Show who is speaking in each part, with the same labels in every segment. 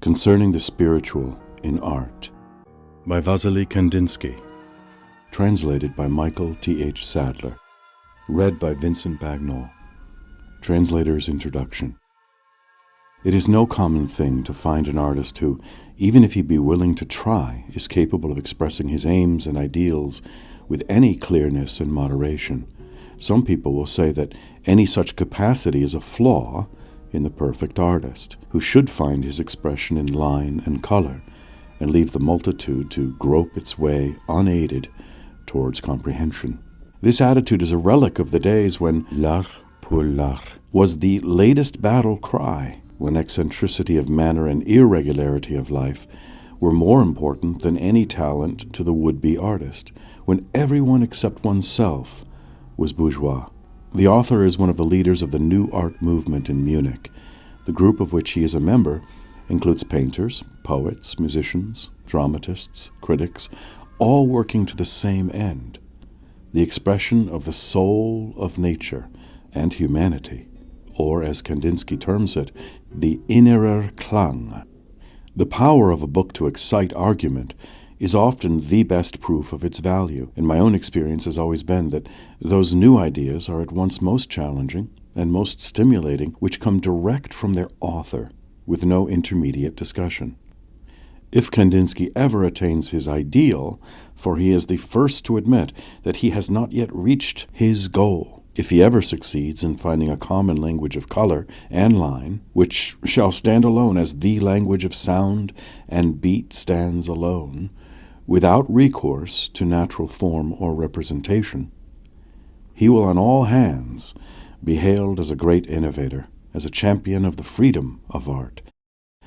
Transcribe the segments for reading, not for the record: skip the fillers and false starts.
Speaker 1: Concerning the Spiritual in Art by Wassily Kandinsky. Translated by Michael T.H. Sadler. Read by Vincent Bagnall. Translator's Introduction. It is no common thing to find an artist who, even if he be willing to try, is capable of expressing his aims and ideals with any clearness and moderation. Some people will say that any such capacity is a flaw in the perfect artist, who should find his expression in line and color, and leave the multitude to grope its way unaided towards comprehension. This attitude is a relic of the days when l'art pour l'art was the latest battle cry, when eccentricity of manner and irregularity of life were more important than any talent to the would-be artist, when everyone except oneself was bourgeois. The author is one of the leaders of the New Art movement in Munich. The group of which he is a member includes painters, poets, musicians, dramatists, critics, all working to the same end, the expression of the soul of nature and humanity, or as Kandinsky terms it, the innerer Klang. The power of a book to excite argument is often the best proof of its value, and my own experience has always been that those new ideas are at once most challenging and most stimulating which come direct from their author, with no intermediate discussion. If Kandinsky ever attains his ideal, for he is the first to admit that he has not yet reached his goal, if he ever succeeds in finding a common language of color and line, which shall stand alone as the language of sound and beat stands alone, without recourse to natural form or representation, he will on all hands be hailed as a great innovator, as a champion of the freedom of art.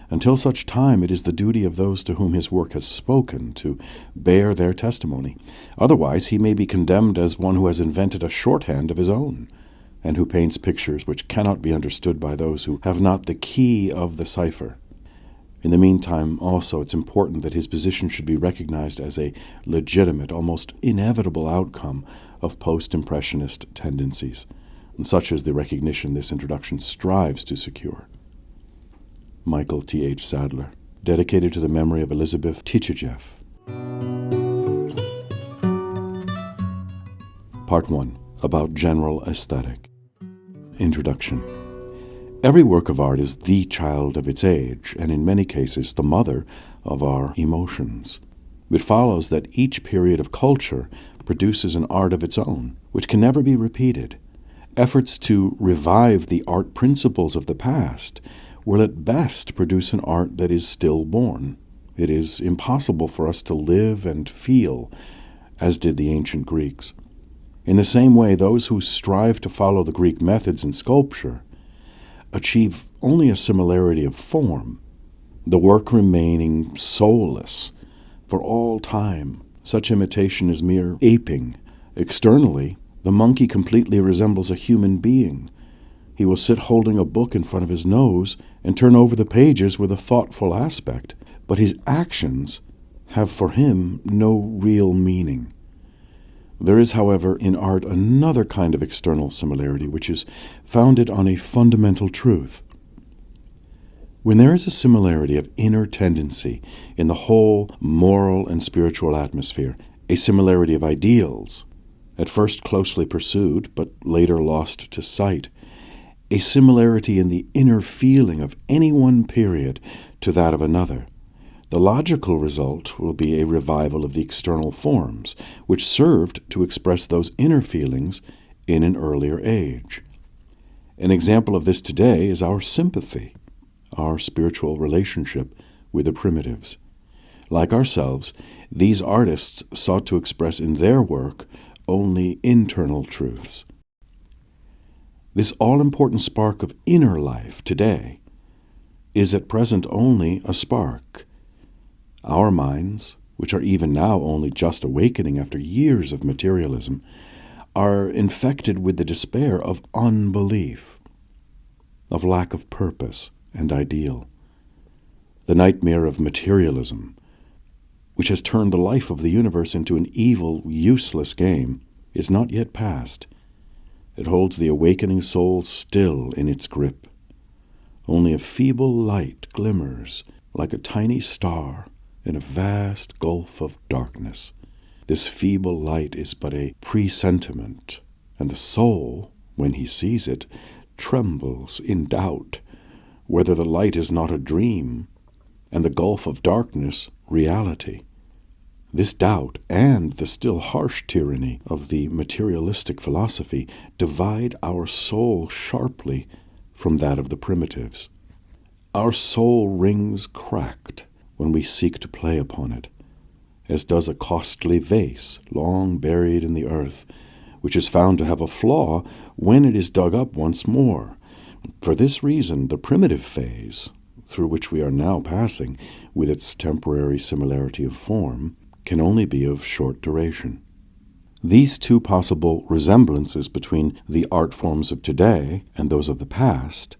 Speaker 1: Until such time, it is the duty of those to whom his work has spoken to bear their testimony. Otherwise, he may be condemned as one who has invented a shorthand of his own, and who paints pictures which cannot be understood by those who have not the key of the cipher. In the meantime, also, it's important that his position should be recognized as a legitimate, almost inevitable outcome of post-impressionist tendencies, and such is the recognition this introduction strives to secure. Michael T.H. Sadler, dedicated to the memory of Elizabeth Tichajeff. Part 1. About General Aesthetic. Introduction. Every work of art is the child of its age, and in many cases the mother of our emotions. It follows that each period of culture produces an art of its own, which can never be repeated. Efforts to revive the art principles of the past will at best produce an art that is stillborn. It is impossible for us to live and feel as did the ancient Greeks. In the same way, those who strive to follow the Greek methods in sculpture achieve only a similarity of form, the work remaining soulless for all time. Such imitation is mere aping. Externally, the monkey completely resembles a human being. He will sit holding a book in front of his nose and turn over the pages with a thoughtful aspect, but his actions have for him no real meaning. There is, however, in art another kind of external similarity which is founded on a fundamental truth. When there is a similarity of inner tendency in the whole moral and spiritual atmosphere, a similarity of ideals, at first closely pursued but later lost to sight, a similarity in the inner feeling of any one period to that of another, the logical result will be a revival of the external forms, which served to express those inner feelings in an earlier age. An example of this today is our sympathy, our spiritual relationship with the primitives. Like ourselves, these artists sought to express in their work only internal truths. This all-important spark of inner life today is at present only a spark. Our minds, which are even now only just awakening after years of materialism, are infected with the despair of unbelief, of lack of purpose and ideal. The nightmare of materialism, which has turned the life of the universe into an evil, useless game, is not yet past. It holds the awakening soul still in its grip. Only a feeble light glimmers like a tiny star in a vast gulf of darkness. This feeble light is but a presentiment, and the soul, when he sees it, trembles in doubt whether the light is not a dream, and the gulf of darkness reality. This doubt and the still harsh tyranny of the materialistic philosophy divide our soul sharply from that of the primitives. Our soul rings cracked when we seek to play upon it, as does a costly vase long buried in the earth, which is found to have a flaw when it is dug up once more. For this reason, the primitive phase, through which we are now passing, with its temporary similarity of form, can only be of short duration. These two possible resemblances between the art forms of today and those of the past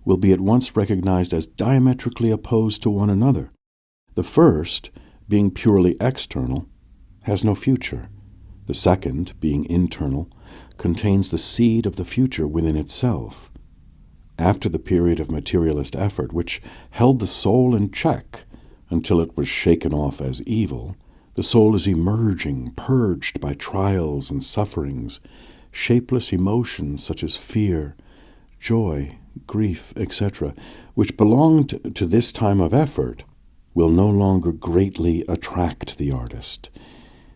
Speaker 1: will be at once recognized as diametrically opposed to one another. The first, being purely external, has no future. The second, being internal, contains the seed of the future within itself. After the period of materialist effort, which held the soul in check until it was shaken off as evil, the soul is emerging, purged by trials and sufferings. Shapeless emotions such as fear, joy, grief, etc., which belonged to this time of effort, will no longer greatly attract the artist.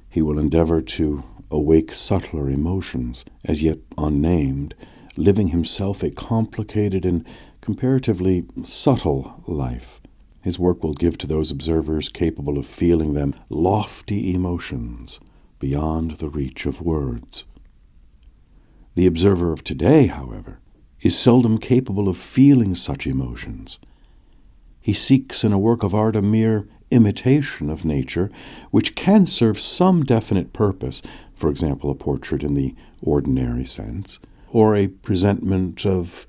Speaker 1: He will endeavor to awake subtler emotions, as yet unnamed, living himself a complicated and comparatively subtle life. His work will give to those observers capable of feeling them lofty emotions beyond the reach of words. The observer of today, however, is seldom capable of feeling such emotions. He seeks in a work of art a mere imitation of nature, which can serve some definite purpose, for example, a portrait in the ordinary sense, or a presentment of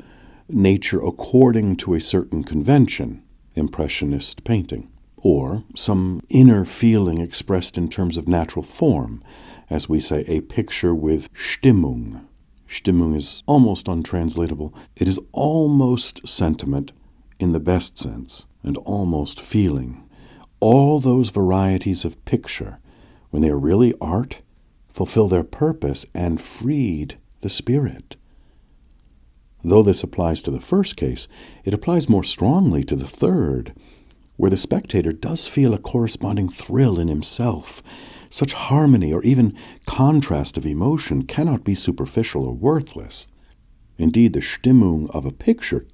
Speaker 1: nature according to a certain convention, impressionist painting, or some inner feeling expressed in terms of natural form, as we say, a picture with Stimmung. Stimmung is almost untranslatable. It is almost sentiment in the best sense, and almost feeling. All those varieties of picture, when they are really art, fulfill their purpose and freed the spirit. Though this applies to the first case, it applies more strongly to the third, where the spectator does feel a corresponding thrill in himself. Such harmony or even contrast of emotion cannot be superficial or worthless. Indeed, the Stimmung of a picture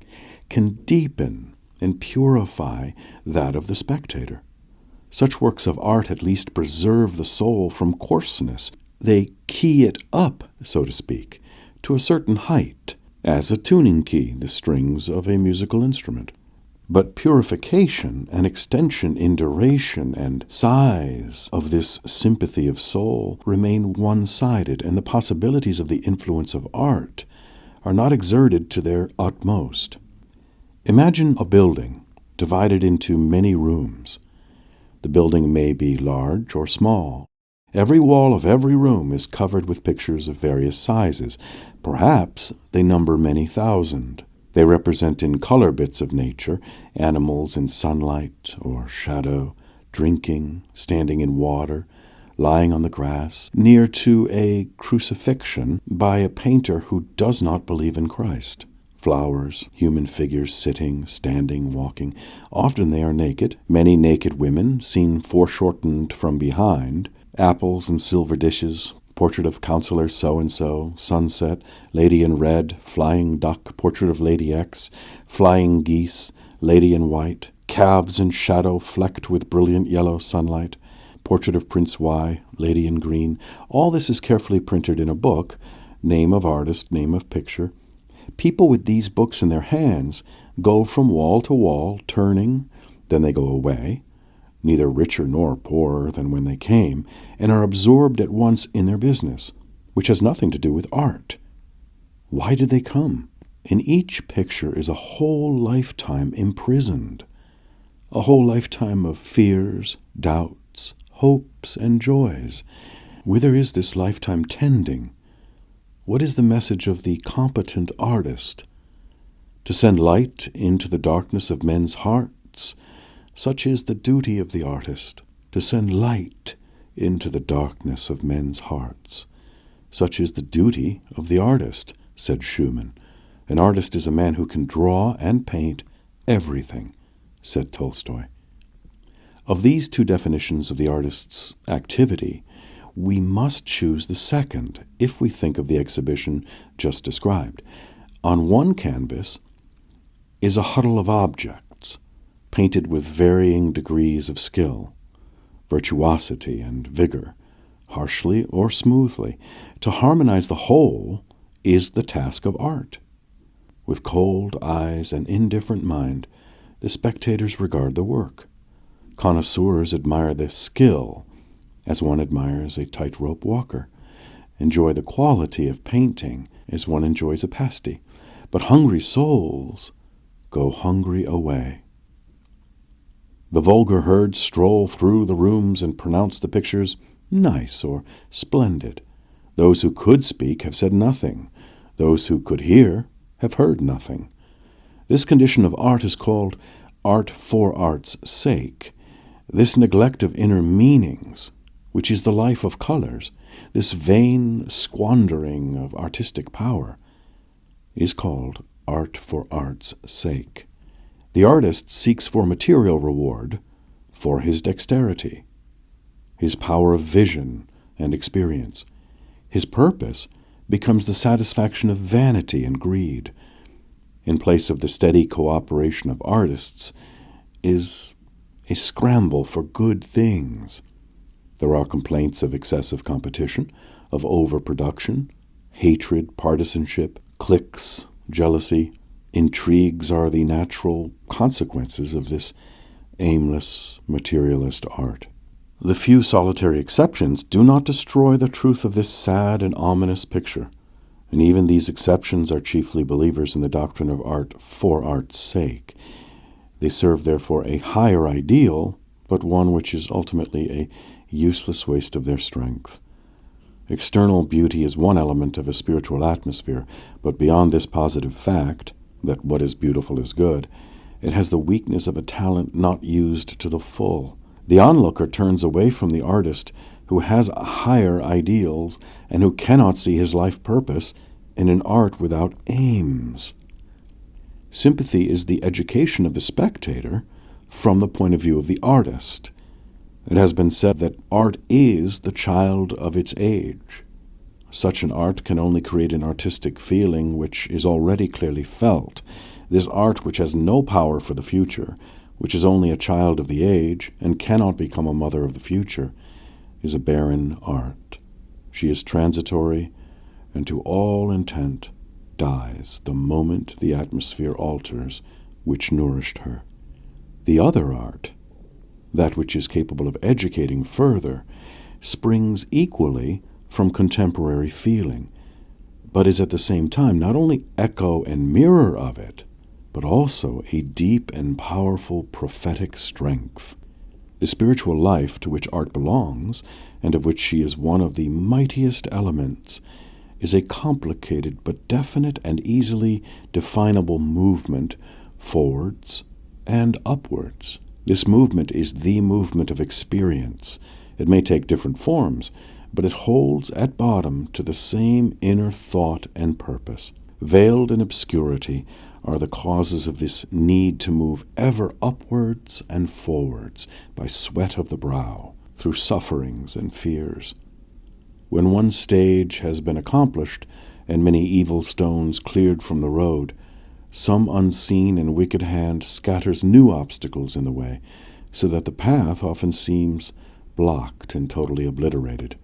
Speaker 1: can deepen and purify that of the spectator. Such works of art at least preserve the soul from coarseness. They key it up, so to speak, to a certain height, as a tuning key the strings of a musical instrument. But purification and extension in duration and size of this sympathy of soul remain one-sided, and the possibilities of the influence of art are not exerted to their utmost. Imagine a building divided into many rooms. The building may be large or small. Every wall of every room is covered with pictures of various sizes. Perhaps they number many thousand. They represent in color bits of nature, animals in sunlight or shadow, drinking, standing in water, lying on the grass, near to a crucifixion by a painter who does not believe in Christ. Flowers, human figures sitting, standing, walking. Often they are naked, many naked women seen foreshortened from behind, apples and silver dishes, portrait of Counselor so-and-so, sunset, lady in red, flying duck, portrait of Lady X, flying geese, lady in white, calves in shadow flecked with brilliant yellow sunlight, portrait of Prince Y, lady in green. All this is carefully printed in a book, name of artist, name of picture. People with these books in their hands go from wall to wall, turning, then they go away, neither richer nor poorer than when they came, and are absorbed at once in their business, which has nothing to do with art. Why did they come? In each picture is a whole lifetime imprisoned, a whole lifetime of fears, doubts, hopes, and joys. Whither is this lifetime tending? What is the message of the competent artist? To send light into the darkness of men's hearts, Such is the duty of the artist, to send light into the darkness of men's hearts. Such is the duty of the artist, said Schumann. An artist is a man who can draw and paint everything, said Tolstoy. Of these two definitions of the artist's activity, we must choose the second if we think of the exhibition just described. On one canvas is a huddle of objects, painted with varying degrees of skill, virtuosity, and vigor, harshly or smoothly. To harmonize the whole is the task of art. With cold eyes and indifferent mind, the spectators regard the work. Connoisseurs admire the skill as one admires a tightrope walker, enjoy the quality of painting as one enjoys a pasty, but hungry souls go hungry away. The vulgar herd stroll through the rooms and pronounce the pictures nice or splendid. Those who could speak have said nothing. Those who could hear have heard nothing. This condition of art is called art for art's sake. This neglect of inner meanings, which is the life of colors, this vain squandering of artistic power, is called art for art's sake. The artist seeks for material reward for his dexterity, his power of vision and experience. His purpose becomes the satisfaction of vanity and greed. In place of the steady cooperation of artists is a scramble for good things. There are complaints of excessive competition, of overproduction, hatred, partisanship, cliques, jealousy. Intrigues are the natural consequences of this aimless, materialist art. The few solitary exceptions do not destroy the truth of this sad and ominous picture, and even these exceptions are chiefly believers in the doctrine of art for art's sake. They serve, therefore, a higher ideal, but one which is ultimately a useless waste of their strength. External beauty is one element of a spiritual atmosphere, but beyond this positive fact, that what is beautiful is good, it has the weakness of a talent not used to the full. The onlooker turns away from the artist who has higher ideals and who cannot see his life purpose in an art without aims. Sympathy is the education of the spectator from the point of view of the artist. It has been said that art is the child of its age. Such an art can only create an artistic feeling which is already clearly felt. This art, which has no power for the future, which is only a child of the age and cannot become a mother of the future, is a barren art. She is transitory and to all intent dies the moment the atmosphere alters which nourished her. The other art, that which is capable of educating further, springs equally from contemporary feeling, but is at the same time not only echo and mirror of it, but also a deep and powerful prophetic strength. The spiritual life to which art belongs, and of which she is one of the mightiest elements, is a complicated but definite and easily definable movement forwards and upwards. This movement is the movement of experience. It may take different forms, but it holds at bottom to the same inner thought and purpose. Veiled in obscurity are the causes of this need to move ever upwards and forwards by sweat of the brow, through sufferings and fears. When one stage has been accomplished and many evil stones cleared from the road, some unseen and wicked hand scatters new obstacles in the way, so that the path often seems blocked and totally obliterated.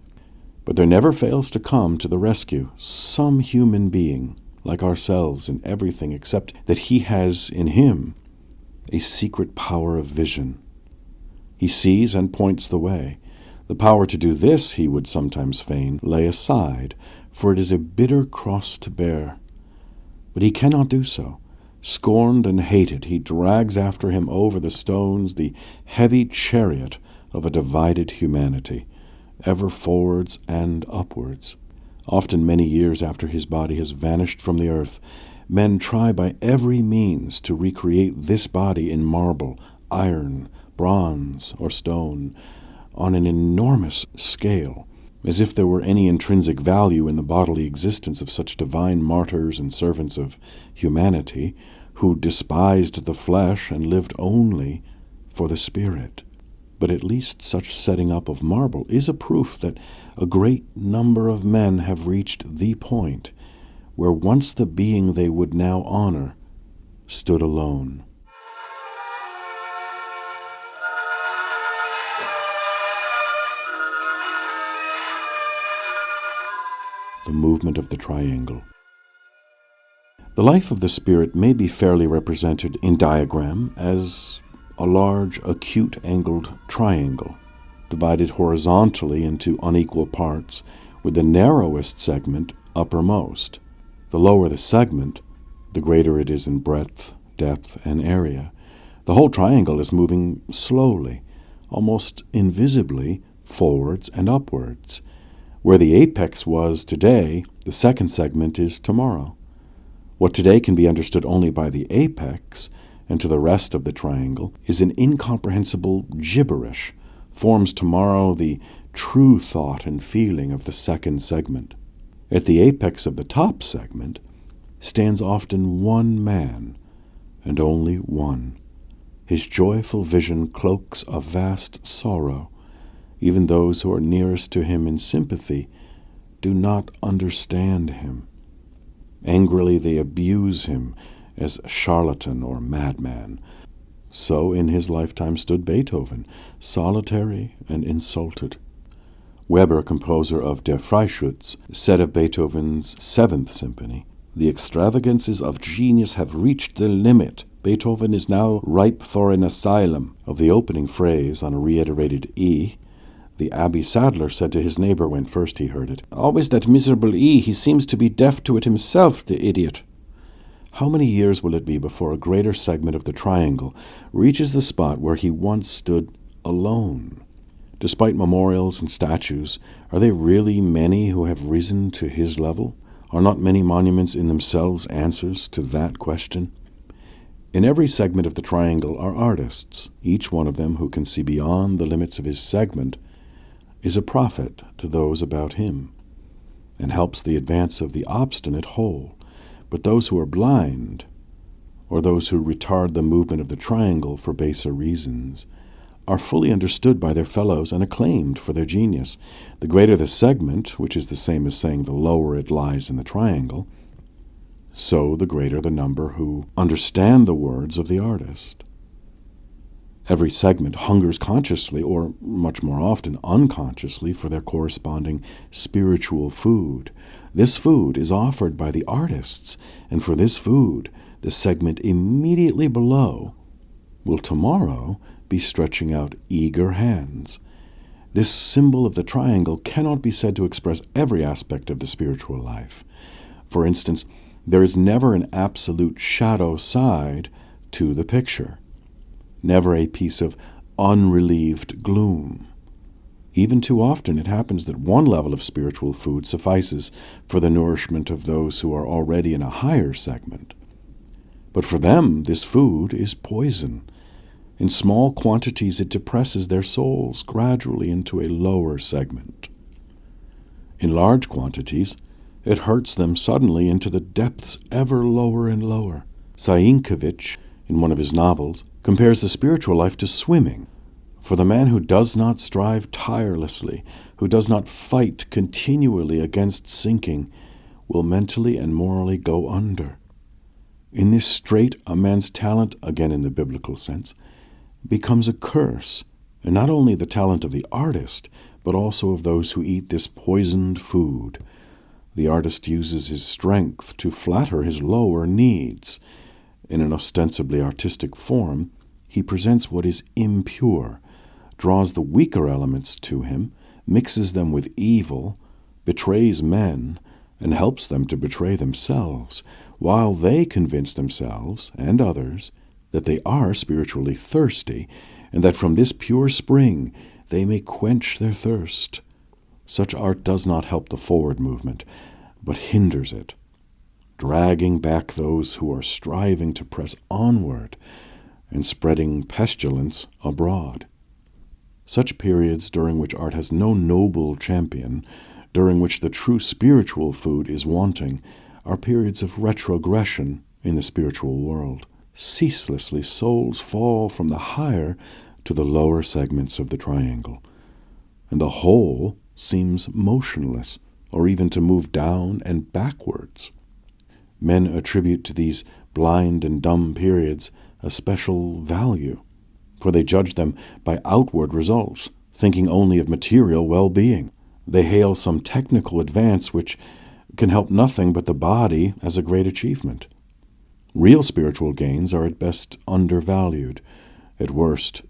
Speaker 1: But there never fails to come to the rescue some human being, like ourselves in everything except that he has in him a secret power of vision. He sees and points the way. The power to do this he would sometimes fain lay aside, for it is a bitter cross to bear. But he cannot do so. Scorned and hated, he drags after him over the stones the heavy chariot of a divided humanity, ever forwards and upwards. Often many years after his body has vanished from the earth, men try by every means to recreate this body in marble, iron, bronze or stone, on an enormous scale, as if there were any intrinsic value in the bodily existence of such divine martyrs and servants of humanity, who despised the flesh and lived only for the spirit. But at least such setting up of marble is a proof that a great number of men have reached the point where once the being they would now honor stood alone. The movement of the triangle. The life of the spirit may be fairly represented in diagram as a large acute-angled triangle, divided horizontally into unequal parts, with the narrowest segment uppermost. The lower the segment, the greater it is in breadth, depth, and area. The whole triangle is moving slowly, almost invisibly, forwards and upwards. Where the apex was today, the second segment is tomorrow. What today can be understood only by the apex, and to the rest of the triangle, is an incomprehensible gibberish, forms tomorrow the true thought and feeling of the second segment. At the apex of the top segment stands often one man, and only one. His joyful vision cloaks a vast sorrow. Even those who are nearest to him in sympathy do not understand him. Angrily they abuse him as charlatan or madman. So in his lifetime stood Beethoven, solitary and insulted. Weber, composer of Der Freischütz, said of Beethoven's Seventh Symphony, "The extravagances of genius have reached the limit. Beethoven is now ripe for an asylum." Of the opening phrase on a reiterated E, the Abbé Sadler said to his neighbor when first he heard it, "Always that miserable E, he seems to be deaf to it himself, the idiot." How many years will it be before a greater segment of the triangle reaches the spot where he once stood alone? Despite memorials and statues, are they really many who have risen to his level? Are not many monuments in themselves answers to that question? In every segment of the triangle are artists, each one of them who can see beyond the limits of his segment is a prophet to those about him, and helps the advance of the obstinate whole. But those who are blind, or those who retard the movement of the triangle for baser reasons, are fully understood by their fellows and acclaimed for their genius. The greater the segment, which is the same as saying the lower it lies in the triangle, so the greater the number who understand the words of the artist. Every segment hungers consciously, or much more often unconsciously, for their corresponding spiritual food. This food is offered by the artists, and for this food, the segment immediately below will tomorrow be stretching out eager hands. This symbol of the triangle cannot be said to express every aspect of the spiritual life. For instance, there is never an absolute shadow side to the picture. Never a piece of unrelieved gloom. Even too often it happens that one level of spiritual food suffices for the nourishment of those who are already in a higher segment. But for them, this food is poison. In small quantities, it depresses their souls gradually into a lower segment. In large quantities, it hurts them suddenly into the depths ever lower and lower. Sienkiewicz, in one of his novels, compares the spiritual life to swimming. For the man who does not strive tirelessly, who does not fight continually against sinking, will mentally and morally go under. In this strait, a man's talent, again in the biblical sense, becomes a curse, and not only the talent of the artist, but also of those who eat this poisoned food. The artist uses his strength to flatter his lower needs. In an ostensibly artistic form, he presents what is impure, draws the weaker elements to him, mixes them with evil, betrays men, and helps them to betray themselves, while they convince themselves and others that they are spiritually thirsty, and that from this pure spring they may quench their thirst. Such art does not help the forward movement, but hinders it, dragging back those who are striving to press onward. and spreading pestilence abroad. Such periods during which art has no noble champion, during which the true spiritual food is wanting, are periods of retrogression in the spiritual world. Ceaselessly souls fall from the higher to the lower segments of the triangle, and the whole seems motionless, or even to move down and backwards. Men attribute to these blind and dumb periods a special value, for they judge them by outward results, thinking only of material well-being. They hail some technical advance which can help nothing but the body as a great achievement. Real spiritual gains are at best undervalued, at worst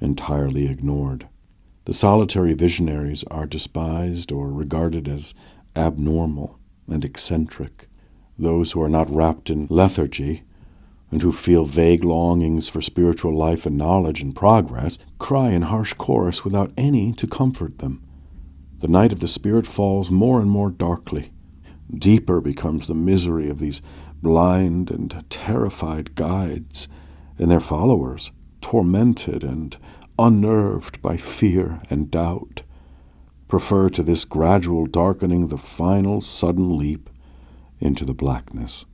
Speaker 1: entirely ignored. The solitary visionaries are despised or regarded as abnormal and eccentric. Those who are not wrapped in lethargy and who feel vague longings for spiritual life and knowledge and progress cry in harsh chorus without any to comfort them. The night of the spirit falls more and more darkly. Deeper becomes the misery of these blind and terrified guides and their followers, tormented and unnerved by fear and doubt, prefer to this gradual darkening the final sudden leap into the blackness.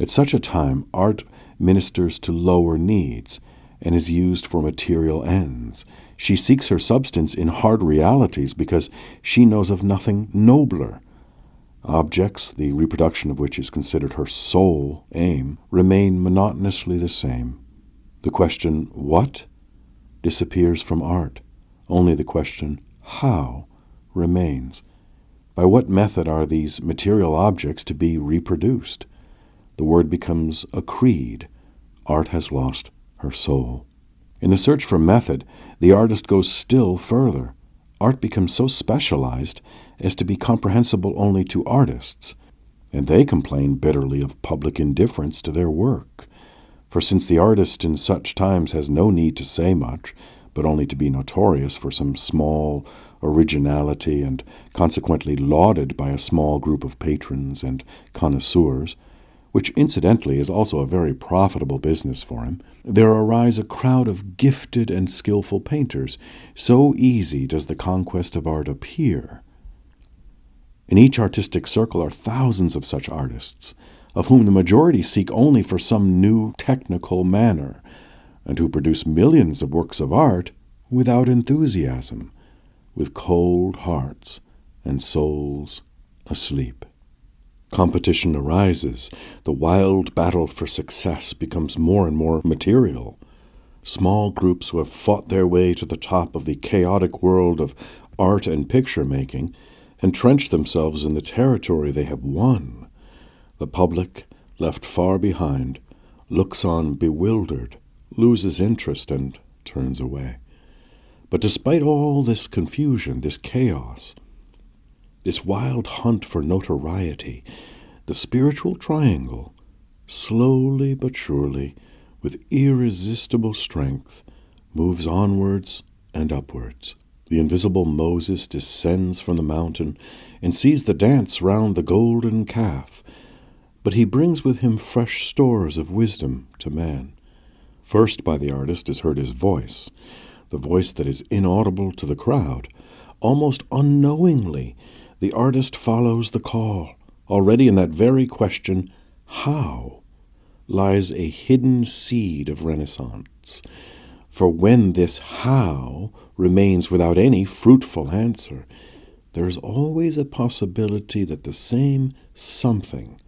Speaker 1: At such a time, art ministers to lower needs and is used for material ends. She seeks her substance in hard realities because she knows of nothing nobler. Objects, the reproduction of which is considered her sole aim, remain monotonously the same. The question, what, disappears from art. Only the question, how, remains. By what method are these material objects to be reproduced? The word becomes a creed. Art has lost her soul. In the search for method, the artist goes still further. Art becomes so specialized as to be comprehensible only to artists, and they complain bitterly of public indifference to their work. For since the artist in such times has no need to say much, but only to be notorious for some small originality and consequently lauded by a small group of patrons and connoisseurs, which incidentally is also a very profitable business for him, there arise a crowd of gifted and skillful painters. So easy does the conquest of art appear. In each artistic circle are thousands of such artists, of whom the majority seek only for some new technical manner, and who produce millions of works of art without enthusiasm, with cold hearts and souls asleep. Competition arises. The wild battle for success becomes more and more material. Small groups who have fought their way to the top of the chaotic world of art and picture-making entrench themselves in the territory they have won. The public, left far behind, looks on bewildered, loses interest, and turns away. But despite all this confusion, this chaos, this wild hunt for notoriety, the spiritual triangle, slowly but surely, with irresistible strength, moves onwards and upwards. The invisible Moses descends from the mountain and sees the dance round the golden calf, but he brings with him fresh stores of wisdom to man. First by the artist is heard his voice, the voice that is inaudible to the crowd. Almost unknowingly, the artist follows the call. Already in that very question, how, lies a hidden seed of Renaissance. For when this how remains without any fruitful answer, there is always a possibility that the same something,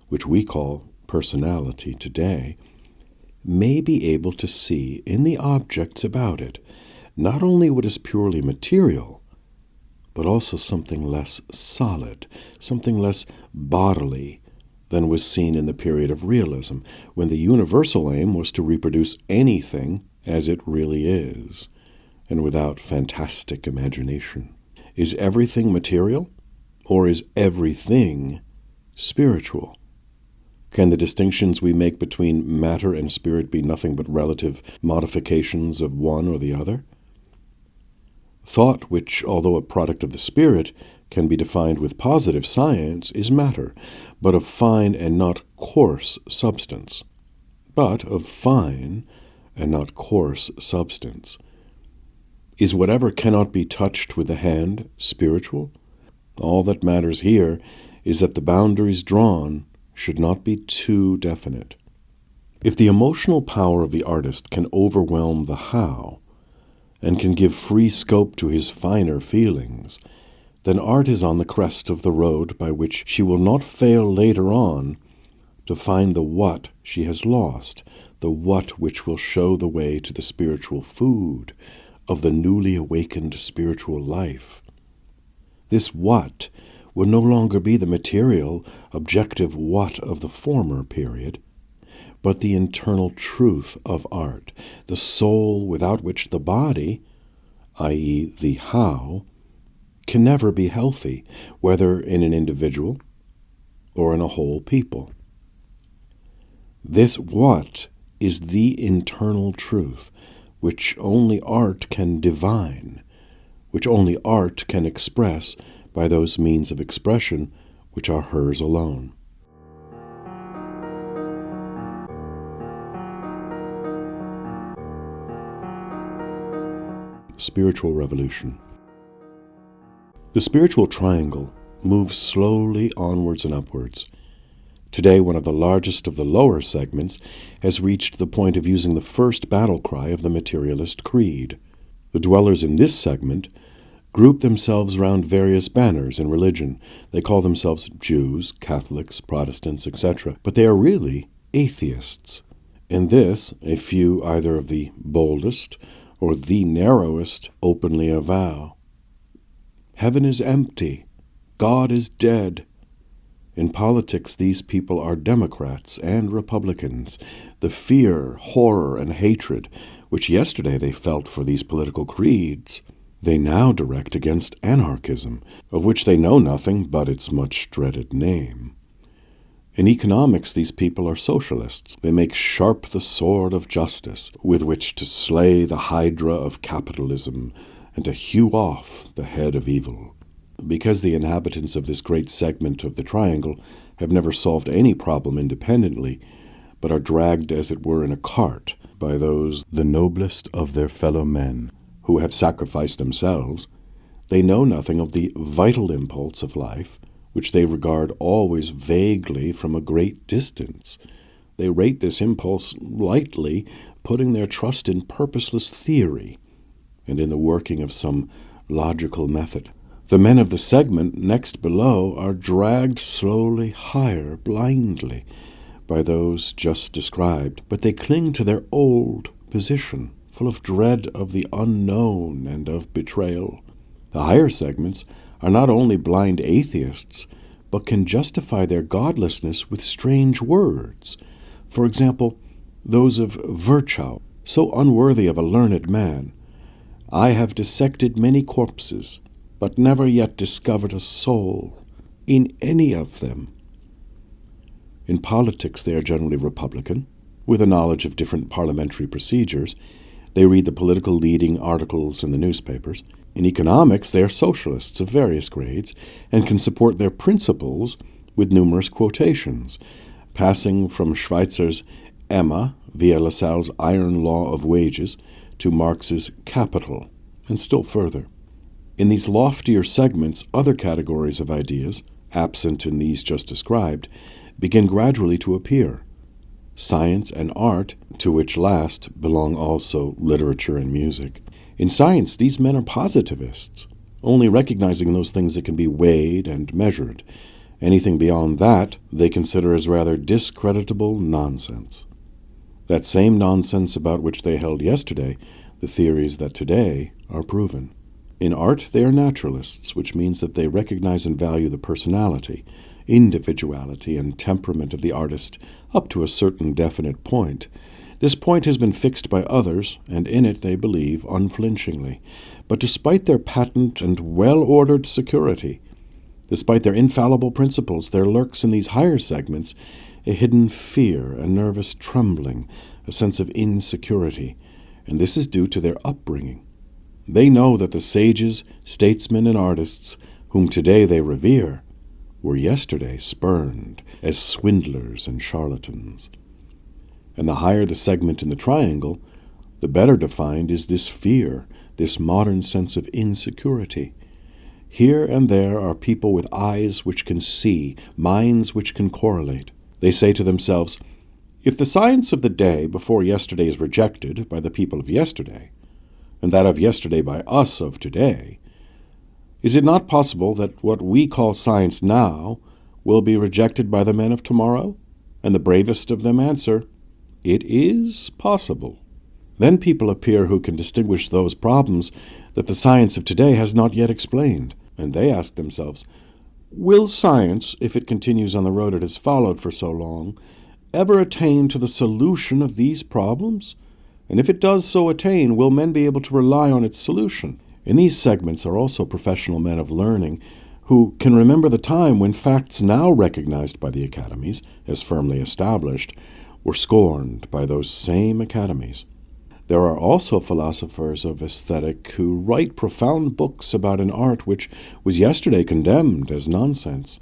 Speaker 1: which we call personality today, may be able to see in the objects about it not only what is purely material, but also something less solid, something less bodily than was seen in the period of realism, when the universal aim was to reproduce anything as it really is, and without fantastic imagination. Is everything material, or is everything spiritual? Can the distinctions we make between matter and spirit be nothing but relative modifications of one or the other? Thought, which, although a product of the spirit, can be defined with positive science, is matter, but of fine and not coarse substance, but of fine and not coarse substance. Is whatever cannot be touched with the hand spiritual? All that matters here is that the boundaries drawn should not be too definite. If the emotional power of the artist can overwhelm the how, and can give free scope to his finer feelings, then art is on the crest of the road by which she will not fail later on to find the what she has lost, the what which will show the way to the spiritual food of the newly awakened spiritual life. This what will no longer be the material, objective what of the former period, but the internal truth of art, the soul without which the body, i.e. the how, can never be healthy, whether in an individual or in a whole people. This what is the internal truth, which only art can divine, which only art can express by those means of expression which are hers alone. Spiritual revolution. The spiritual triangle moves slowly onwards and upwards. Today, one of the largest of the lower segments has reached the point of using the first battle cry of the materialist creed. The dwellers in this segment group themselves round various banners in religion. They call themselves Jews, Catholics, Protestants, etc., but they are really atheists. In this, a few either of the boldest or the narrowest openly avow. Heaven is empty. God is dead. In politics, these people are Democrats and Republicans. The fear, horror, and hatred which yesterday they felt for these political creeds, they now direct against anarchism, of which they know nothing but its much dreaded name. In economics, these people are socialists. They make sharp the sword of justice, with which to slay the hydra of capitalism and to hew off the head of evil. Because the inhabitants of this great segment of the triangle have never solved any problem independently, but are dragged as it were in a cart by those the noblest of their fellow men, who have sacrificed themselves, they know nothing of the vital impulse of life, which they regard always vaguely from a great distance. They rate this impulse lightly, putting their trust in purposeless theory and in the working of some logical method. The men of the segment next below are dragged slowly higher, blindly, by those just described, but they cling to their old position, full of dread of the unknown and of betrayal. The higher segments are not only blind atheists, but can justify their godlessness with strange words. For example, those of Virchow, so unworthy of a learned man. I have dissected many corpses, but never yet discovered a soul in any of them. In politics, they are generally Republican, with a knowledge of different parliamentary procedures. They read the political leading articles in the newspapers. In economics, they are socialists of various grades and can support their principles with numerous quotations, passing from Schweitzer's Emma via Lassalle's iron law of wages to Marx's capital, and still further. In these loftier segments, other categories of ideas, absent in these just described, begin gradually to appear. Science and art, to which last belong also literature and music. In science, these men are positivists, only recognizing those things that can be weighed and measured. Anything beyond that they consider as rather discreditable nonsense. That same nonsense about which they held yesterday the theories that today are proven. In art, they are naturalists, which means that they recognize and value the personality, individuality, and temperament of the artist up to a certain definite point. This point has been fixed by others, and in it they believe unflinchingly. But despite their patent and well-ordered security, despite their infallible principles, there lurks in these higher segments a hidden fear, a nervous trembling, a sense of insecurity, and this is due to their upbringing. They know that the sages, statesmen, and artists whom today they revere were yesterday spurned as swindlers and charlatans. And the higher the segment in the triangle, The better defined is this fear, this modern sense of insecurity. Here and there are people with eyes which can see, minds which can correlate. They say to themselves, if the science of the day before yesterday is rejected by the people of yesterday, and that of yesterday by us of today, is it not possible that what we call science now will be rejected by the men of tomorrow? And the bravest of them answer, it is possible. Then people appear who can distinguish those problems that the science of today has not yet explained, and they ask themselves, will science, if it continues on the road it has followed for so long, ever attain to the solution of these problems? And if it does so attain, will men be able to rely on its solution? In these segments are also professional men of learning who can remember the time when facts now recognized by the academies as firmly established were scorned by those same academies. There are also philosophers of aesthetic who write profound books about an art which was yesterday condemned as nonsense.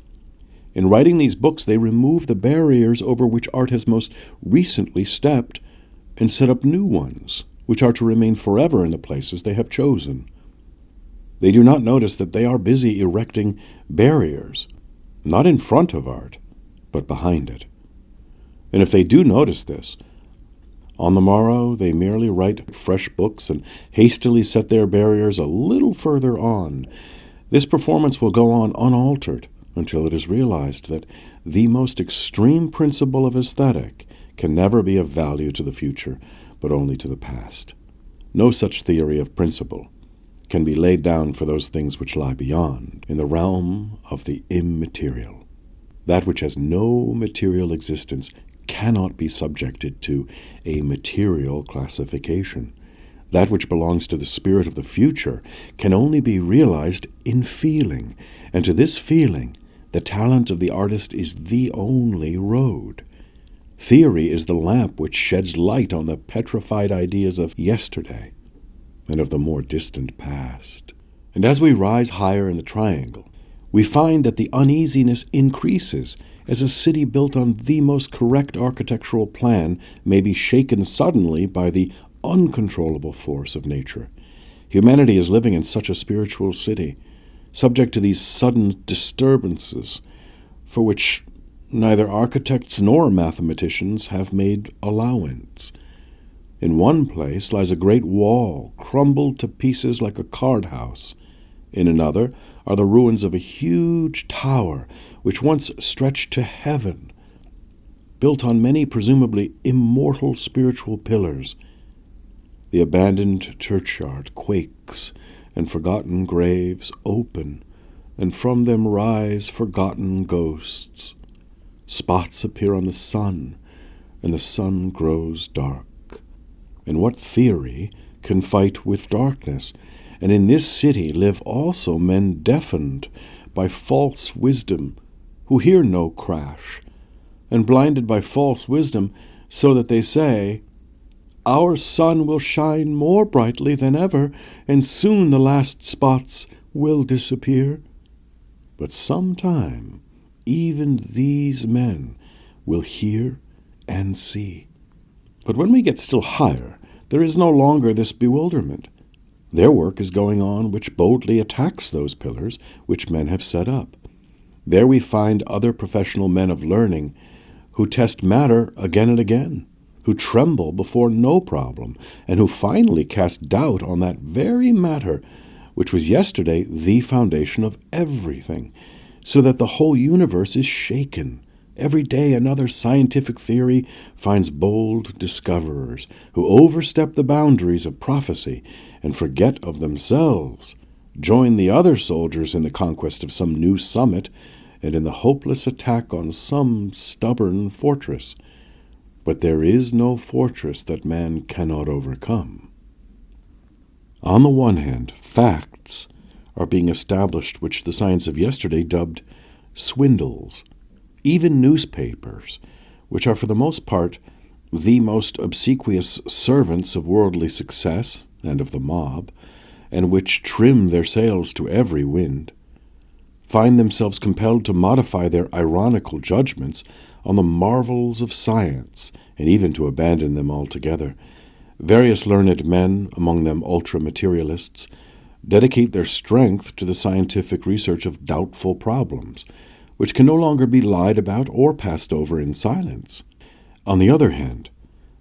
Speaker 1: In writing these books, they remove the barriers over which art has most recently stepped and set up new ones, which are to remain forever in the places they have chosen. They do not notice that they are busy erecting barriers, not in front of art, but behind it. And if they do notice this, on the morrow they merely write fresh books and hastily set their barriers a little further on. This performance will go on unaltered until it is realized that the most extreme principle of aesthetic can never be of value to the future, but only to the past. No such theory of principle can be laid down for those things which lie beyond, in the realm of the immaterial. That which has no material existence cannot be subjected to a material classification. That which belongs to the spirit of the future can only be realized in feeling, and to this feeling, the talent of the artist is the only road. Theory is the lamp which sheds light on the petrified ideas of yesterday and of the more distant past. And as we rise higher in the triangle, we find that the uneasiness increases as a city built on the most correct architectural plan may be shaken suddenly by the uncontrollable force of nature. Humanity is living in such a spiritual city, subject to these sudden disturbances, for which neither architects nor mathematicians have made allowance. In one place lies a great wall, crumbled to pieces like a card house. In another are the ruins of a huge tower, which once stretched to heaven, built on many presumably immortal spiritual pillars. The abandoned churchyard quakes, and forgotten graves open, and from them rise forgotten ghosts. Spots appear on the sun, and the sun grows dark. And what theory can fight with darkness? And in this city live also men deafened by false wisdom, who hear no crash, and blinded by false wisdom, so that they say, our sun will shine more brightly than ever, and soon the last spots will disappear. But sometime even these men will hear and see. But when we get still higher, there is no longer this bewilderment. Their work is going on which boldly attacks those pillars which men have set up. There we find other professional men of learning who test matter again and again, who tremble before no problem, and who finally cast doubt on that very matter which was yesterday the foundation of everything, so that the whole universe is shaken. Every day another scientific theory finds bold discoverers who overstep the boundaries of prophecy and forget of themselves, join the other soldiers in the conquest of some new summit and in the hopeless attack on some stubborn fortress. But there is no fortress that man cannot overcome. On the one hand, facts are being established which the science of yesterday dubbed swindles. Even newspapers, which are for the most part the most obsequious servants of worldly success and of the mob, and which trim their sails to every wind, find themselves compelled to modify their ironical judgments on the marvels of science, and even to abandon them altogether. Various learned men, among them ultra-materialists, dedicate their strength to the scientific research of doubtful problems, which can no longer be lied about or passed over in silence. On the other hand,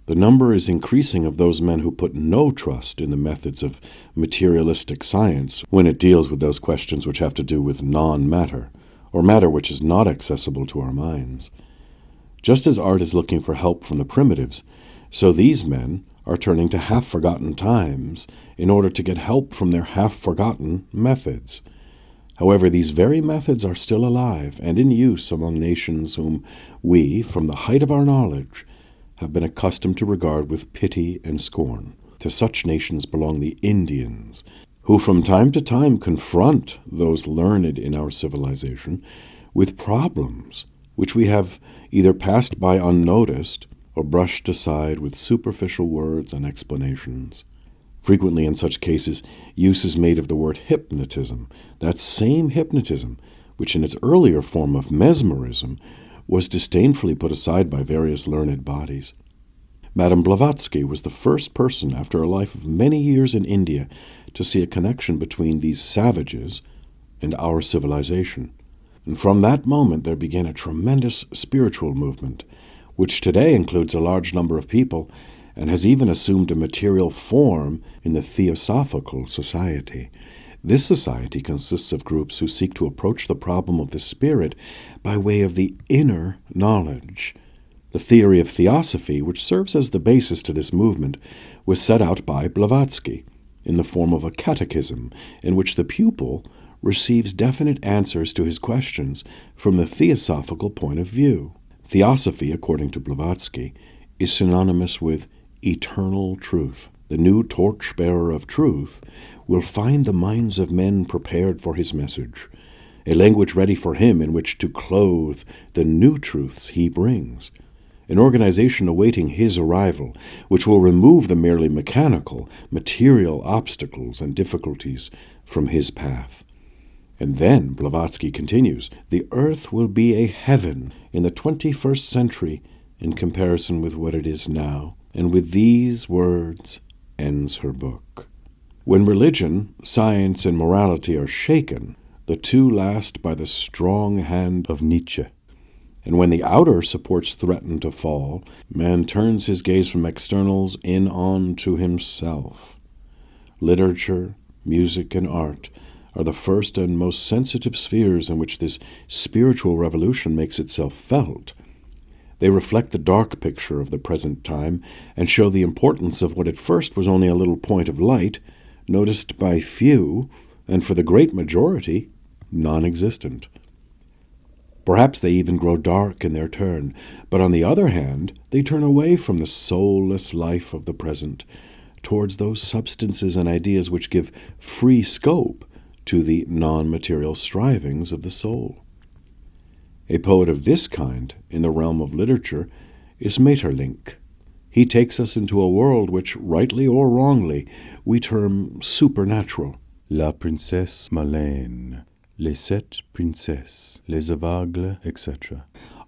Speaker 1: the number is increasing of those men who put no trust in the methods of materialistic science when it deals with those questions which have to do with non-matter, or matter which is not accessible to our minds. Just as art is looking for help from the primitives, so these men are turning to half-forgotten times in order to get help from their half-forgotten methods. However, these very methods are still alive and in use among nations whom we, from the height of our knowledge, have been accustomed to regard with pity and scorn. To such nations belong the Indians, who from time to time confront those learned in our civilization with problems which we have either passed by unnoticed or brushed aside with superficial words and explanations. Frequently in such cases, use is made of the word hypnotism, that same hypnotism which in its earlier form of mesmerism was disdainfully put aside by various learned bodies. Madame Blavatsky was the first person after a life of many years in India to see a connection between these savages and our civilization. And from that moment there began a tremendous spiritual movement, which today includes a large number of people and has even assumed a material form in the Theosophical Society. This society consists of groups who seek to approach the problem of the spirit by way of the inner knowledge. The theory of theosophy, which serves as the basis to this movement, was set out by Blavatsky in the form of a catechism in which the pupil receives definite answers to his questions from the theosophical point of view. Theosophy, according to Blavatsky, is synonymous with eternal truth. The new torchbearer of truth will find the minds of men prepared for his message, a language ready for him in which to clothe the new truths he brings, an organization awaiting his arrival, which will remove the merely mechanical, material obstacles and difficulties from his path. And then, Blavatsky continues, the earth will be a heaven in the 21st century in comparison with what it is now. And with these words ends her book. When religion, science, and morality are shaken, the two last by the strong hand of Nietzsche. And when the outer supports threaten to fall, man turns his gaze from externals in on to himself. Literature, music, and art are the first and most sensitive spheres in which this spiritual revolution makes itself felt. They reflect the dark picture of the present time and show the importance of what at first was only a little point of light, noticed by few, and for the great majority, non-existent. Perhaps they even grow dark in their turn, but on the other hand, they turn away from the soulless life of the present towards those substances and ideas which give free scope to the non-material strivings of the soul. A poet of this kind, in the realm of literature, is Maeterlinck. He takes us into a world which, rightly or wrongly, we term supernatural. La princesse Malène, les sept princesses, les aveugles, etc.,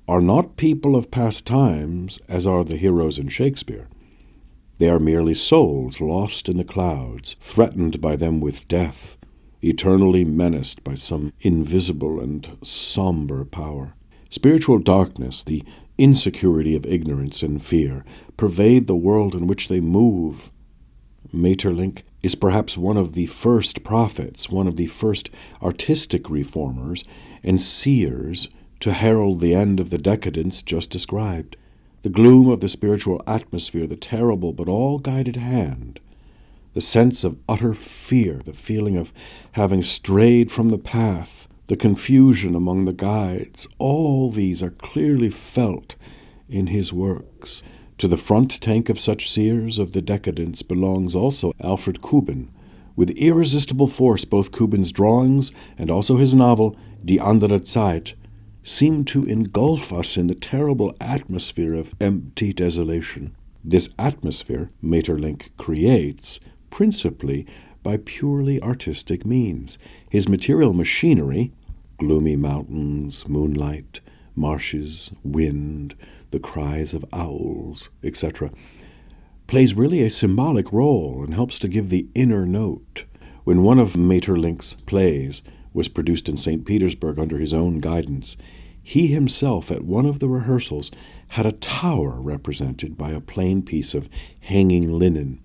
Speaker 1: are not people of past times as are the heroes in Shakespeare. They are merely souls lost in the clouds, threatened by them with death, eternally menaced by some invisible and somber power. Spiritual darkness, the insecurity of ignorance and fear, pervade the world in which they move. Maeterlinck is perhaps one of the first prophets, one of the first artistic reformers and seers to herald the end of the decadence just described. The gloom of the spiritual atmosphere, the terrible but all-guided hand, the sense of utter fear, the feeling of having strayed from the path, the confusion among the guides, all these are clearly felt in his works. To the front tank of such seers of the decadence belongs also Alfred Kubin. With irresistible force, both Kubin's drawings and also his novel, Die andere Zeit, seem to engulf us in the terrible atmosphere of empty desolation. This atmosphere Maeterlinck creates principally by purely artistic means. His material machinery, gloomy mountains, moonlight, marshes, wind, the cries of owls, etc., plays really a symbolic role and helps to give the inner note. When one of Maeterlinck's plays was produced in St. Petersburg under his own guidance, he himself at one of the rehearsals had a tower represented by a plain piece of hanging linen.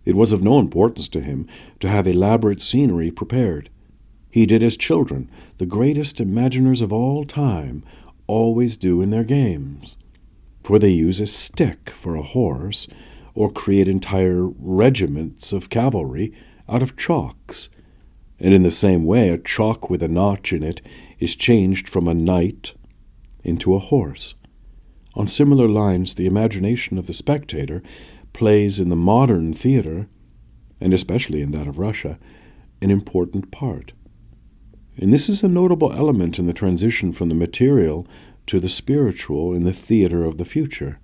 Speaker 1: It was of no importance to him to have elaborate scenery prepared. He did as children, the greatest imaginers of all time, always do in their games, for they use a stick for a horse, or create entire regiments of cavalry out of chalks. And in the same way, a chalk with a notch in it is changed from a knight into a horse. On similar lines, the imagination of the spectator plays in the modern theater, and especially in that of Russia, an important part. And this is a notable element in the transition from the material to the spiritual in the theater of the future.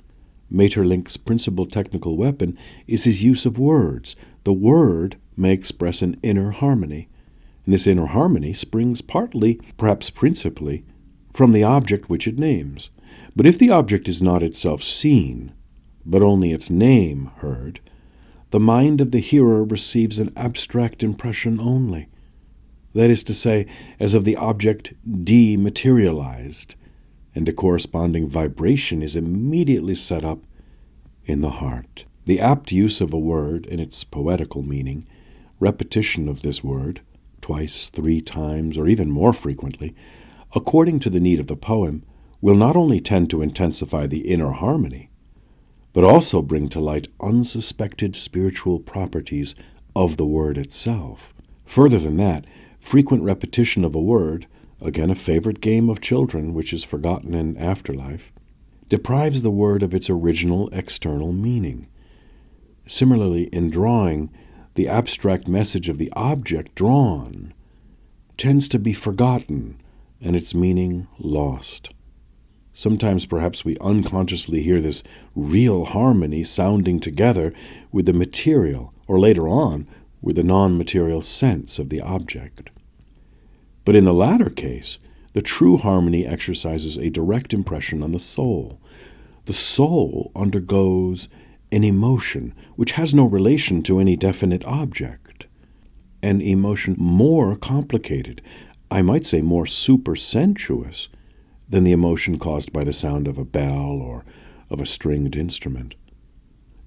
Speaker 1: Maeterlinck's principal technical weapon is his use of words. The word may express an inner harmony, and this inner harmony springs partly, perhaps principally, from the object which it names. But if the object is not itself seen, but only its name heard, the mind of the hearer receives an abstract impression only, that is to say, as of the object dematerialized, and a corresponding vibration is immediately set up in the heart. The apt use of a word in its poetical meaning, repetition of this word, twice, 3 times, or even more frequently, according to the need of the poem, will not only tend to intensify the inner harmony, but also bring to light unsuspected spiritual properties of the word itself. Further than that, frequent repetition of a word, again a favorite game of children which is forgotten in afterlife, deprives the word of its original external meaning. Similarly, in drawing, the abstract message of the object drawn tends to be forgotten and its meaning lost. Sometimes perhaps we unconsciously hear this real harmony sounding together with the material, or later on, with the non-material sense of the object. But in the latter case, the true harmony exercises a direct impression on the soul. The soul undergoes an emotion which has no relation to any definite object, an emotion more complicated, I might say more supersensuous, than the emotion caused by the sound of a bell or of a stringed instrument.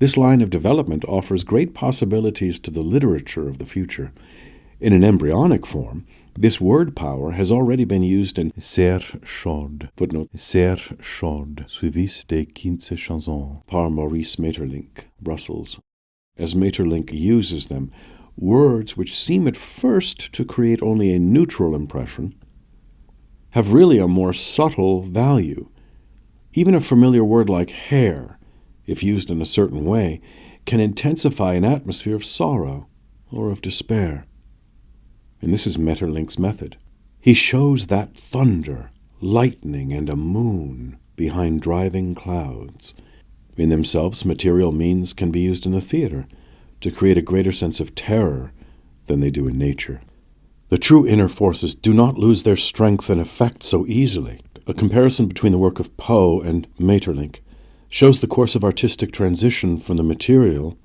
Speaker 1: This line of development offers great possibilities to the literature of the future. In an embryonic form, this word power has already been used in Serre Chaude, footnote, Serre Chaude, suivis des 15 chansons, par Maurice Maeterlinck, Brussels. As Maeterlinck uses them, words which seem at first to create only a neutral impression have really a more subtle value. Even a familiar word like hair, if used in a certain way, can intensify an atmosphere of sorrow or of despair. And this is Maeterlinck's method. He shows that thunder, lightning, and a moon behind driving clouds. In themselves, material means can be used in the theater to create a greater sense of terror than they do in nature. The true inner forces do not lose their strength and effect so easily. A comparison between the work of Poe and Maeterlinck shows the course of artistic transition from the material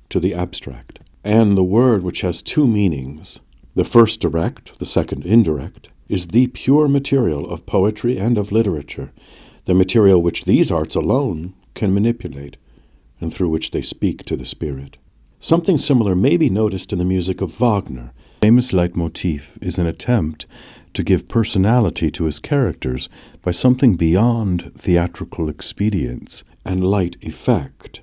Speaker 1: to the abstract. And the word, which has 2 meanings, the first direct, the second indirect, is the pure material of poetry and of literature, the material which these arts alone can manipulate, and through which they speak to the spirit. Something similar may be noticed in the music of Wagner. The famous leitmotif is an attempt to give personality to his characters by something beyond theatrical expedience and light effect.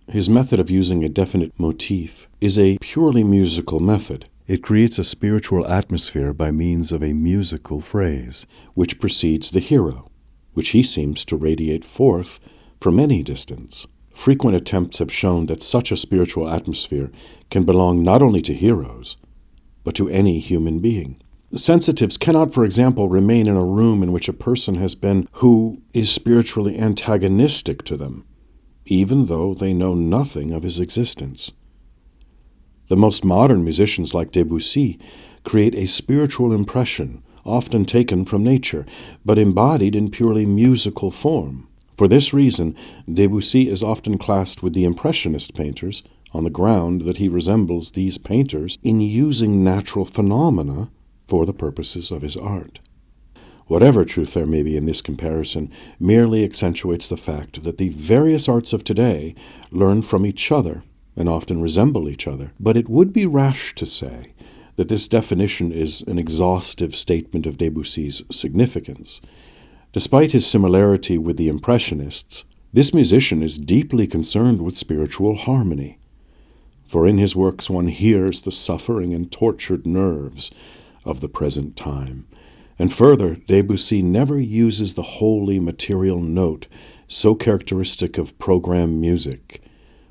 Speaker 1: His method of using a definite motif is a purely musical method. It creates a spiritual atmosphere by means of a musical phrase, which precedes the hero, which he seems to radiate forth from any distance. Frequent attempts have shown that such a spiritual atmosphere can belong not only to heroes, but to any human being. Sensitives cannot, for example, remain in a room in which a person has been who is spiritually antagonistic to them, even though they know nothing of his existence. The most modern musicians, like Debussy, create a spiritual impression, often taken from nature, but embodied in purely musical form. For this reason, Debussy is often classed with the Impressionist painters on the ground that he resembles these painters in using natural phenomena for the purposes of his art. Whatever truth there may be in this comparison merely accentuates the fact that the various arts of today learn from each other and often resemble each other. But it would be rash to say that this definition is an exhaustive statement of Debussy's significance. Despite his similarity with the Impressionists, this musician is deeply concerned with spiritual harmony. For in his works one hears the suffering and tortured nerves of the present time. And further, Debussy never uses the wholly material note so characteristic of program music,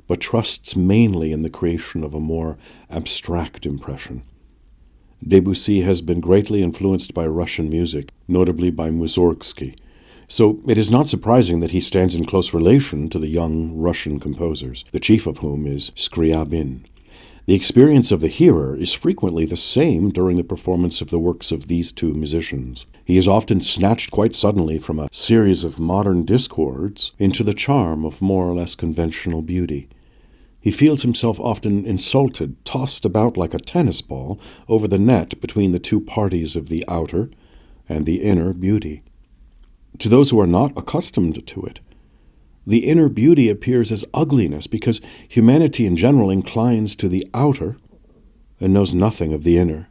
Speaker 1: but trusts mainly in the creation of a more abstract impression. Debussy has been greatly influenced by Russian music, notably by Mussorgsky, so it is not surprising that he stands in close relation to the young Russian composers, the chief of whom is Scriabin. The experience of the hearer is frequently the same during the performance of the works of these two musicians. He is often snatched quite suddenly from a series of modern discords into the charm of more or less conventional beauty. He feels himself often insulted, tossed about like a tennis ball over the net between the two parties of the outer and the inner beauty. To those who are not accustomed to it, the inner beauty appears as ugliness because humanity in general inclines to the outer and knows nothing of the inner.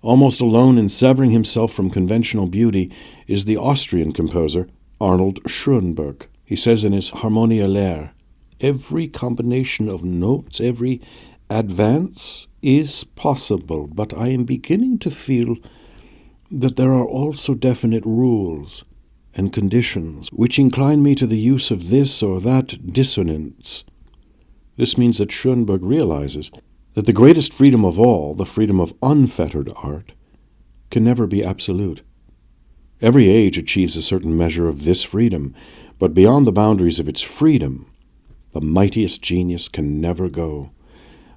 Speaker 1: Almost alone in severing himself from conventional beauty is the Austrian composer Arnold Schoenberg. He says in his Harmonie Leer, "Every combination of notes, every advance is possible, but I am beginning to feel that there are also definite rules and conditions which incline me to the use of this or that dissonance." This means that Schoenberg realizes that the greatest freedom of all, the freedom of unfettered art, can never be absolute. Every age achieves a certain measure of this freedom, but beyond the boundaries of its freedom, the mightiest genius can never go.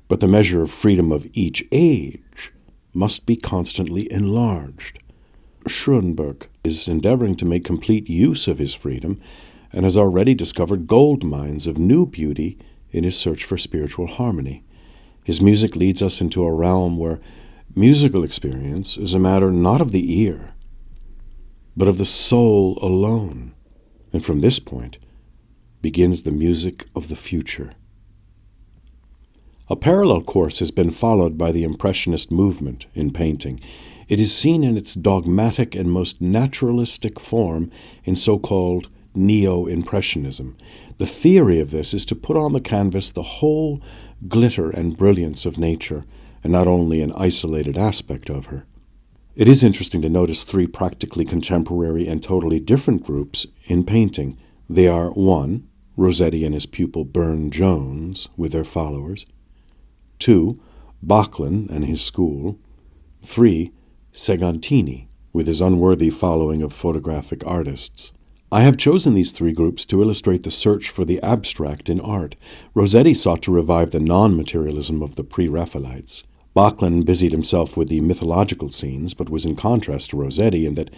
Speaker 1: But the measure of freedom of each age must be constantly enlarged. Schoenberg is endeavoring to make complete use of his freedom and has already discovered gold mines of new beauty in his search for spiritual harmony. His music leads us into a realm where musical experience is a matter not of the ear, but of the soul alone. And from this point begins the music of the future. A parallel course has been followed by the Impressionist movement in painting. It is seen in its dogmatic and most naturalistic form in so-called Neo-Impressionism. The theory of this is to put on the canvas the whole glitter and brilliance of nature, and not only an isolated aspect of her. It is interesting to notice three practically contemporary and totally different groups in painting. They are 1. Rossetti and his pupil Burne-Jones with their followers. 2. Backlund and his school. 3. Segantini with his unworthy following of photographic artists. I have chosen these three groups to illustrate the search for the abstract in art. Rossetti sought to revive the non-materialism of the pre-Raphaelites. Backlund busied himself with the mythological scenes, but was in contrast to Rossetti in that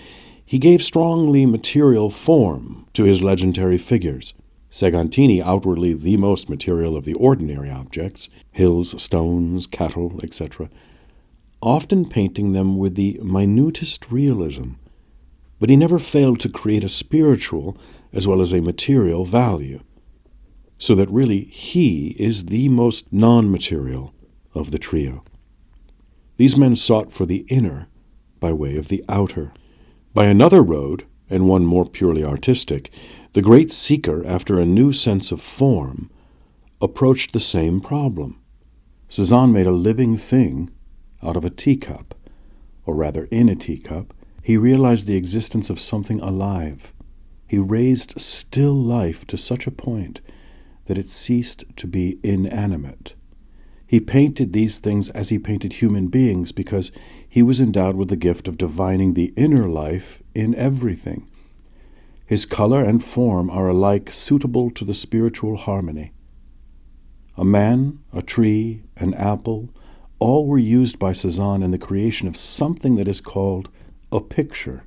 Speaker 1: he gave strongly material form to his legendary figures. Segantini, outwardly the most material of the ordinary objects, hills, stones, cattle, etc., often painting them with the minutest realism, but he never failed to create a spiritual as well as a material value, so that really he is the most non-material of the trio. These men sought for the inner by way of the outer. By another road, and one more purely artistic, the great seeker after a new sense of form approached the same problem. Cézanne made a living thing out of a teacup, or rather in a teacup. He realized the existence of something alive. He raised still life to such a point that it ceased to be inanimate. He painted these things as he painted human beings because he was endowed with the gift of divining the inner life in everything. His color and form are alike suitable to the spiritual harmony. A man, a tree, an apple, all were used by Cézanne in the creation of something that is called a picture.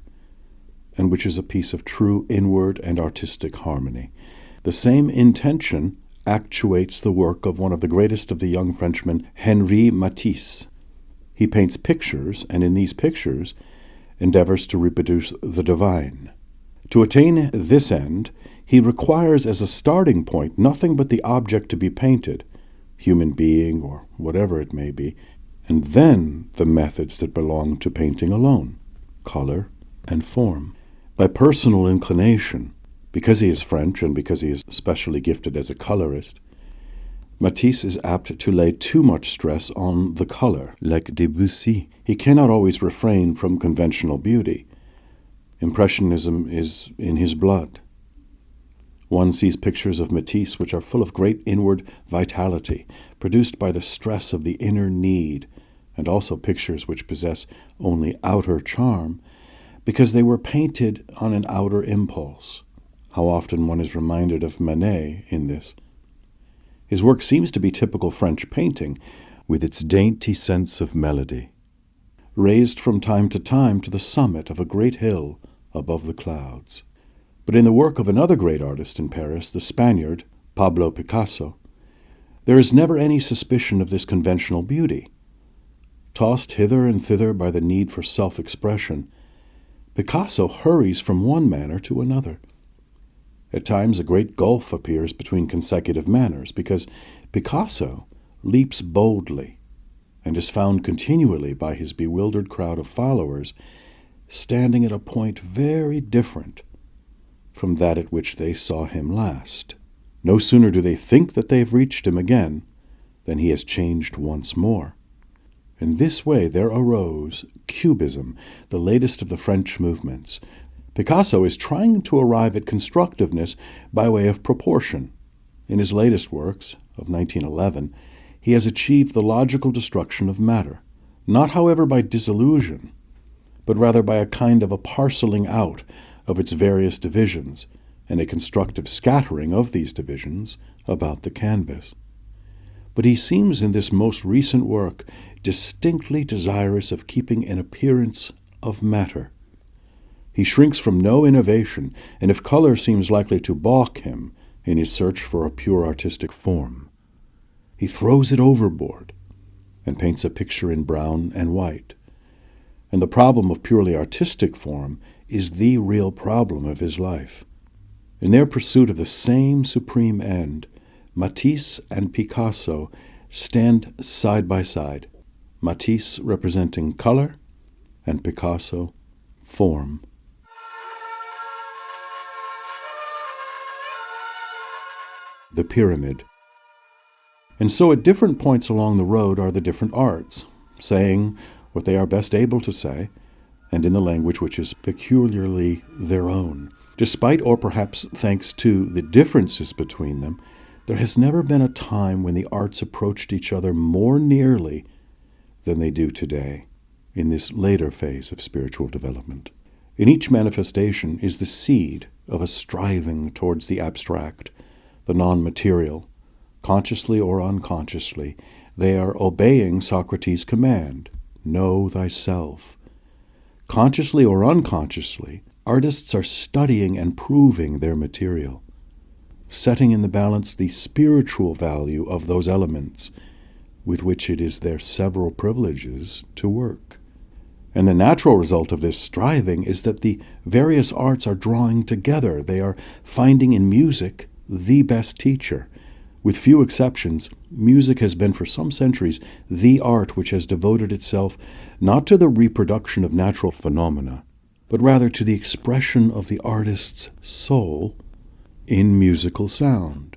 Speaker 1: and which is a piece of true inward and artistic harmony. The same intention actuates the work of one of the greatest of the young Frenchmen, Henri Matisse. He paints pictures, and in these pictures endeavors to reproduce the divine. To attain this end, he requires as a starting point nothing but the object to be painted, human being or whatever it may be, and then the methods that belong to painting alone, color and form. By personal inclination, because he is French and because he is especially gifted as a colorist, Matisse is apt to lay too much stress on the color, like Debussy. He cannot always refrain from conventional beauty. Impressionism is in his blood. One sees pictures of Matisse which are full of great inward vitality, produced by the stress of the inner need, and also pictures which possess only outer charm, because they were painted on an outer impulse. How often one is reminded of Manet in this. His work seems to be typical French painting, with its dainty sense of melody, raised from time to the summit of a great hill above the clouds. But in the work of another great artist in Paris, the Spaniard, Pablo Picasso, there is never any suspicion of this conventional beauty. Tossed hither and thither by the need for self-expression, Picasso hurries from one manner to another. At times a great gulf appears between consecutive manners, because Picasso leaps boldly and is found continually by his bewildered crowd of followers standing at a point very different from that at which they saw him last. No sooner do they think that they have reached him again than he has changed once more. In this way there arose Cubism, the latest of the French movements. Picasso is trying to arrive at constructiveness by way of proportion. In his latest works, of 1911, he has achieved the logical destruction of matter, not however by dissolution, but rather by a kind of a parceling out of its various divisions, and a constructive scattering of these divisions about the canvas. But he seems in this most recent work distinctly desirous of keeping an appearance of matter. He shrinks from no innovation, and if color seems likely to balk him in his search for a pure artistic form, he throws it overboard and paints a picture in brown and white. And the problem of purely artistic form is the real problem of his life. In their pursuit of the same supreme end, Matisse and Picasso stand side by side, Matisse representing color and Picasso form. The pyramid. And so at different points along the road are the different arts, saying what they are best able to say, and in the language which is peculiarly their own. Despite, or perhaps thanks to, the differences between them, there has never been a time when the arts approached each other more nearly than they do today, in this later phase of spiritual development. In each manifestation is the seed of a striving towards the abstract, the non-material. Consciously or unconsciously, they are obeying Socrates' command, know thyself. Consciously or unconsciously, artists are studying and proving their material, setting in the balance the spiritual value of those elements with which it is their several privileges to work. And the natural result of this striving is that the various arts are drawing together. They are finding in music the best teacher. With few exceptions, music has been for some centuries the art which has devoted itself not to the reproduction of natural phenomena, but rather to the expression of the artist's soul in musical sound.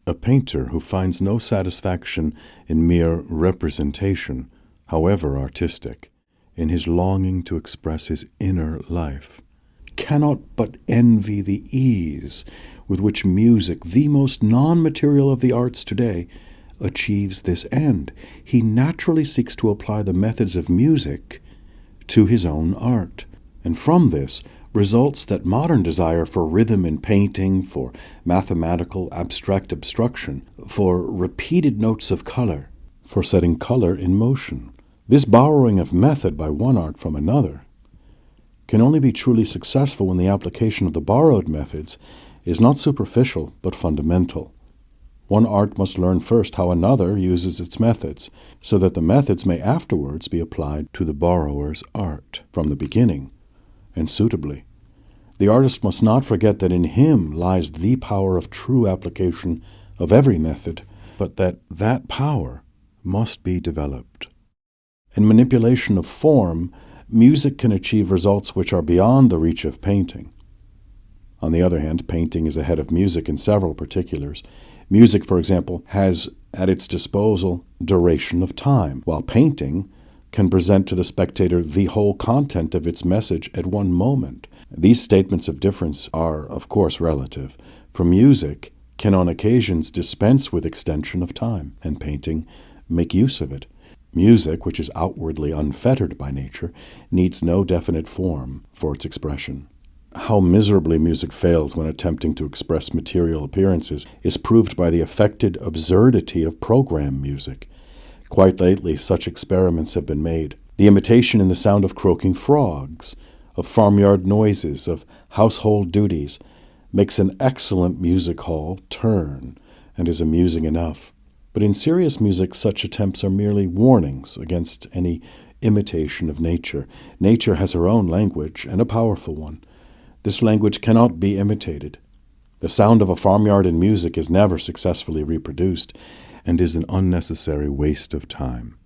Speaker 1: A painter who finds no satisfaction in mere representation, however artistic, in his longing to express his inner life, cannot but envy the ease with which music, the most non-material of the arts today, achieves this end. He naturally seeks to apply the methods of music to his own art, and from this results that modern desire for rhythm in painting, for mathematical abstract obstruction, for repeated notes of color, for setting color in motion. This borrowing of method by one art from another can only be truly successful when the application of the borrowed methods is not superficial but fundamental. One art must learn first how another uses its methods, so that the methods may afterwards be applied to the borrower's art from the beginning, and suitably. The artist must not forget that in him lies the power of true application of every method, but that power must be developed. In manipulation of form, music can achieve results which are beyond the reach of painting. On the other hand, painting is ahead of music in several particulars. Music, for example, has at its disposal duration of time, while painting can present to the spectator the whole content of its message at one moment. These statements of difference are, of course, relative, for music can on occasions dispense with extension of time, and painting make use of it. Music, which is outwardly unfettered by nature, needs no definite form for its expression. How miserably music fails when attempting to express material appearances is proved by the affected absurdity of program music. Quite lately, such experiments have been made. The imitation in the sound of croaking frogs, of farmyard noises, of household duties, makes an excellent music hall turn and is amusing enough. But in serious music, such attempts are merely warnings against any imitation of nature. Nature has her own language, and a powerful one. This language cannot be imitated. The sound of a farmyard in music is never successfully reproduced, and is an unnecessary waste of time.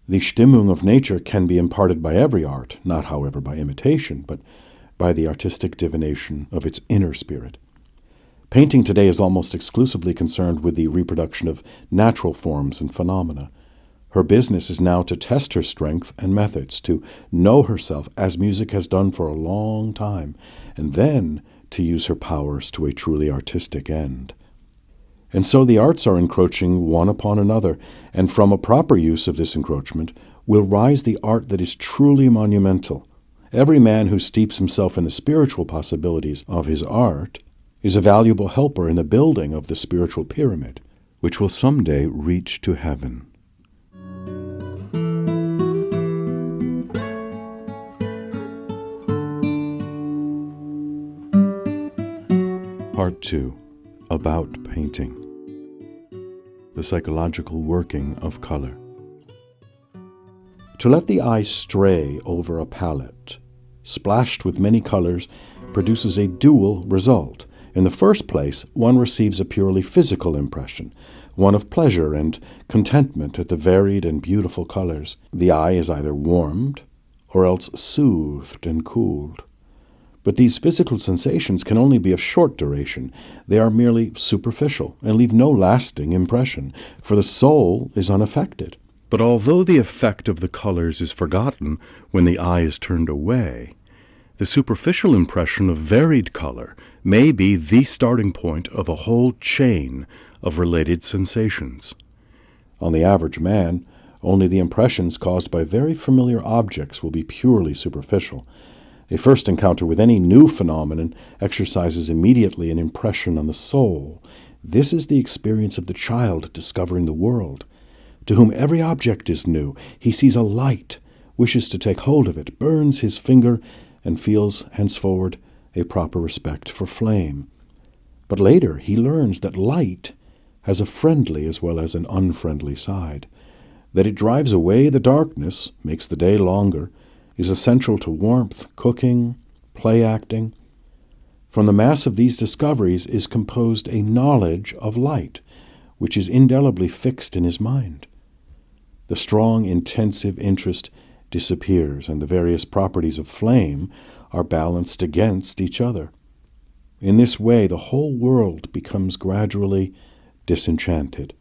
Speaker 1: The Stimmung of nature can be imparted by every art, not, however, by imitation, but by the artistic divination of its inner spirit. Painting today is almost exclusively concerned with the reproduction of natural forms and phenomena. Her business is now to test her strength and methods, to know herself as music has done for a long time, and then to use her powers to a truly artistic end. And so the arts are encroaching one upon another, and from a proper use of this encroachment will rise the art that is truly monumental. Every man who steeps himself in the spiritual possibilities of his art is a valuable helper in the building of the spiritual pyramid, which will someday reach to heaven. Part 2. About painting. The psychological working of color. To let the eye stray over a palette, splashed with many colors, produces a dual result. In the first place, one receives a purely physical impression, one of pleasure and contentment at the varied and beautiful colors. The eye is either warmed or else soothed and cooled. But these physical sensations can only be of short duration. They are merely superficial and leave no lasting impression, for the soul is unaffected. But although the effect of the colors is forgotten when the eye is turned away, the superficial impression of varied color may be the starting point of a whole chain of related sensations. On the average man, only the impressions caused by very familiar objects will be purely superficial. A first encounter with any new phenomenon exercises immediately an impression on the soul. This is the experience of the child discovering the world. To whom every object is new, he sees a light, wishes to take hold of it, burns his finger, and feels henceforward a proper respect for flame. But later he learns that light has a friendly as well as an unfriendly side, that it drives away the darkness, makes the day longer, is essential to warmth, cooking, play acting. From the mass of these discoveries is composed a knowledge of light, which is indelibly fixed in his mind. The strong, intensive interest disappears, and the various properties of flame are balanced against each other. In this way, the whole world becomes gradually disenchanted.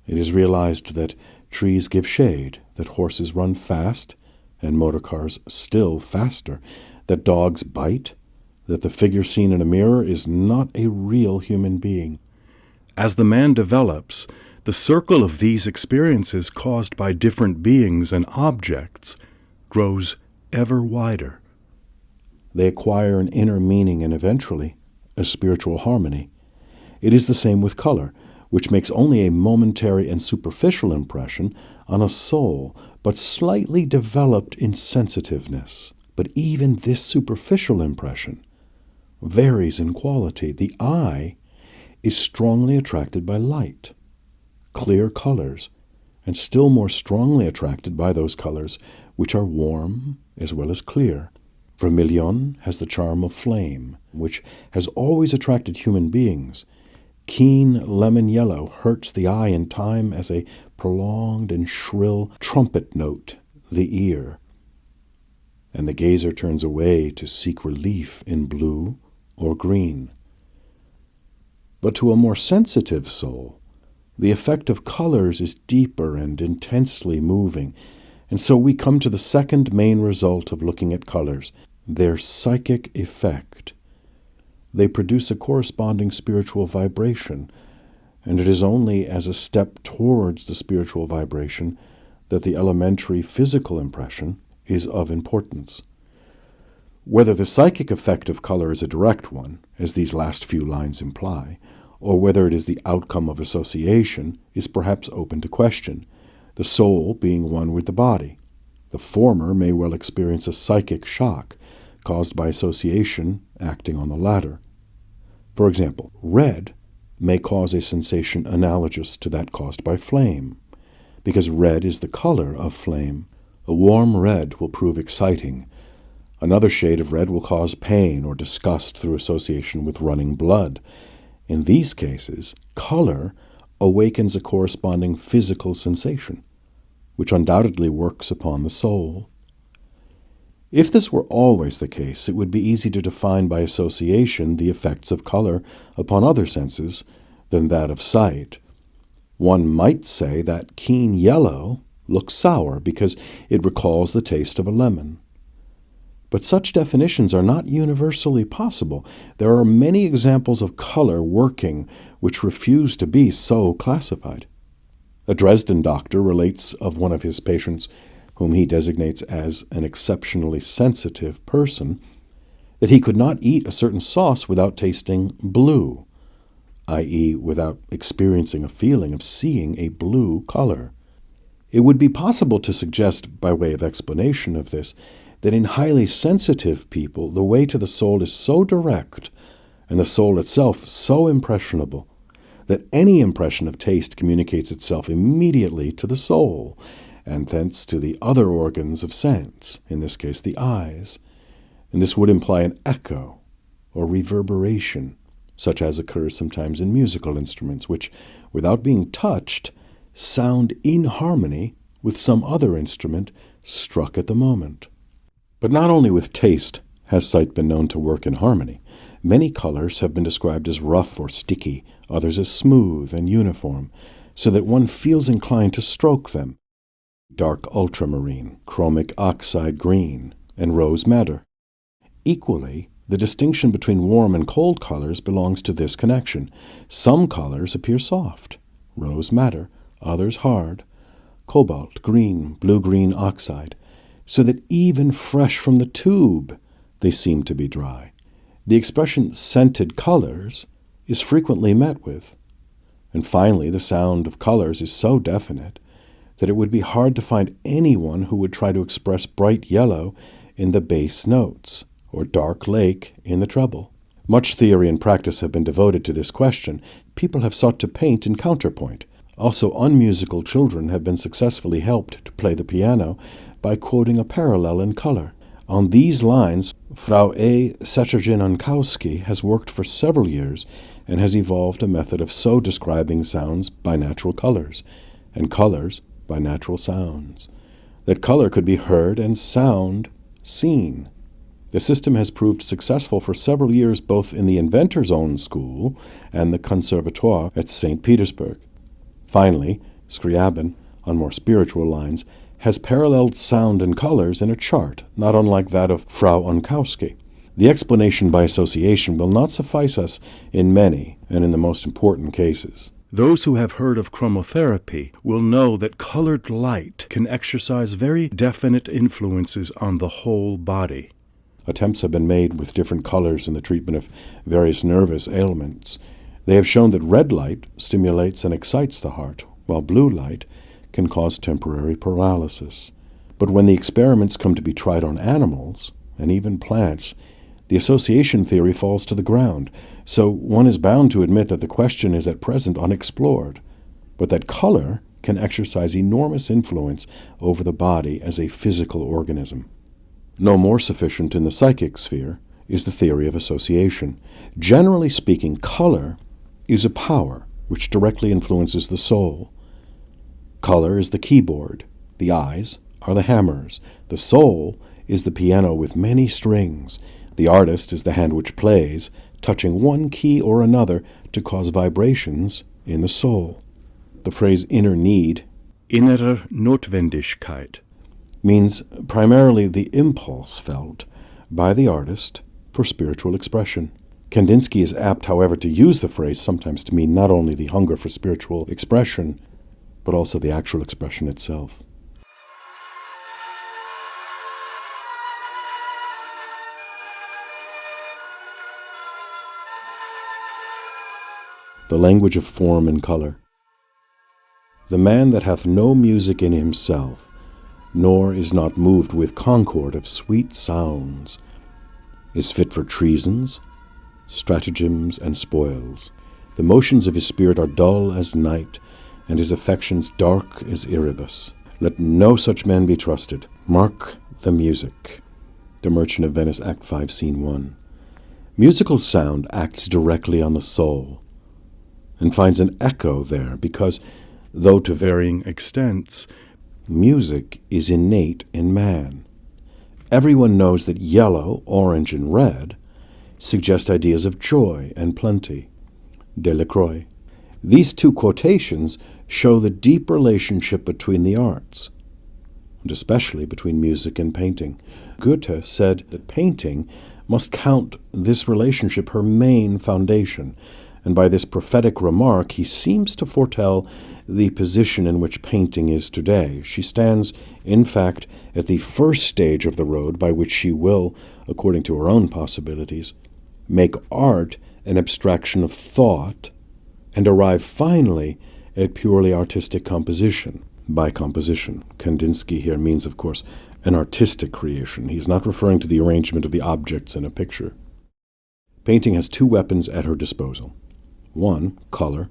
Speaker 1: It is realized that trees give shade, that horses run fast, and motor cars still faster, that dogs bite, that the figure seen in a mirror is not a real human being. As the man develops, the circle of these experiences caused by different beings and objects grows ever wider. They acquire an inner meaning and eventually a spiritual harmony. It is the same with color, which makes only a momentary and superficial impression on a soul, but slightly developed in sensitiveness. But even this superficial impression varies in quality. The eye is strongly attracted by light, clear colors, and still more strongly attracted by those colors which are warm as well as clear. Vermilion has the charm of flame, which has always attracted human beings. Keen lemon yellow hurts the eye in time as a prolonged and shrill trumpet note the ear, and the gazer turns away to seek relief in blue or green. But to a more sensitive soul, the effect of colors is deeper and intensely moving, and so we come to the second main result of looking at colors, their psychic effect. They produce a corresponding spiritual vibration, and it is only as a step towards the spiritual vibration that the elementary physical impression is of importance. Whether the psychic effect of color is a direct one, as these last few lines imply, or whether it is the outcome of association, is perhaps open to question, the soul being one with the body. The former may well experience a psychic shock caused by association acting on the latter. For example, red may cause a sensation analogous to that caused by flame, because red is the color of flame. A warm red will prove exciting. Another shade of red will cause pain or disgust through association with running blood. In these cases, color awakens a corresponding physical sensation, which undoubtedly works upon the soul. If this were always the case, it would be easy to define by association the effects of color upon other senses than that of sight. One might say that keen yellow looks sour because it recalls the taste of a lemon. But such definitions are not universally possible. There are many examples of color working which refuse to be so classified. A Dresden doctor relates of one of his patients, whom he designates as an exceptionally sensitive person, that he could not eat a certain sauce without tasting blue, i.e., without experiencing a feeling of seeing a blue color. It would be possible to suggest, by way of explanation of this, that in highly sensitive people the way to the soul is so direct, and the soul itself so impressionable, that any impression of taste communicates itself immediately to the soul, and thence to the other organs of sense, in this case the eyes. And this would imply an echo or reverberation, such as occurs sometimes in musical instruments, which, without being touched, sound in harmony with some other instrument struck at the moment. But not only with taste has sight been known to work in harmony. Many colors have been described as rough or sticky, others as smooth and uniform, so that one feels inclined to stroke them. Dark ultramarine, chromic oxide green, and rose madder. Equally, the distinction between warm and cold colors belongs to this connection. Some colors appear soft, rose madder, others hard, cobalt, green, blue-green oxide, so that even fresh from the tube they seem to be dry. The expression scented colors is frequently met with. And finally, the sound of colors is so definite that it would be hard to find anyone who would try to express bright yellow in the bass notes or dark lake in the treble. Much theory and practice have been devoted to this question. People have sought to paint in counterpoint. Also, unmusical children have been successfully helped to play the piano by quoting a parallel in color. On these lines, Frau A. Settergin-Unkowski has worked for several years and has evolved a method of so describing sounds by natural colors, and colors by natural sounds. That color could be heard and sound seen. The system has proved successful for several years both in the inventor's own school and the Conservatoire at St. Petersburg. Finally, Scriabin, on more spiritual lines, has paralleled sound and colors in a chart, not unlike that of Frau Unkowski. The explanation by association will not suffice us in many and in the most important cases. Those who have heard of chromotherapy will know that colored light can exercise very definite influences on the whole body. Attempts have been made with different colors in the treatment of various nervous ailments. They have shown that red light stimulates and excites the heart, while blue light can cause temporary paralysis. But when the experiments come to be tried on animals, and even plants, the association theory falls to the ground. So one is bound to admit that the question is at present unexplored, but that color can exercise enormous influence over the body as a physical organism. No more sufficient in the psychic sphere is the theory of association. Generally speaking, color is a power which directly influences the soul. Color is the keyboard, the eyes are the hammers, the soul is the piano with many strings, the artist is the hand which plays, touching one key or another to cause vibrations in the soul. The phrase inner need, innere Notwendigkeit, means primarily the impulse felt by the artist for spiritual expression. Kandinsky is apt, however, to use the phrase sometimes to mean not only the hunger for spiritual expression, but also the actual expression itself. The language of form and color. The man that hath no music in himself, nor is not moved with concord of sweet sounds, is fit for treasons, stratagems, and spoils. The motions of his spirit are dull as night, and his affections dark as Erebus. Let no such man be trusted. Mark the music. The Merchant of Venice, Act 5, Scene 1. Musical sound acts directly on the soul, and finds an echo there because, though to varying extents, music is innate in man. Everyone knows that yellow, orange, and red suggest ideas of joy and plenty. Delacroix. These two quotations show the deep relationship between the arts, and especially between music and painting. Goethe said that painting must count this relationship her main foundation, and by this prophetic remark he seems to foretell the position in which painting is today. She stands, in fact, at the first stage of the road by which she will, according to her own possibilities, make art an abstraction of thought and arrive finally at purely artistic composition. By composition, Kandinsky here means, of course, an artistic creation. He is not referring to the arrangement of the objects in a picture. Painting has two weapons at her disposal. 1, color.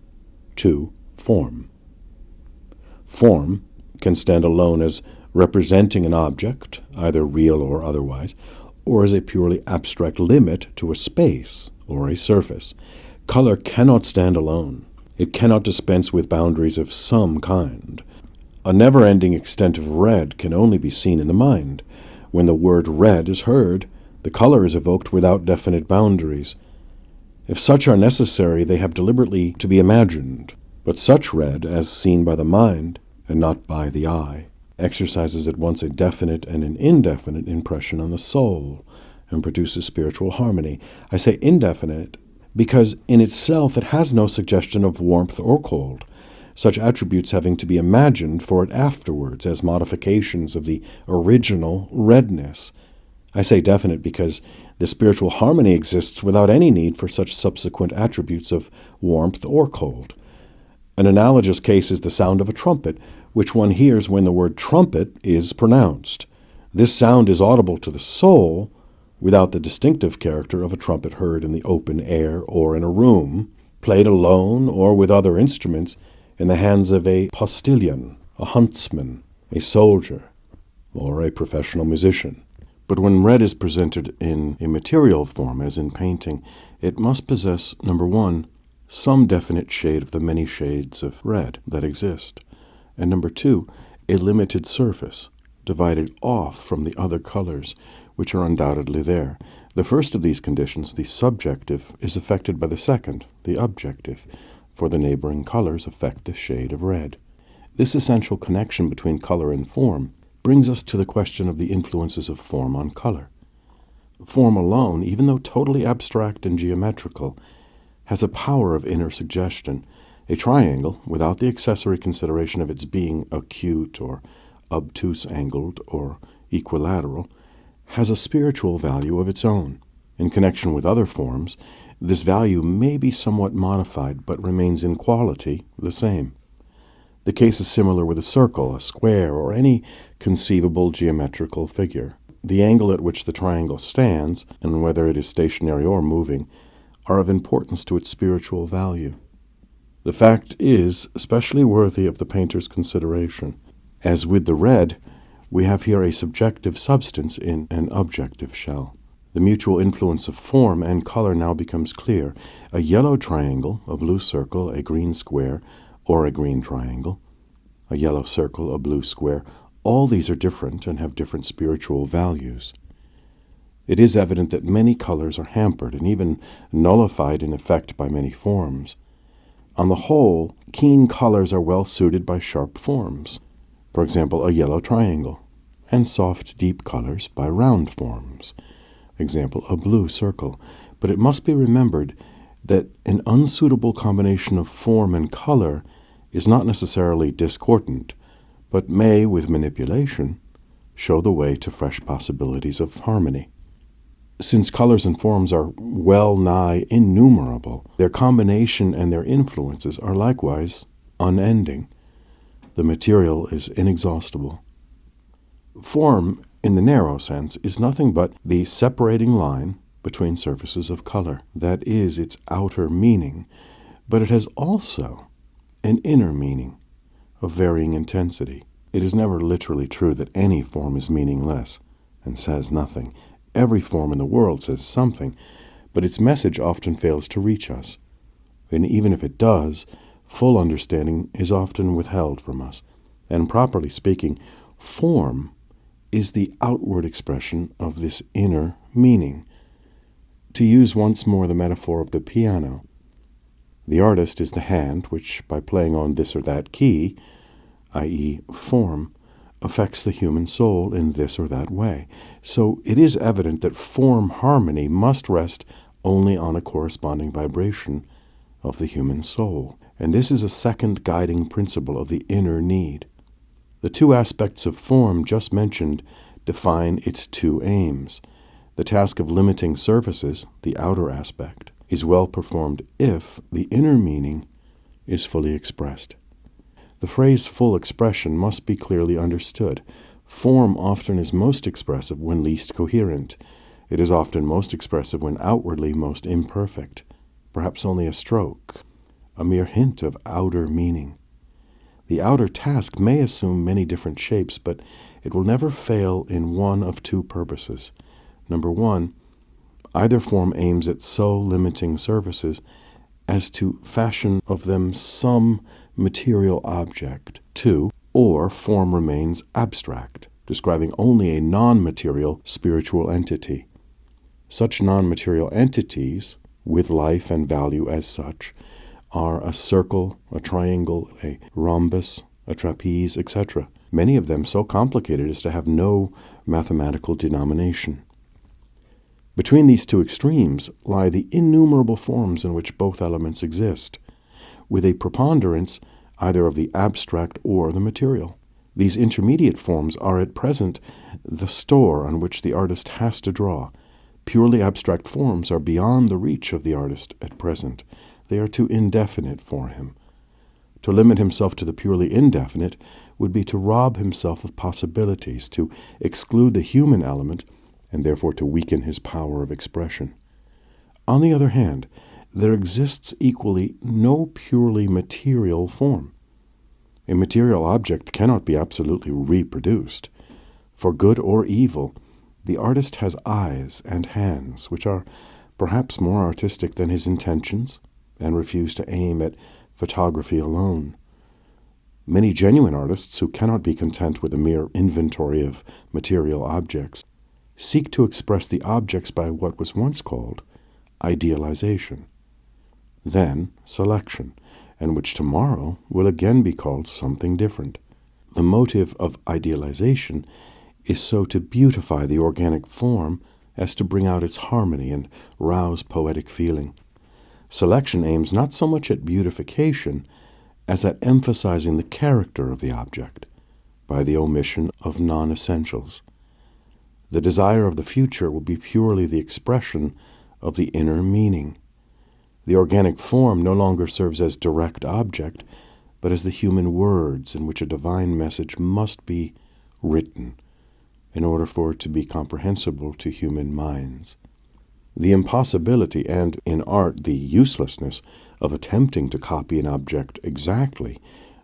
Speaker 1: 2, form. Form can stand alone as representing an object, either real or otherwise, or as a purely abstract limit to a space or a surface. Color cannot stand alone. It cannot dispense with boundaries of some kind. A never-ending extent of red can only be seen in the mind. When the word red is heard, the color is evoked without definite boundaries. If such are necessary, they have deliberately to be imagined. But such red, as seen by the mind, and not by the eye, exercises at once a definite and an indefinite impression on the soul, and produces spiritual harmony. I say indefinite because in itself it has no suggestion of warmth or cold, such attributes having to be imagined for it afterwards as modifications of the original redness. I say definite because the spiritual harmony exists without any need for such subsequent attributes of warmth or cold. An analogous case is the sound of a trumpet, which one hears when the word trumpet is pronounced. This sound is audible to the soul without the distinctive character of a trumpet heard in the open air or in a room, played alone or with other instruments in the hands of a postilion, a huntsman, a soldier, or a professional musician. But when red is presented in a material form, as in painting, it must possess, number 1, some definite shade of the many shades of red that exist, and number 2, a limited surface, divided off from the other colors, which are undoubtedly there. The first of these conditions, the subjective, is affected by the second, the objective, for the neighboring colors affect the shade of red. This essential connection between color and form brings us to the question of the influences of form on color. Form alone, even though totally abstract and geometrical, has a power of inner suggestion. A triangle, without the accessory consideration of its being acute or obtuse-angled or equilateral, has a spiritual value of its own. In connection with other forms, this value may be somewhat modified, but remains in quality the same. The case is similar with a circle, a square, or any conceivable geometrical figure. The angle at which the triangle stands, and whether it is stationary or moving, are of importance to its spiritual value. The fact is especially worthy of the painter's consideration. As with the red, we have here a subjective substance in an objective shell. The mutual influence of form and color now becomes clear. A yellow triangle, a blue circle, a green square, or a green triangle, a yellow circle, a blue square, all these are different and have different spiritual values. It is evident that many colors are hampered and even nullified in effect by many forms. On the whole, keen colors are well suited by sharp forms, for example, a yellow triangle, and soft, deep colors by round forms, example, a blue circle. But it must be remembered that an unsuitable combination of form and color is not necessarily discordant, but may, with manipulation, show the way to fresh possibilities of harmony. Since colors and forms are well nigh innumerable, their combination and their influences are likewise unending. The material is inexhaustible. Form, in the narrow sense, is nothing but the separating line between surfaces of color. That is its outer meaning, but it has also an inner meaning of varying intensity. It is never literally true that any form is meaningless and says nothing. Every form in the world says something, but its message often fails to reach us. And even if it does, full understanding is often withheld from us. And properly speaking, form is the outward expression of this inner meaning. To use once more the metaphor of the piano, the artist is the hand which, by playing on this or that key, i.e., form, affects the human soul in this or that way. So it is evident that form harmony must rest only on a corresponding vibration of the human soul. And this is a second guiding principle of the inner need. The two aspects of form just mentioned define its two aims. The task of limiting surfaces, the outer aspect, is well performed if the inner meaning is fully expressed. The phrase full expression must be clearly understood. Form often is most expressive when least coherent. It is often most expressive when outwardly most imperfect, perhaps only a stroke, a mere hint of outer meaning. The outer task may assume many different shapes, but it will never fail in one of two purposes. Number one, either form aims at so limiting surfaces as to fashion of them some material object. Two, or form remains abstract, describing only a non-material spiritual entity. Such non-material entities, with life and value as such, are a circle, a triangle, a rhombus, a trapeze, etc. Many of them so complicated as to have no mathematical denomination. Between these two extremes lie the innumerable forms in which both elements exist, with a preponderance either of the abstract or the material. These intermediate forms are at present the store on which the artist has to draw. Purely abstract forms are beyond the reach of the artist at present. They are too indefinite for him. To limit himself to the purely indefinite would be to rob himself of possibilities, to exclude the human element, and therefore to weaken his power of expression. On the other hand, there exists equally no purely material form. A material object cannot be absolutely reproduced. For good or evil, the artist has eyes and hands, which are perhaps more artistic than his intentions, and refuse to aim at photography alone. Many genuine artists, who cannot be content with a mere inventory of material objects, seek to express the objects by what was once called idealization, then selection, and which tomorrow will again be called something different. The motive of idealization is so to beautify the organic form as to bring out its harmony and rouse poetic feeling. Selection aims not so much at beautification as at emphasizing the character of the object by the omission of non-essentials. The desire of the future will be purely the expression of the inner meaning. The organic form no longer serves as direct object, but as the human words in which a divine message must be written. in order for it to be comprehensible to human minds. The impossibility and, in art, the uselessness of attempting to copy an object exactly,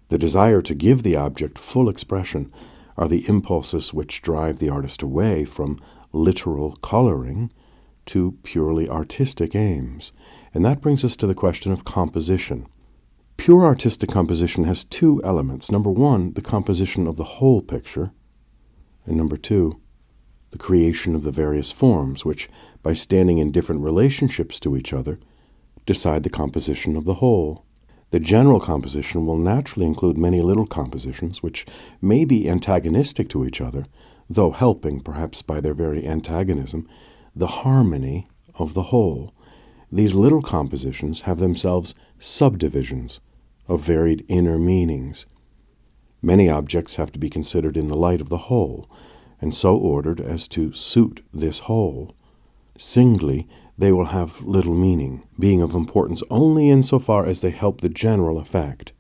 Speaker 1: the desire to give the object full expression, are the impulses which drive the artist away from literal coloring to purely artistic aims. And that brings us to the question of composition. Pure artistic composition has two elements. Number one, the composition of the whole picture, and number two, the creation of the various forms, which, by standing in different relationships to each other, decide the composition of the whole. The general composition will naturally include many little compositions, which may be antagonistic to each other, though helping, perhaps by their very antagonism, the harmony of the whole. These little compositions have themselves subdivisions of varied inner meanings. Many objects have to be considered in the light of the whole, and so ordered as to suit this whole. Singly, they will have little meaning, being of importance only insofar as they help the general effect.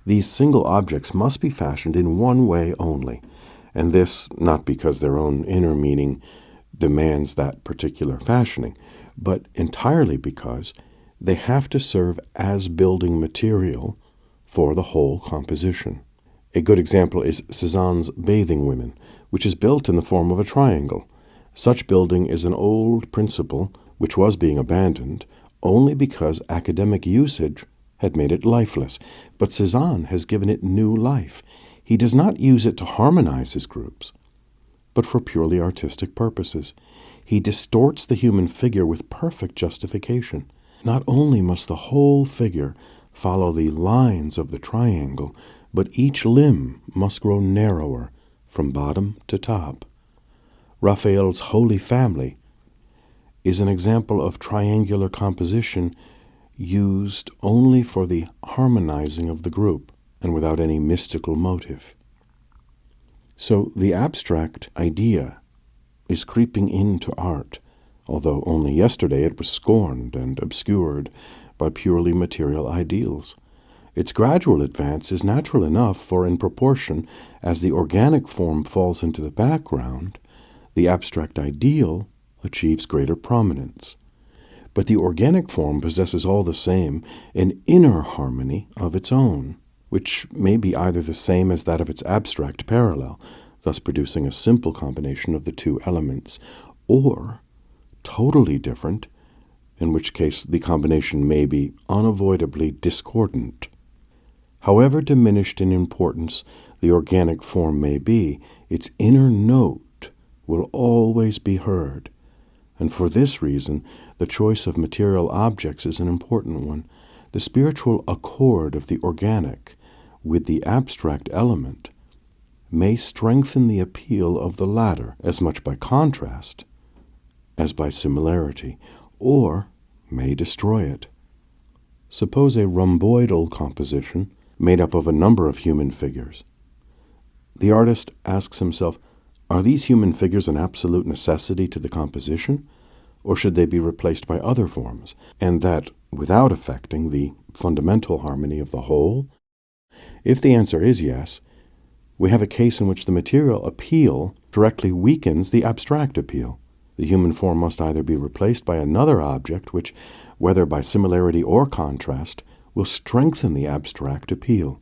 Speaker 1: These single objects must be fashioned in one way only, and this not because their own inner meaning demands that particular fashioning, but entirely because they have to serve as building material for the whole composition. A good example is Cézanne's Bathing Women, which is built in the form of a triangle. Such building is an old principle which was being abandoned only because academic usage had made it lifeless. But Cézanne has given it new life. He does not use it to harmonize his groups, but for purely artistic purposes. He distorts the human figure with perfect justification. Not only must the whole figure follow the lines of the triangle, but each limb must grow narrower from bottom to top. Raphael's Holy Family is an example of triangular composition used only for the harmonizing of the group and without any mystical motive. So the abstract idea is creeping into art, although only yesterday it was scorned and obscured by purely material ideals. Its gradual advance is natural enough, for in proportion as the organic form falls into the background, the abstract ideal achieves greater prominence. But the organic form possesses all the same an inner harmony of its own, which may be either the same as that of its abstract parallel, thus producing a simple combination of the two elements, or totally different, in which case the combination may be unavoidably discordant. However diminished in importance the organic form may be, its inner note will always be heard, and for this reason the choice of material objects is an important one. The spiritual accord of the organic with the abstract element may strengthen the appeal of the latter as much by contrast as by similarity, or may destroy it. Suppose a rhomboidal composition made up of a number of human figures. The artist asks himself, are these human figures an absolute necessity to the composition, or should they be replaced by other forms, and that without affecting the fundamental harmony of the whole? If the answer is yes, we have a case in which the material appeal directly weakens the abstract appeal. The human form must either be replaced by another object which, whether by similarity or contrast, will strengthen the abstract appeal,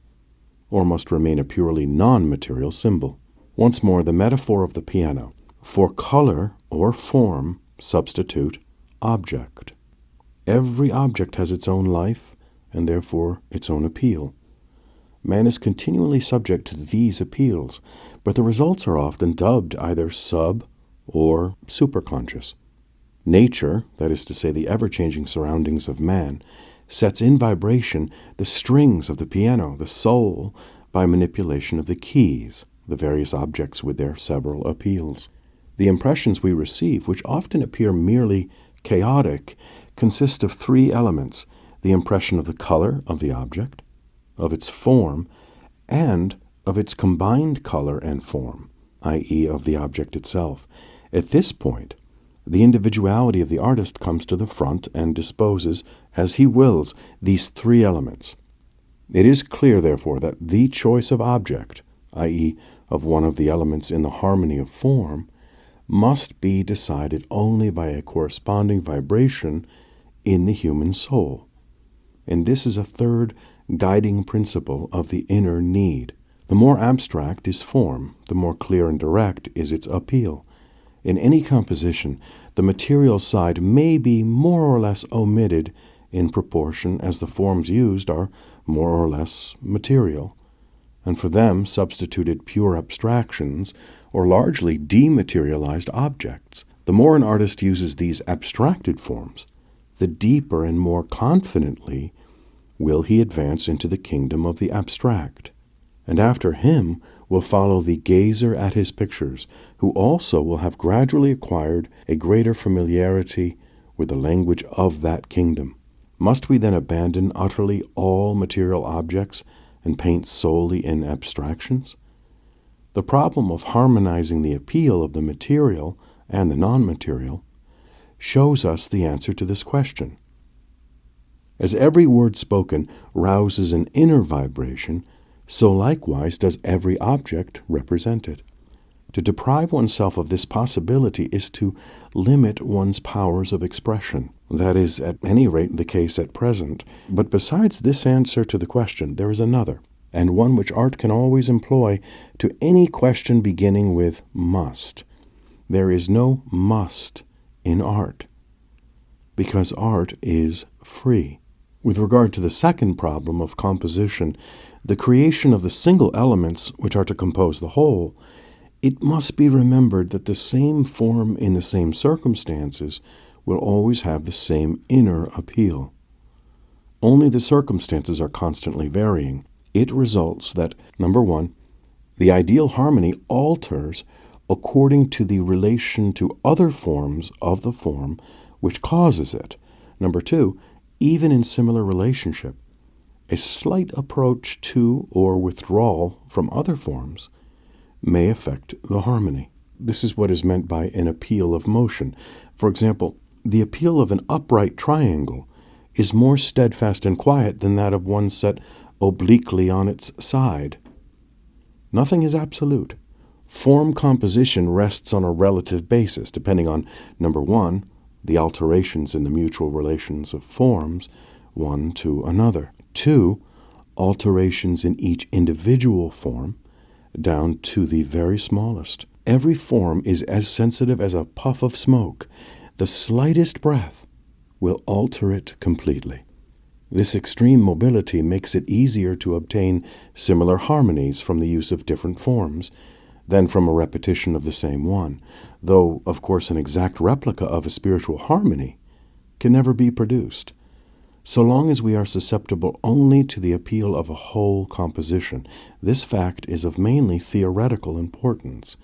Speaker 1: or must remain a purely non-material symbol. Once more, the metaphor of the piano. For color or form, substitute object. Every object has its own life, and therefore its own appeal. Man is continually subject to these appeals, but the results are often dubbed either sub- or superconscious. Nature, that is to say the ever-changing surroundings of man, sets in vibration the strings of the piano, the soul, by manipulation of the keys, the various objects with their several appeals. The impressions we receive, which often appear merely chaotic, consist of three elements: the impression of the color of the object, of its form, and of its combined color and form, i.e., of the object itself. At this point, the individuality of the artist comes to the front and disposes, as he wills, these three elements. It is clear, therefore, that the choice of object, i.e., of one of the elements in the harmony of form must be decided only by a corresponding vibration in the human soul. And this is a third guiding principle of the inner need. The more abstract is form, the more clear and direct is its appeal. In any composition, the material side may be more or less omitted in proportion as the forms used are more or less material, and for them substituted pure abstractions or largely dematerialized objects. The more an artist uses these abstracted forms, the deeper and more confidently will he advance into the kingdom of the abstract. And after him will follow the gazer at his pictures, who also will have gradually acquired a greater familiarity with the language of that kingdom. Must we then abandon utterly all material objects and paint solely in abstractions? The problem of harmonizing the appeal of the material and the non-material shows us the answer to this question. As every word spoken rouses an inner vibration, so likewise does every object represented. To deprive oneself of this possibility is to limit one's powers of expression. That is, at any rate, the case at present. But besides this answer to the question, there is another, and one which art can always employ to any question beginning with must. There is no must in art, because art is free. With regard to the second problem of composition, the creation of the single elements which are to compose the whole, it must be remembered that the same form in the same circumstances will always have the same inner appeal. Only the circumstances are constantly varying. It results that, number one, the ideal harmony alters according to the relation to other forms of the form which causes it. Number two, even in similar relationship, a slight approach to or withdrawal from other forms may affect the harmony. This is what is meant by an appeal of motion. For example, the appeal of an upright triangle is more steadfast and quiet than that of one set obliquely on its side. Nothing is absolute. Form composition rests on a relative basis, depending on, number one, the alterations in the mutual relations of forms, one to another. Two, alterations in each individual form, down to the very smallest. Every form is as sensitive as a puff of smoke. The slightest breath will alter it completely. This extreme mobility makes it easier to obtain similar harmonies from the use of different forms than from a repetition of the same one, though, of course, an exact replica of a spiritual harmony can never be produced. So long as we are susceptible only to the appeal of a whole composition, this fact is of mainly theoretical importance.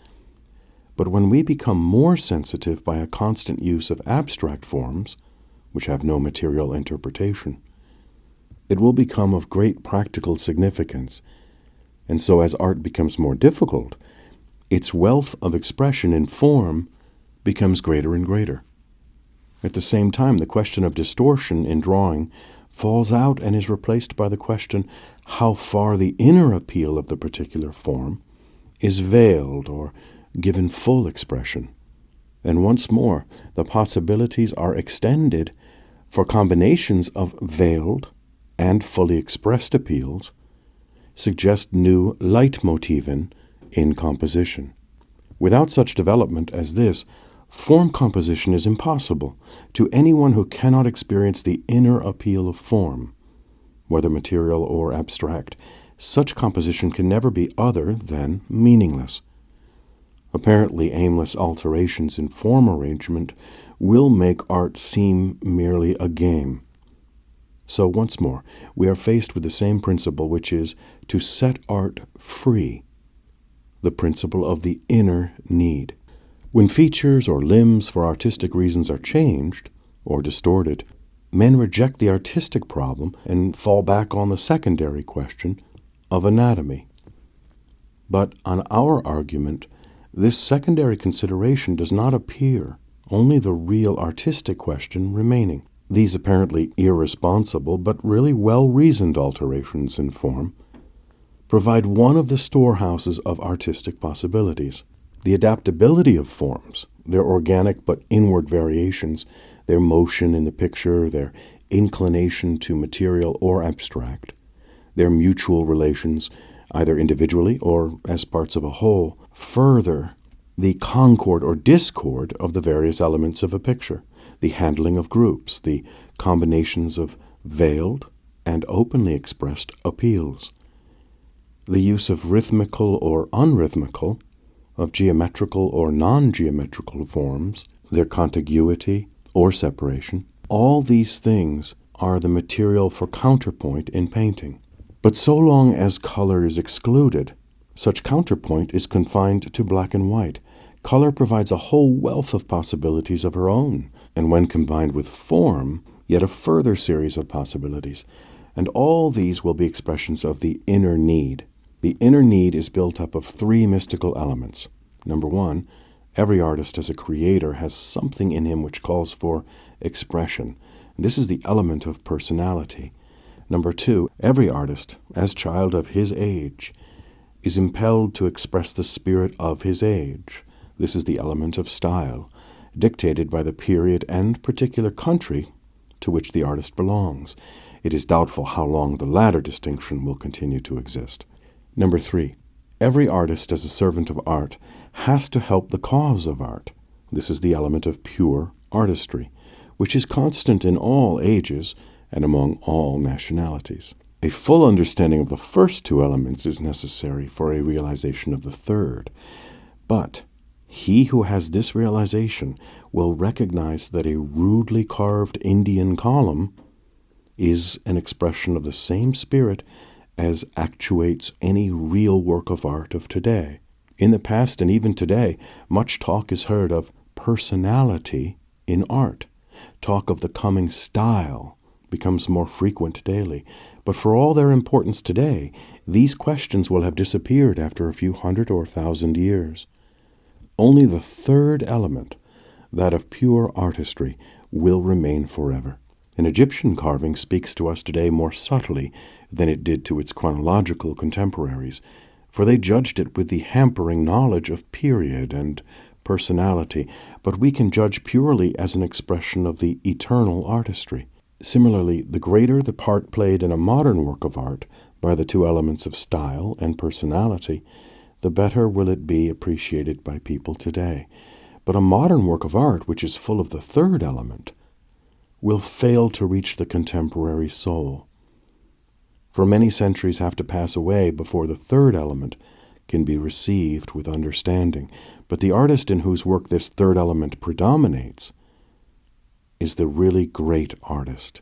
Speaker 1: But when we become more sensitive by a constant use of abstract forms, which have no material interpretation, it will become of great practical significance. And so as art becomes more difficult, its wealth of expression in form becomes greater and greater. At the same time, the question of distortion in drawing falls out and is replaced by the question how far the inner appeal of the particular form is veiled or given full expression. And once more, the possibilities are extended for combinations of veiled and fully expressed appeals, suggest new leitmotiven in composition. Without such development as this, form composition is impossible to anyone who cannot experience the inner appeal of form, whether material or abstract. Such composition can never be other than meaningless. Apparently aimless alterations in form arrangement will make art seem merely a game. So once more, we are faced with the same principle, which is to set art free, the principle of the inner need. When features or limbs for artistic reasons are changed or distorted, men reject the artistic problem and fall back on the secondary question of anatomy. But on our argument, this secondary consideration does not appear, only the real artistic question remaining. These apparently irresponsible but really well-reasoned alterations in form provide one of the storehouses of artistic possibilities. The adaptability of forms, their organic but inward variations, their motion in the picture, their inclination to material or abstract, their mutual relations, either individually or as parts of a whole, further the concord or discord of the various elements of a picture, the handling of groups, the combinations of veiled and openly expressed appeals, the use of rhythmical or unrhythmical, of geometrical or non-geometrical forms, their contiguity or separation. All these things are the material for counterpoint in painting. But so long as color is excluded, such counterpoint is confined to black and white. Color provides a whole wealth of possibilities of her own, and when combined with form, yet a further series of possibilities. And all these will be expressions of the inner need. The inner need is built up of three mystical elements. Number one, every artist as a creator has something in him which calls for expression. This is the element of personality. Number two, every artist, as child of his age, is impelled to express the spirit of his age. This is the element of style, dictated by the period and particular country to which the artist belongs. It is doubtful how long the latter distinction will continue to exist. Number three, every artist as a servant of art has to help the cause of art. This is the element of pure artistry, which is constant in all ages and among all nationalities. A full understanding of the first two elements is necessary for a realization of the third. But he who has this realization will recognize that a rudely carved Indian column is an expression of the same spirit as actuates any real work of art of today. In the past and even today, much talk is heard of personality in art. Talk of the coming style becomes more frequent daily. But for all their importance today, these questions will have disappeared after a few hundred or 1,000 years. Only the third element, that of pure artistry, will remain forever. An Egyptian carving speaks to us today more subtly than it did to its chronological contemporaries, for they judged it with the hampering knowledge of period and personality, but we can judge purely as an expression of the eternal artistry. Similarly, the greater the part played in a modern work of art by the two elements of style and personality, the better will it be appreciated by people today. But a modern work of art which is full of the third element will fail to reach the contemporary soul. For many centuries have to pass away before the third element can be received with understanding. But the artist in whose work this third element predominates is the really great artist.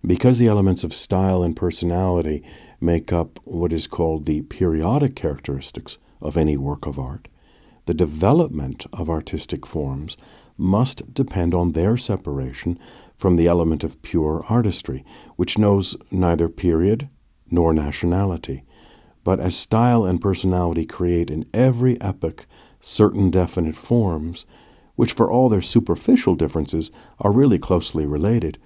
Speaker 1: Because the elements of style and personality make up what is called the periodic characteristics of any work of art, the development of artistic forms must depend on their separation from the element of pure artistry, which knows neither period nor nationality. But as style and personality create in every epoch certain definite forms, which for all their superficial differences are really closely related,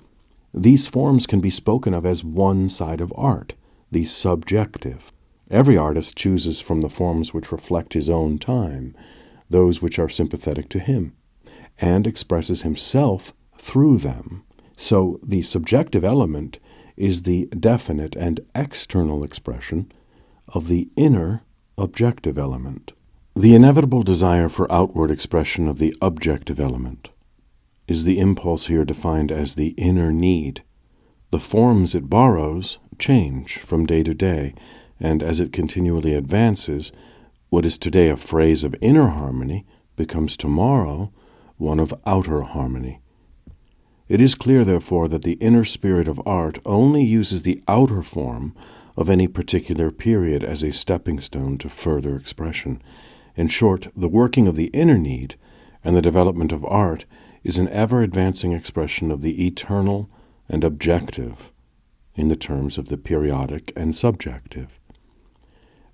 Speaker 1: these forms can be spoken of as one side of art, the subjective. Every artist chooses from the forms which reflect his own time, those which are sympathetic to him, and expresses himself through them. So the subjective element is the definite and external expression of the inner objective element. The inevitable desire for outward expression of the objective element is the impulse here defined as the inner need. The forms it borrows change from day to day, and as it continually advances, what is today a phrase of inner harmony becomes tomorrow one of outer harmony. It is clear, therefore, that the inner spirit of art only uses the outer form of any particular period as a stepping stone to further expression. In short, the working of the inner need and the development of art is an ever-advancing expression of the eternal and objective in the terms of the periodic and subjective.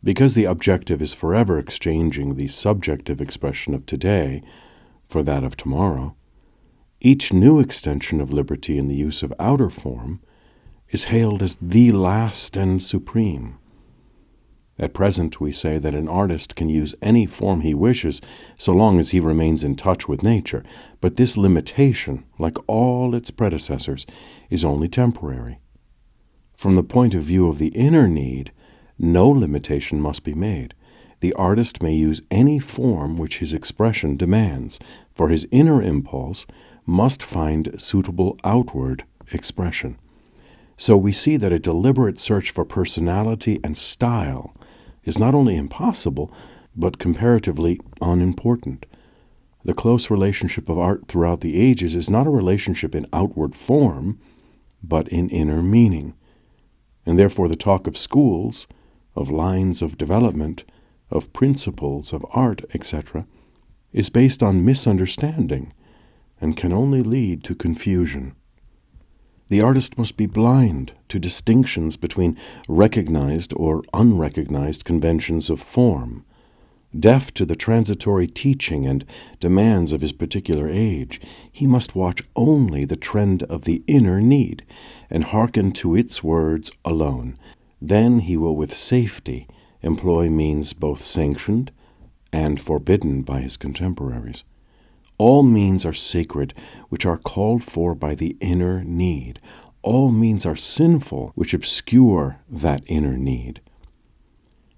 Speaker 1: Because the objective is forever exchanging the subjective expression of today for that of tomorrow, each new extension of liberty in the use of outer form is hailed as the last and supreme. At present, we say that an artist can use any form he wishes so long as he remains in touch with nature, but this limitation, like all its predecessors, is only temporary. From the point of view of the inner need, no limitation must be made. The artist may use any form which his expression demands, for his inner impulse must find suitable outward expression. So we see that a deliberate search for personality and style is not only impossible, but comparatively unimportant. The close relationship of art throughout the ages is not a relationship in outward form, but in inner meaning. And therefore the talk of schools, of lines of development, of principles of art, etc., is based on misunderstanding and can only lead to confusion. The artist must be blind to distinctions between recognized or unrecognized conventions of form, deaf to the transitory teaching and demands of his particular age. He must watch only the trend of the inner need and hearken to its words alone. Then he will with safety employ means both sanctioned and forbidden by his contemporaries. All means are sacred which are called for by the inner need. All means are sinful which obscure that inner need.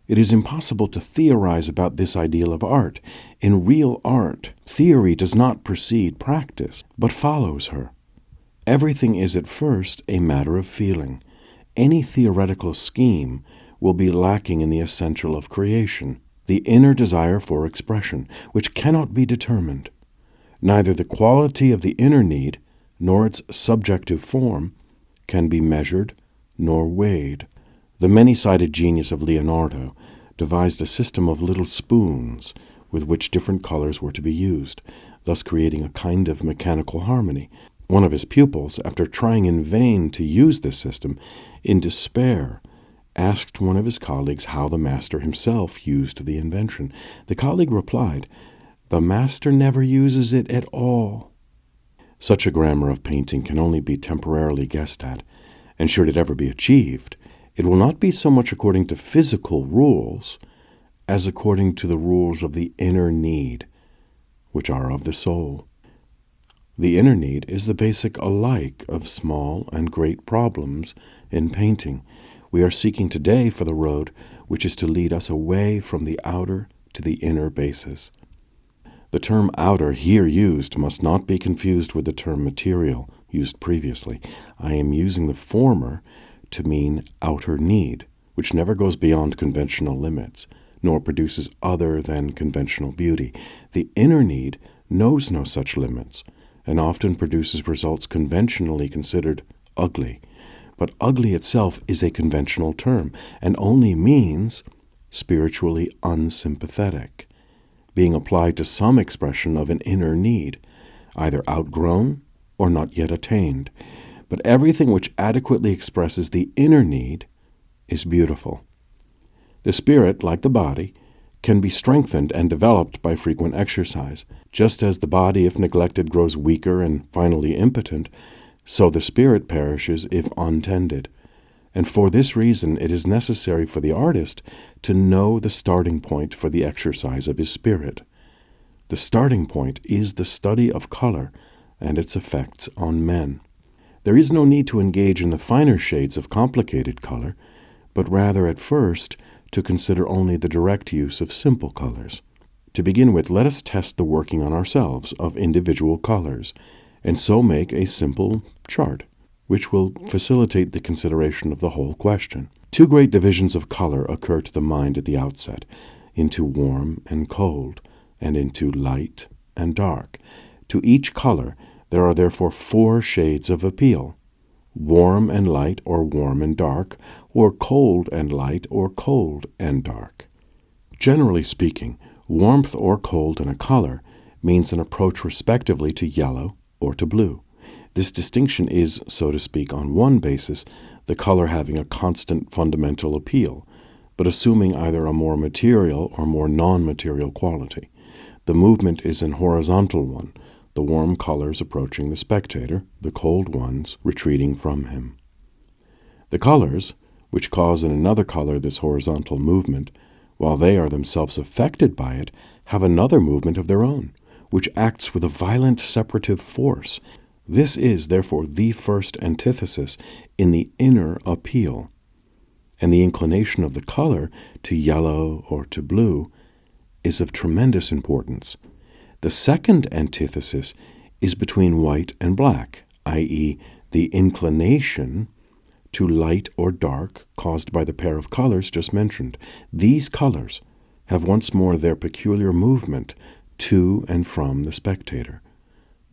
Speaker 1: It is impossible to theorize about this ideal of art. In real art, theory does not precede practice, but follows her. Everything is at first a matter of feeling. Any theoretical scheme will be lacking in the essential of creation, the inner desire for expression, which cannot be determined. Neither the quality of the inner need nor its subjective form can be measured nor weighed. The many-sided genius of Leonardo devised a system of little spoons with which different colors were to be used, thus creating a kind of mechanical harmony. One of his pupils, after trying in vain to use this system, in despair, asked one of his colleagues how the master himself used the invention. The colleague replied, "The master never uses it at all." Such a grammar of painting can only be temporarily guessed at, and should it ever be achieved, it will not be so much according to physical rules as according to the rules of the inner need, which are of the soul. The inner need is the basic alike of small and great problems in painting. We are seeking today for the road which is to lead us away from the outer to the inner basis. The term outer here used must not be confused with the term material used previously. I am using the former to mean outer need, which never goes beyond conventional limits, nor produces other than conventional beauty. The inner need knows no such limits, and often produces results conventionally considered ugly. But ugly itself is a conventional term, and only means spiritually unsympathetic, being applied to some expression of an inner need, either outgrown or not yet attained. But everything which adequately expresses the inner need is beautiful. The spirit, like the body, can be strengthened and developed by frequent exercise. Just as the body, if neglected, grows weaker and finally impotent, so the spirit perishes if untended. And for this reason it is necessary for the artist to know the starting point for the exercise of his spirit. The starting point is the study of color and its effects on men. There is no need to engage in the finer shades of complicated color, but rather at first to consider only the direct use of simple colors. To begin with, let us test the working on ourselves of individual colors, and so make a simple chart, which will facilitate the consideration of the whole question. Two great divisions of color occur to the mind at the outset, into warm and cold, and into light and dark. To each color there are therefore 4 shades of appeal: warm and light, or warm and dark, or cold and light, or cold and dark. Generally speaking, warmth or cold in a color means an approach respectively to yellow or to blue. This distinction is, so to speak, on one basis, the color having a constant fundamental appeal, but assuming either a more material or more non-material quality. The movement is an horizontal one, the warm colors approaching the spectator, the cold ones retreating from him. The colors, which cause in another color this horizontal movement, while they are themselves affected by it, have another movement of their own, which acts with a violent separative force. This is, therefore, the first antithesis in the inner appeal, and the inclination of the color to yellow or to blue is of tremendous importance. The second antithesis is between white and black, i.e., the inclination to light or dark caused by the pair of colors just mentioned. These colors have once more their peculiar movement to and from the spectator,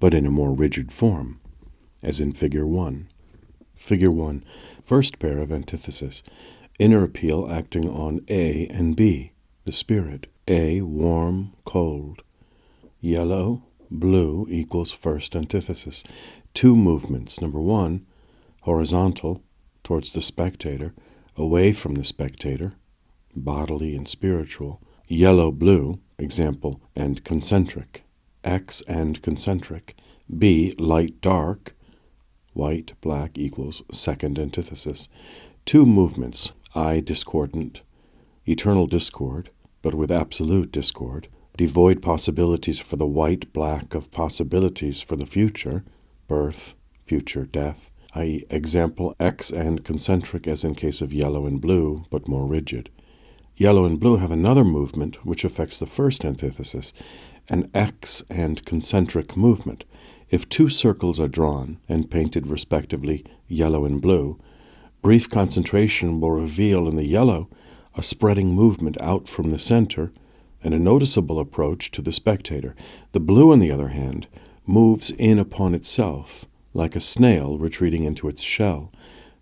Speaker 1: but in a more rigid form, as in Figure 1. Figure 1, first pair of antithesis. Inner appeal acting on A and B, the spirit. A, warm, cold. Yellow, blue equals first antithesis. Two movements. Number 1, horizontal, towards the spectator, away from the spectator, bodily and spiritual. Yellow-blue, example, and concentric. X and concentric. B, light-dark, white-black equals second antithesis. Two movements, I discordant, eternal discord, but with absolute discord, devoid possibilities for the white-black of possibilities for the future, birth, future, death, i.e. example X and concentric as in case of yellow and blue, but more rigid. Yellow and blue have another movement which affects the first antithesis, an X and concentric movement. If two circles are drawn and painted respectively yellow and blue, brief concentration will reveal in the yellow a spreading movement out from the center and a noticeable approach to the spectator. The blue, on the other hand, moves in upon itself, like a snail retreating into its shell,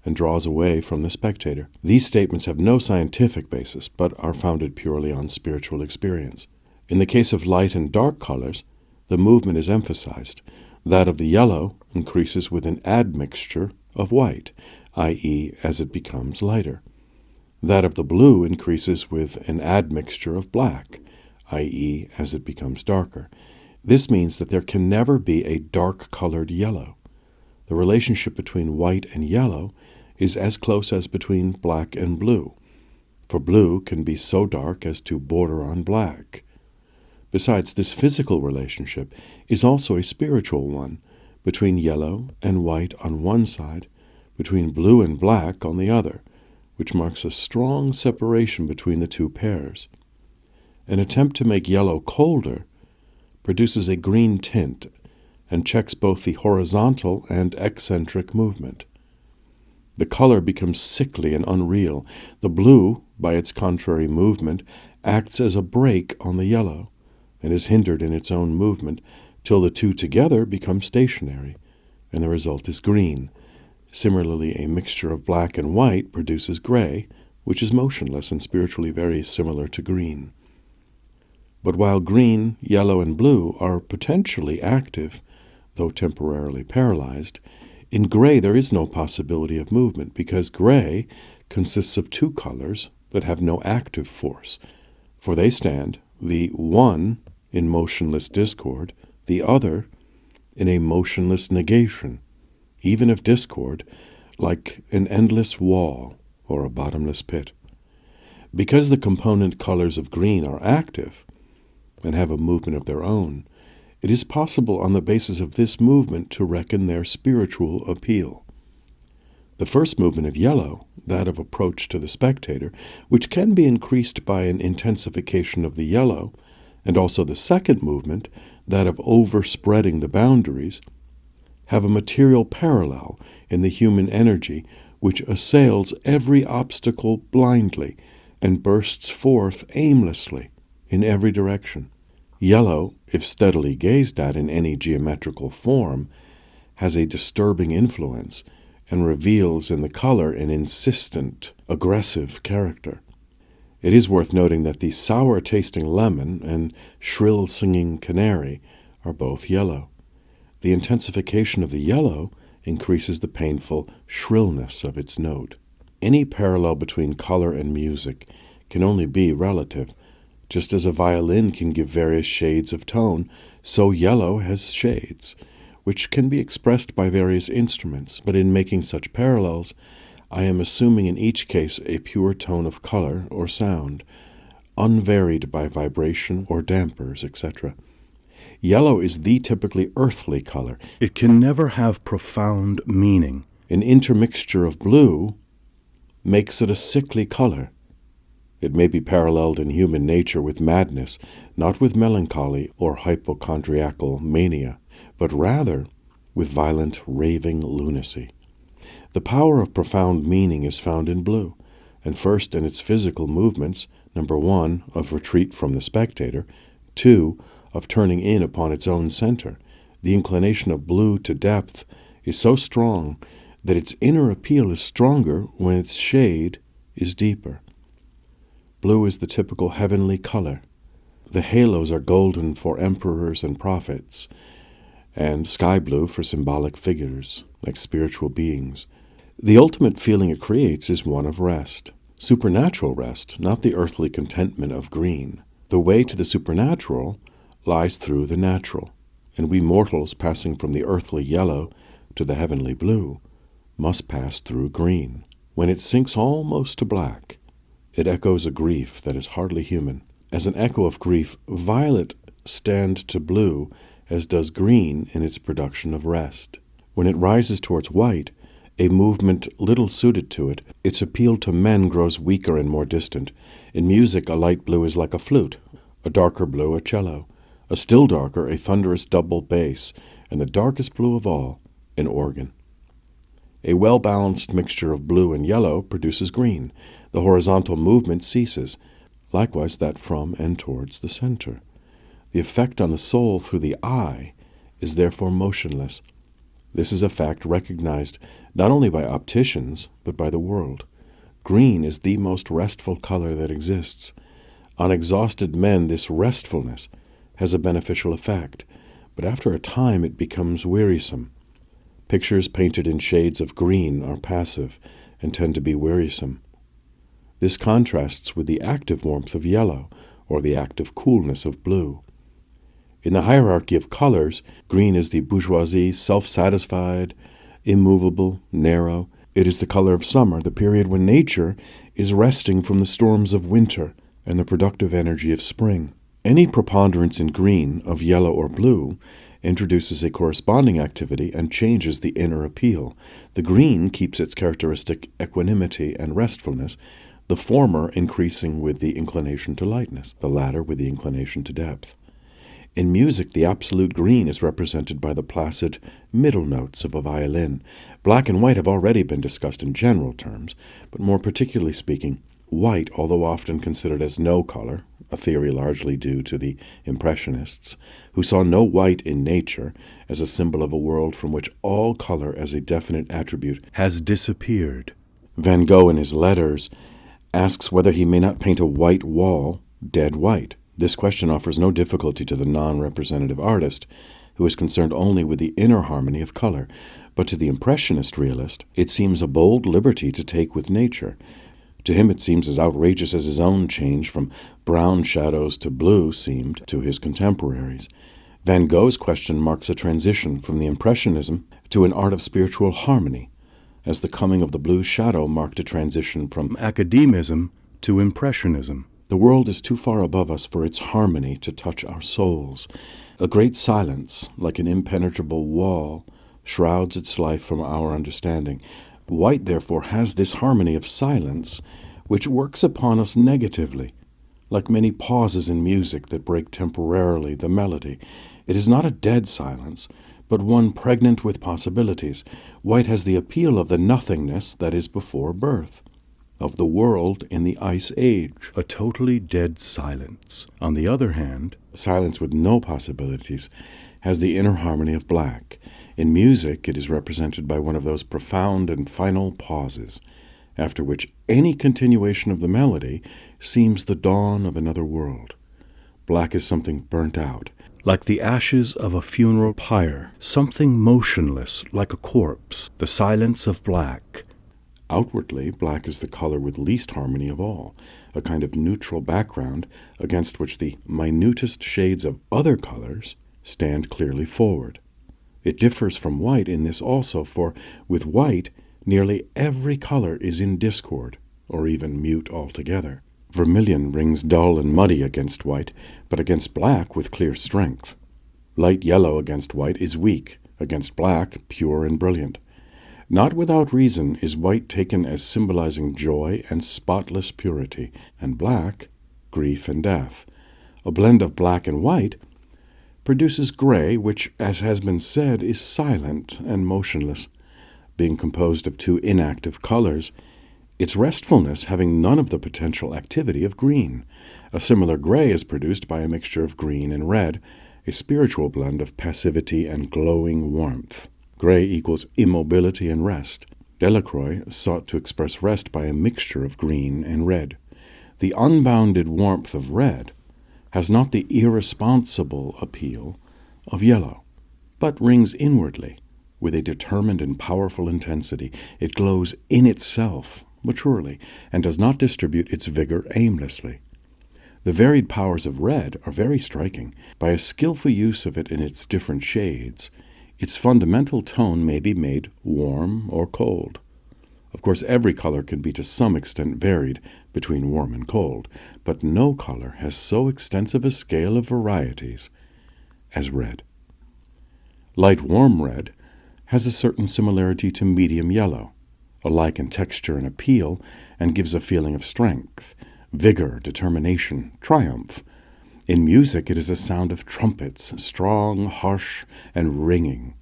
Speaker 1: and draws away from the spectator. These statements have no scientific basis, but are founded purely on spiritual experience. In the case of light and dark colors, the movement is emphasized. That of the yellow increases with an admixture of white, i.e., as it becomes lighter. That of the blue increases with an admixture of black, i.e., as it becomes darker. This means that there can never be a dark-colored yellow. The relationship between white and yellow is as close as between black and blue, for blue can be so dark as to border on black. Besides, this physical relationship is also a spiritual one, between yellow and white on one side, between blue and black on the other, which marks a strong separation between the two pairs. An attempt to make yellow colder produces a green tint and checks both the horizontal and eccentric movement. The color becomes sickly and unreal. The blue, by its contrary movement, acts as a brake on the yellow and is hindered in its own movement till the two together become stationary, and the result is green. Similarly, a mixture of black and white produces gray, which is motionless and spiritually very similar to green. But while green, yellow, and blue are potentially active, though temporarily paralyzed, in gray there is no possibility of movement, because gray consists of two colors that have no active force, for they stand, the one in motionless discord, the other in a motionless negation, even of discord, like an endless wall or a bottomless pit. Because the component colors of green are active and have a movement of their own, it is possible on the basis of this movement to reckon their spiritual appeal. The first movement of yellow, that of approach to the spectator, which can be increased by an intensification of the yellow, and also the second movement, that of overspreading the boundaries, have a material parallel in the human energy which assails every obstacle blindly and bursts forth aimlessly in every direction. Yellow, if steadily gazed at in any geometrical form, has a disturbing influence and reveals in the color an insistent, aggressive character. It is worth noting that the sour-tasting lemon and shrill-singing canary are both yellow. The intensification of the yellow increases the painful shrillness of its note. Any parallel between color and music can only be relative. Just as a violin can give various shades of tone, so yellow has shades, which can be expressed by various instruments. But in making such parallels, I am assuming in each case a pure tone of color or sound, unvaried by vibration or dampers, etc. Yellow is the typically earthly color. It can never have profound meaning. An intermixture of blue makes it a sickly color. It may be paralleled in human nature with madness, not with melancholy or hypochondriacal mania, but rather with violent raving lunacy. The power of profound meaning is found in blue, and first in its physical movements, 1, of retreat from the spectator, 2, of turning in upon its own center. The inclination of blue to depth is so strong that its inner appeal is stronger when its shade is deeper. Blue is the typical heavenly color. The halos are golden for emperors and prophets, and sky blue for symbolic figures, like spiritual beings. The ultimate feeling it creates is one of rest. Supernatural rest, not the earthly contentment of green. The way to the supernatural lies through the natural, and we mortals, passing from the earthly yellow to the heavenly blue, must pass through green. When it sinks almost to black, it echoes a grief that is hardly human. As an echo of grief, violet stand to blue, as does green in its production of rest. When it rises towards white, a movement little suited to it, its appeal to men grows weaker and more distant. In music, a light blue is like a flute, a darker blue a cello, a still darker a thunderous double bass, and the darkest blue of all, an organ. A well-balanced mixture of blue and yellow produces green. The horizontal movement ceases, likewise that from and towards the center. The effect on the soul through the eye is therefore motionless. This is a fact recognized not only by opticians, but by the world. Green is the most restful color that exists. On exhausted men, this restfulness has a beneficial effect, but after a time it becomes wearisome. Pictures painted in shades of green are passive and tend to be wearisome. This contrasts with the active warmth of yellow or the active coolness of blue. In the hierarchy of colors, green is the bourgeoisie, self-satisfied, immovable, narrow. It is the color of summer, the period when nature is resting from the storms of winter and the productive energy of spring. Any preponderance in green, of yellow or blue, introduces a corresponding activity and changes the inner appeal. The green keeps its characteristic equanimity and restfulness, the former increasing with the inclination to lightness, the latter with the inclination to depth. In music, the absolute green is represented by the placid middle notes of a violin. Black and white have already been discussed in general terms, but more particularly speaking, white, although often considered as no color, a theory largely due to the Impressionists, who saw no white in nature as a symbol of a world from which all color as a definite attribute has disappeared. Van Gogh in his letters asks whether he may not paint a white wall dead white. This question offers no difficulty to the non-representative artist, who is concerned only with the inner harmony of color, but to the Impressionist realist it seems a bold liberty to take with nature. To him it seems as outrageous as his own change from brown shadows to blue seemed to his contemporaries. Van Gogh's question marks a transition from the Impressionism to an art of spiritual harmony, as the coming of the blue shadow marked a transition from academism to Impressionism. The world is too far above us for its harmony to touch our souls. A great silence, like an impenetrable wall, shrouds its life from our understanding. White, therefore, has this harmony of silence, which works upon us negatively. Like many pauses in music that break temporarily the melody, it is not a dead silence, but one pregnant with possibilities. White has the appeal of the nothingness that is before birth, of the world in the Ice Age, a totally dead silence. On the other hand, silence with no possibilities has the inner harmony of black. In music, it is represented by one of those profound and final pauses, after which any continuation of the melody seems the dawn of another world. Black is something burnt out, like the ashes of a funeral pyre, something motionless, like a corpse, the silence of black. Outwardly, black is the color with least harmony of all, a kind of neutral background against which the minutest shades of other colors stand clearly forward. It differs from white in this also, for with white, Nearly every color is in discord, or even mute altogether. Vermilion rings dull and muddy against white, but against black with clear strength. Light yellow against white is weak, against black pure and brilliant. Not without reason is white taken as symbolizing joy and spotless purity, and black, grief and death. A blend of black and white produces gray, which, as has been said, is silent and motionless. Being composed of two inactive colors, its restfulness having none of the potential activity of green. A similar gray is produced by a mixture of green and red, a spiritual blend of passivity and glowing warmth. Gray equals immobility and rest. Delacroix sought to express rest by a mixture of green and red. The unbounded warmth of red has not the irresponsible appeal of yellow, but rings inwardly with a determined and powerful intensity. It glows in itself maturely, and does not distribute its vigor aimlessly. The varied powers of red are very striking. By a skillful use of it in its different shades, its fundamental tone may be made warm or cold. Of course, every color can be to some extent varied between warm and cold, but no color has so extensive a scale of varieties as red. Light warm red has a certain similarity to medium yellow, alike in texture and appeal, and gives a feeling of strength, vigor, determination, triumph. In music it is a sound of trumpets, strong, harsh, and ringing.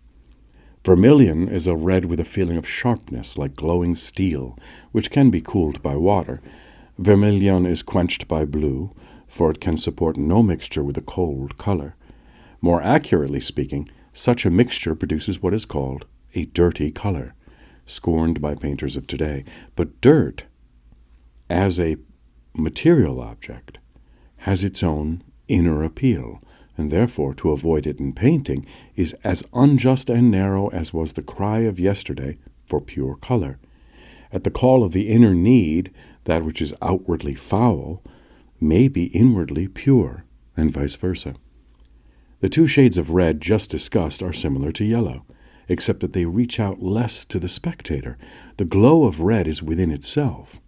Speaker 1: Vermilion is a red with a feeling of sharpness, like glowing steel, which can be cooled by water. Vermilion is quenched by blue, for it can support no mixture with a cold color. More accurately speaking, such a mixture produces what is called a dirty color, scorned by painters of today. But dirt, as a material object, has its own inner appeal, and therefore to avoid it in painting is as unjust and narrow as was the cry of yesterday for pure color. At the call of the inner need, that which is outwardly foul may be inwardly pure, and vice versa. The two shades of red just discussed are similar to yellow, except that they reach out less to the spectator. The glow of red is within itself.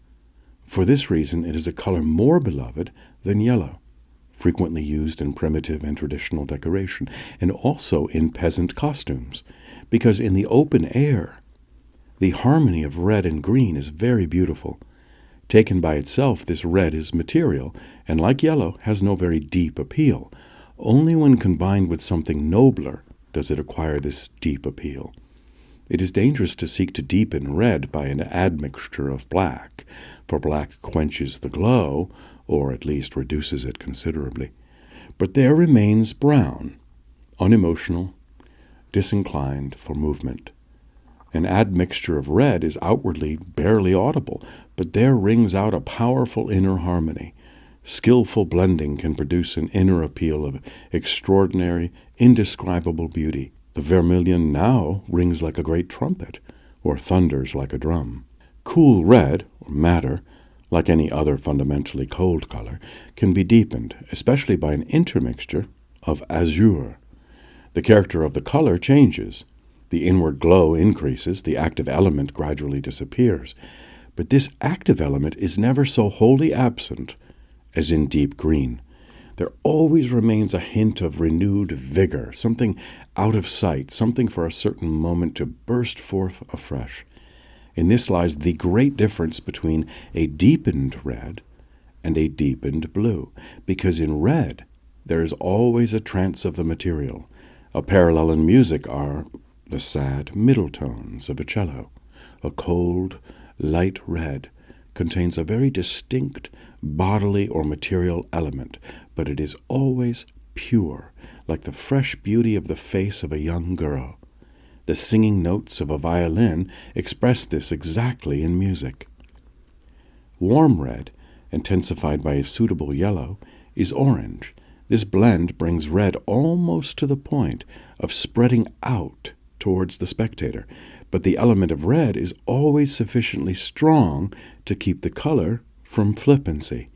Speaker 1: For this reason, it is a color more beloved than yellow, frequently used in primitive and traditional decoration, and also in peasant costumes, because in the open air, the harmony of red and green is very beautiful. Taken by itself, this red is material, and like yellow, has no very deep appeal. Only when combined with something nobler does it acquire this deep appeal. It is dangerous to seek to deepen red by an admixture of black, for black quenches the glow, or at least reduces it considerably. But there remains brown, unemotional, disinclined for movement. An admixture of red is outwardly barely audible, but there rings out a powerful inner harmony. Skillful blending can produce an inner appeal of extraordinary, indescribable beauty. The vermilion now rings like a great trumpet, or thunders like a drum. Cool red, or madder, like any other fundamentally cold color, can be deepened, especially by an intermixture of azure. The character of the color changes. The inward glow increases, the active element gradually disappears. But this active element is never so wholly absent as in deep green. There always remains a hint of renewed vigor, something out of sight, something for a certain moment to burst forth afresh. In this lies the great difference between a deepened red and a deepened blue, because in red there is always a trance of the material. A parallel in music are the sad middle tones of a cello. A cold, light red contains a very distinct bodily or material element, but it is always pure, like the fresh beauty of the face of a young girl. The singing notes of a violin express this exactly in music. Warm red, intensified by a suitable yellow, is orange. This blend brings red almost to the point of spreading out towards the spectator, but the element of red is always sufficiently strong to keep the color from flippancy.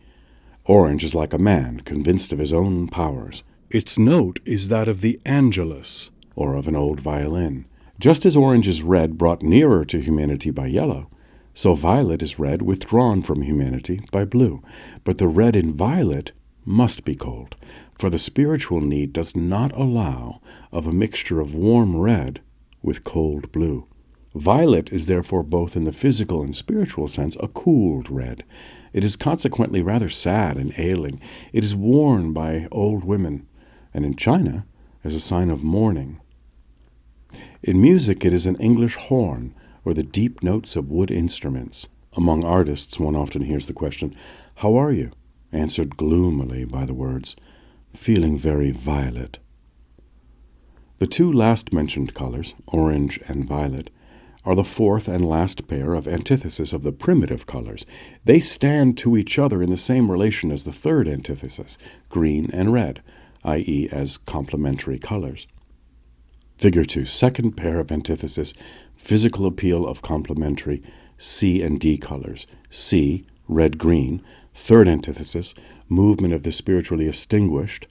Speaker 1: Orange is like a man convinced of his own powers. Its note is that of the angelus, or of an old violin. Just as orange is red brought nearer to humanity by yellow, so violet is red withdrawn from humanity by blue. But the red in violet must be cold, for the spiritual need does not allow of a mixture of warm red with cold blue. Violet is therefore both in the physical and spiritual sense a cooled red. It is consequently rather sad and ailing. It is worn by old women, and in China as a sign of mourning. In music it is an English horn, or the deep notes of wood instruments. Among artists one often hears the question, "How are you?" answered gloomily by the words, "Feeling very violet." The two last mentioned colors, orange and violet, are the fourth and last pair of antitheses of the primitive colors. They stand to each other in the same relation as the third antithesis, green and red, i.e. as complementary colors. Figure 2, second pair of antithesis, physical appeal of complementary C and D colors. C, red-green. Third antithesis, movement of the spiritually extinguished.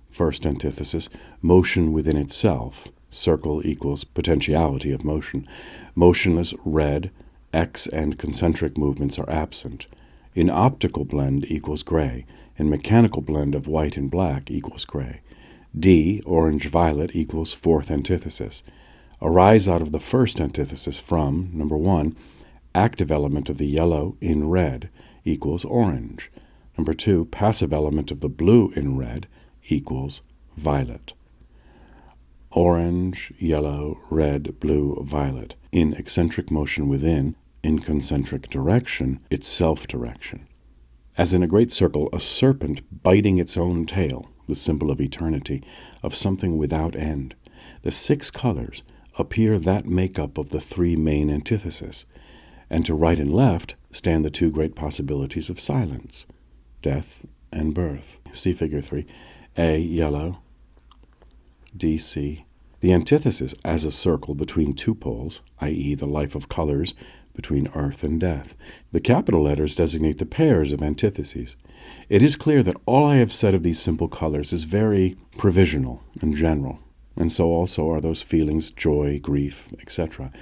Speaker 1: First antithesis, motion within itself. Circle equals potentiality of motion. Motionless red, X and concentric movements are absent. In optical blend equals gray. In mechanical blend of white and black equals gray. D, orange-violet, equals fourth antithesis. Arise out of the first antithesis from, number 1, active element of the yellow in red equals orange. Number 2, passive element of the blue in red equals violet. Orange, yellow, red, blue, violet. In eccentric motion within, in concentric direction, its self-direction. As in a great circle, a serpent biting its own tail, the symbol of eternity, of something without end. The 6 colors appear that makeup of the 3 main antitheses, and to right and left stand the 2 great possibilities of silence, death and birth. See figure 3. A, yellow, DC. The antithesis as a circle between 2 poles, i.e. the life of colors between earth and death. The capital letters designate the pairs of antitheses. It is clear that all I have said of these simple colors is very provisional and general, and so also are those feelings, joy, grief, etc.,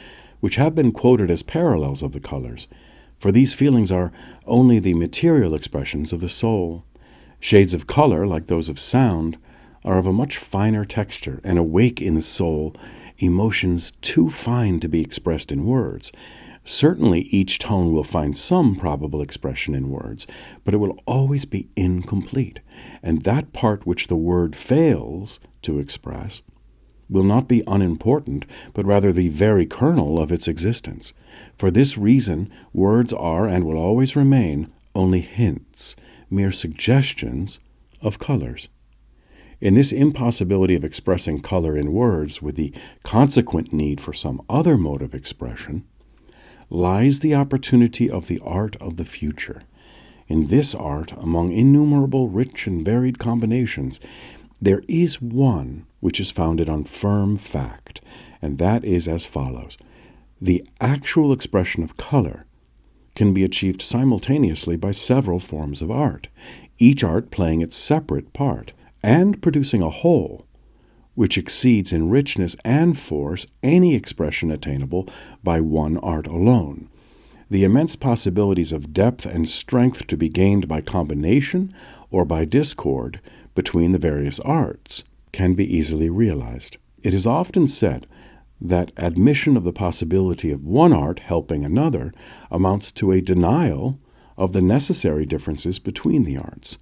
Speaker 1: which have been quoted as parallels of the colors, for these feelings are only the material expressions of the soul. Shades of color, like those of sound, are of a much finer texture and awake in the soul emotions too fine to be expressed in words. Certainly each tone will find some probable expression in words, but it will always be incomplete, and that part which the word fails to express will not be unimportant, but rather the very kernel of its existence. For this reason, words are and will always remain only hints, mere suggestions of colors. In this impossibility of expressing color in words with the consequent need for some other mode of expression, lies the opportunity of the art of the future. In this art, among innumerable rich and varied combinations, there is one which is founded on firm fact, and that is as follows. The actual expression of color can be achieved simultaneously by several forms of art, each art playing its separate part, and producing a whole which exceeds in richness and force any expression attainable by one art alone. The immense possibilities of depth and strength to be gained by combination or by discord between the various arts can be easily realized. It is often said that admission of the possibility of one art helping another amounts to a denial of the necessary differences between the arts.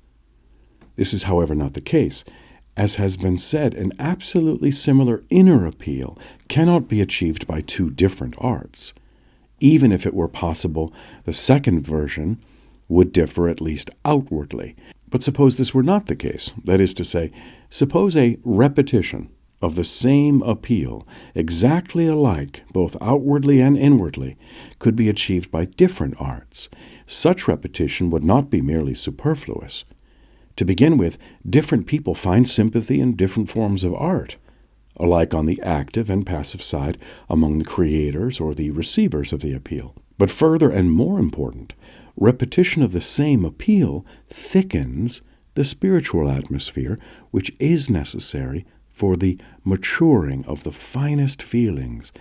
Speaker 1: This is, however, not the case. As has been said, an absolutely similar inner appeal cannot be achieved by 2 different arts. Even if it were possible, the second version would differ at least outwardly. But suppose this were not the case, that is to say, suppose a repetition of the same appeal, exactly alike both outwardly and inwardly, could be achieved by different arts. Such repetition would not be merely superfluous. To begin with, different people find sympathy in different forms of art, alike on the active and passive side among the creators or the receivers of the appeal. But further and more important, repetition of the same appeal thickens the spiritual atmosphere which is necessary for the maturing of the finest feelings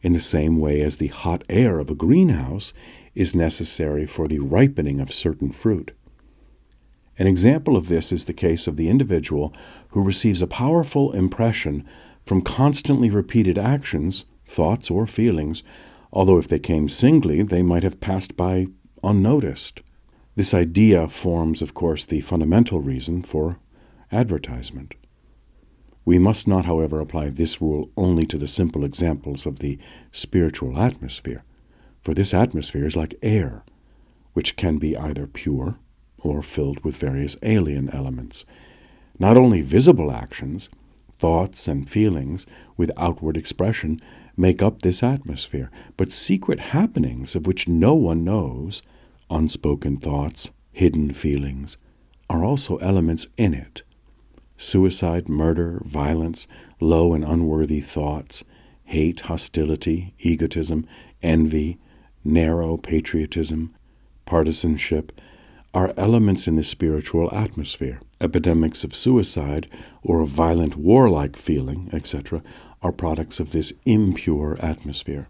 Speaker 1: in the same way as the hot air of a greenhouse is necessary for the ripening of certain fruit. An example of this is the case of the individual who receives a powerful impression from constantly repeated actions, thoughts, or feelings, although if they came singly, they might have passed by unnoticed. This idea forms, of course, the fundamental reason for advertisement. We must not, however, apply this rule only to the simple examples of the spiritual atmosphere, for this atmosphere is like air, which can be either pure or filled with various alien elements. Not only visible actions, thoughts and feelings with outward expression make up this atmosphere, but secret happenings of which no one knows, unspoken thoughts, hidden feelings, are also elements in it. Suicide, murder, violence, low and unworthy thoughts, hate, hostility, egotism, envy, narrow patriotism, partisanship, are elements in the spiritual atmosphere. Epidemics of suicide or a violent warlike feeling, etc., are products of this impure atmosphere.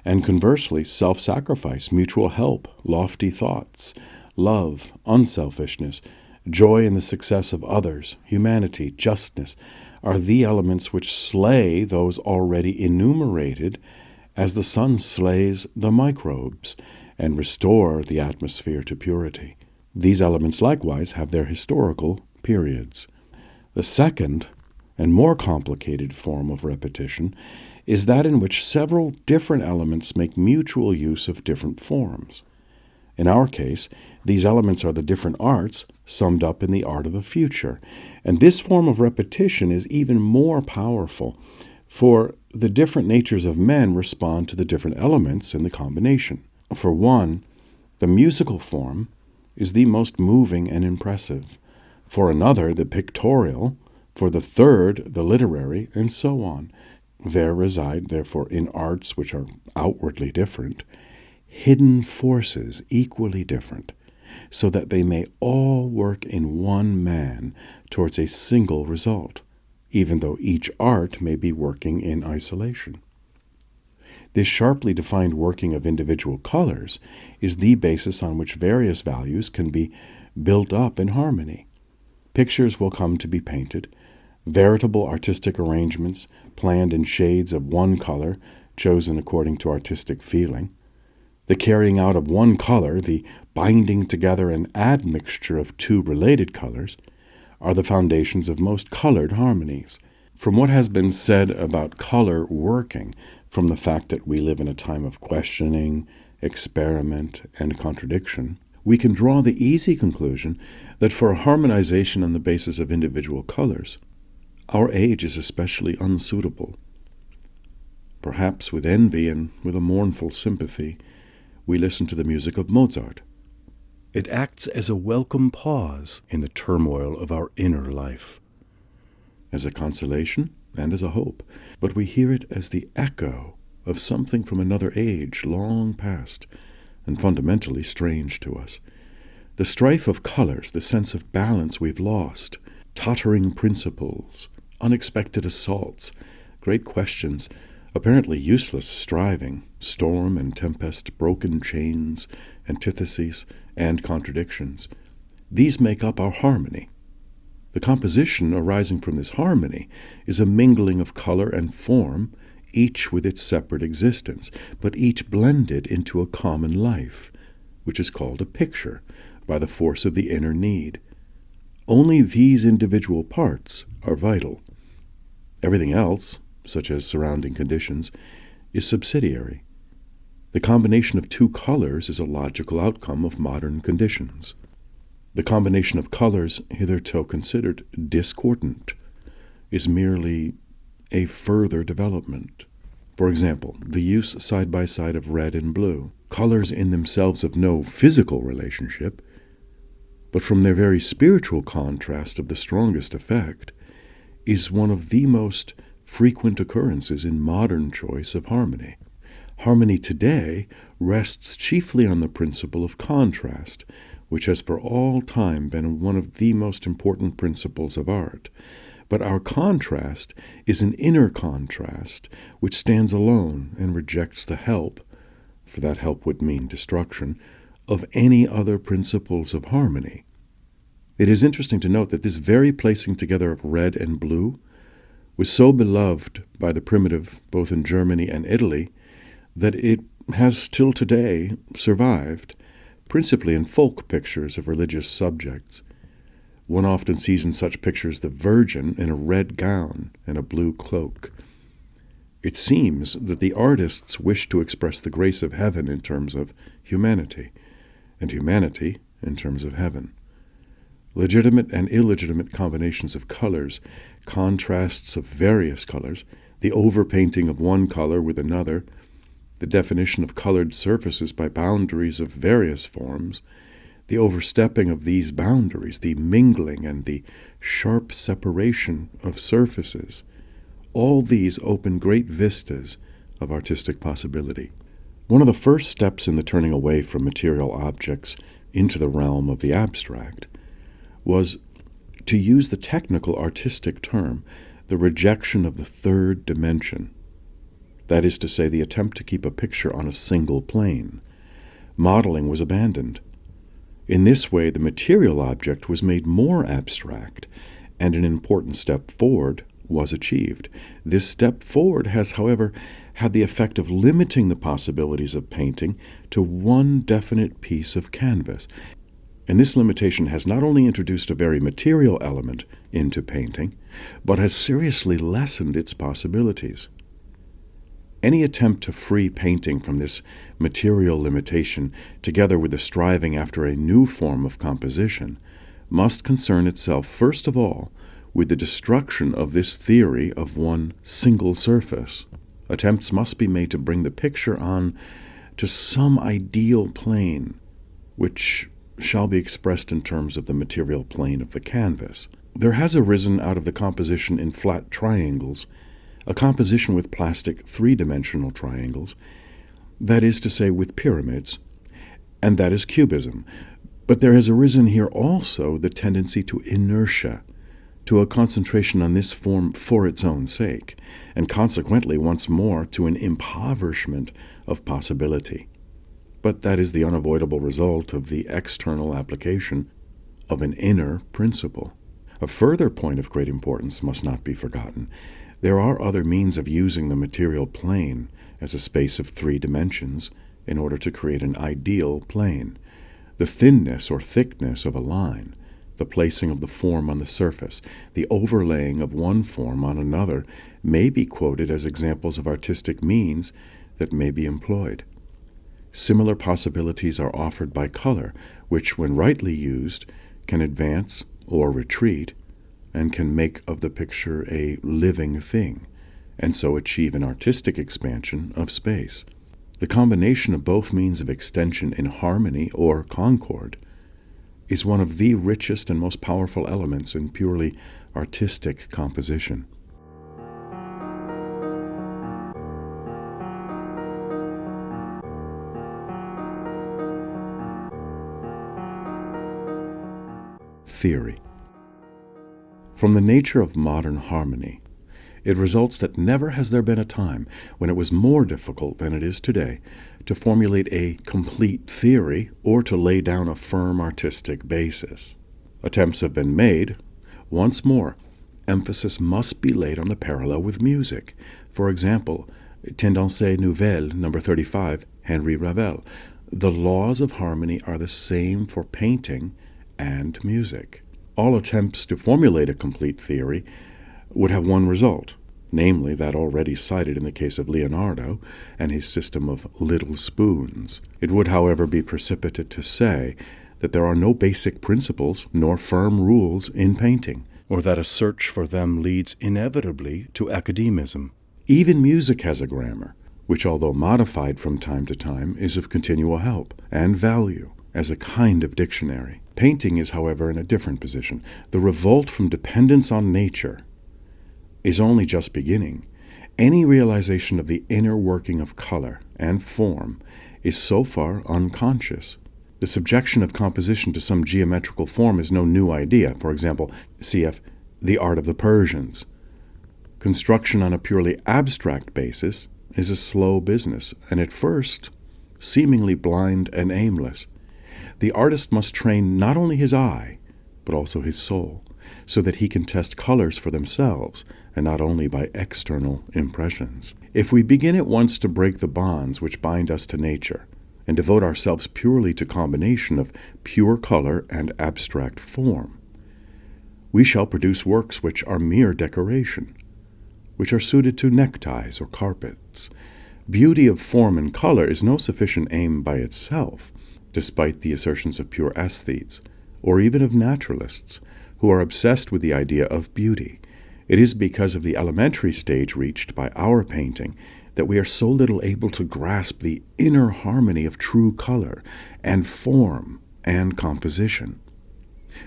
Speaker 1: And conversely, self-sacrifice, mutual help, lofty thoughts, love, unselfishness, joy in the success of others, humanity, justness, are the elements which slay those already enumerated as the sun slays the microbes and restore the atmosphere to purity. These elements likewise have their historical periods. The second and more complicated form of repetition is that in which several different elements make mutual use of different forms. In our case, these elements are the different arts summed up in the art of the future, and this form of repetition is even more powerful, for the different natures of men respond to the different elements in the combination. For one, the musical form is the most moving and impressive. For another, the pictorial. For the third, the literary, and so on. There reside, therefore, in arts which are outwardly different, hidden forces equally different, so that they may all work in one man towards a single result, even though each art may be working in isolation. This sharply defined working of individual colors is the basis on which various values can be built up in harmony. Pictures will come to be painted, veritable artistic arrangements planned in shades of one color, chosen according to artistic feeling. The carrying out of one color, the binding together and admixture of two related colors, are the foundations of most colored harmonies. From what has been said about color working, from the fact that we live in a time of questioning, experiment, and contradiction, we can draw the easy conclusion that for a harmonization on the basis of individual colors, our age is especially unsuitable. Perhaps with envy and with a mournful sympathy, we listen to the music of Mozart. It acts as a welcome pause in the turmoil of our inner life, as a consolation and as a hope, but we hear it as the echo of something from another age long past and fundamentally strange to us. The strife of colors, the sense of balance we've lost, tottering principles, unexpected assaults, great questions, apparently useless striving, storm and tempest, broken chains, antitheses, and contradictions. These make up our harmony. The composition arising from this harmony is a mingling of color and form, each with its separate existence, but each blended into a common life, which is called a picture by the force of the inner need. Only these individual parts are vital. Everything else, such as surrounding conditions, is subsidiary. The combination of two colors is a logical outcome of modern conditions. The combination of colors, hitherto considered discordant, is merely a further development. For example, the use side by side of red and blue, colors in themselves of no physical relationship, but from their very spiritual contrast of the strongest effect, is one of the most frequent occurrences in modern choice of harmony. Harmony today rests chiefly on the principle of contrast, which has for all time been one of the most important principles of art. But our contrast is an inner contrast which stands alone and rejects the help, for that help would mean destruction, of any other principles of harmony. It is interesting to note that this very placing together of red and blue was so beloved by the primitive, both in Germany and Italy, that it has till today survived, principally in folk pictures of religious subjects. One often sees in such pictures the Virgin in a red gown and a blue cloak. It seems that the artists wish to express the grace of heaven in terms of humanity, and humanity in terms of heaven. Legitimate and illegitimate combinations of colors, contrasts of various colors, the overpainting of one color with another, the definition of colored surfaces by boundaries of various forms, the overstepping of these boundaries, the mingling and the sharp separation of surfaces, all these open great vistas of artistic possibility. One of the first steps in the turning away from material objects into the realm of the abstract was, to use the technical artistic term, the rejection of the third dimension. That is to say, the attempt to keep a picture on a single plane. Modeling was abandoned. In this way, the material object was made more abstract, and an important step forward was achieved. This step forward has, however, had the effect of limiting the possibilities of painting to one definite piece of canvas. And this limitation has not only introduced a very material element into painting, but has seriously lessened its possibilities. Any attempt to free painting from this material limitation, together with the striving after a new form of composition, must concern itself first of all with the destruction of this theory of one single surface. Attempts must be made to bring the picture on to some ideal plane, which shall be expressed in terms of the material plane of the canvas. There has arisen out of the composition in flat triangles a composition with plastic three-dimensional triangles, that is to say with pyramids, and that is cubism. But there has arisen here also the tendency to inertia, to a concentration on this form for its own sake, and consequently once more to an impoverishment of possibility. But that is the unavoidable result of the external application of an inner principle. A further point of great importance must not be forgotten. There are other means of using the material plane as a space of three dimensions in order to create an ideal plane. The thinness or thickness of a line, the placing of the form on the surface, the overlaying of one form on another may be quoted as examples of artistic means that may be employed. Similar possibilities are offered by color, which, when rightly used, can advance or retreat, and can make of the picture a living thing, and so achieve an artistic expansion of space. The combination of both means of extension in harmony or concord is one of the richest and most powerful elements in purely artistic composition. Theory. From the nature of modern harmony, it results that never has there been a time when it was more difficult than it is today to formulate a complete theory or to lay down a firm artistic basis. Attempts have been made. Once more, emphasis must be laid on the parallel with music. For example, Tendences Nouvelles, number 35, Henri Ravel. The laws of harmony are the same for painting and music. All attempts to formulate a complete theory would have one result, namely that already cited in the case of Leonardo and his system of little spoons. It would, however, be precipitate to say that there are no basic principles nor firm rules in painting, or that a search for them leads inevitably to academism. Even music has a grammar, which, although modified from time to time, is of continual help and value as a kind of dictionary. Painting is, however, in a different position. The revolt from dependence on nature is only just beginning. Any realization of the inner working of color and form is so far unconscious. The subjection of composition to some geometrical form is no new idea. For example, cf. the art of the Persians. Construction on a purely abstract basis is a slow business, and at first, seemingly blind and aimless. The artist must train not only his eye, but also his soul, so that he can test colors for themselves, and not only by external impressions. If we begin at once to break the bonds which bind us to nature, and devote ourselves purely to combination of pure color and abstract form, we shall produce works which are mere decoration, which are suited to neckties or carpets. Beauty of form and color is no sufficient aim by itself, despite the assertions of pure aesthetes, or even of naturalists, who are obsessed with the idea of beauty. It is because of the elementary stage reached by our painting that we are so little able to grasp the inner harmony of true color and form and composition.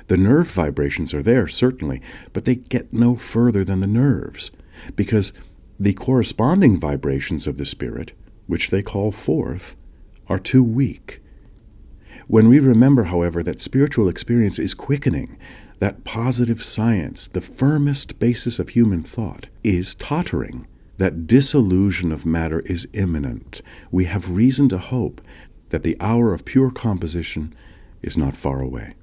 Speaker 1: The nerve vibrations are there, certainly, but they get no further than the nerves, because the corresponding vibrations of the spirit, which they call forth, are too weak. When we remember, however, that spiritual experience is quickening, that positive science, the firmest basis of human thought, is tottering, that disillusion of matter is imminent, we have reason to hope that the hour of pure composition is not far away.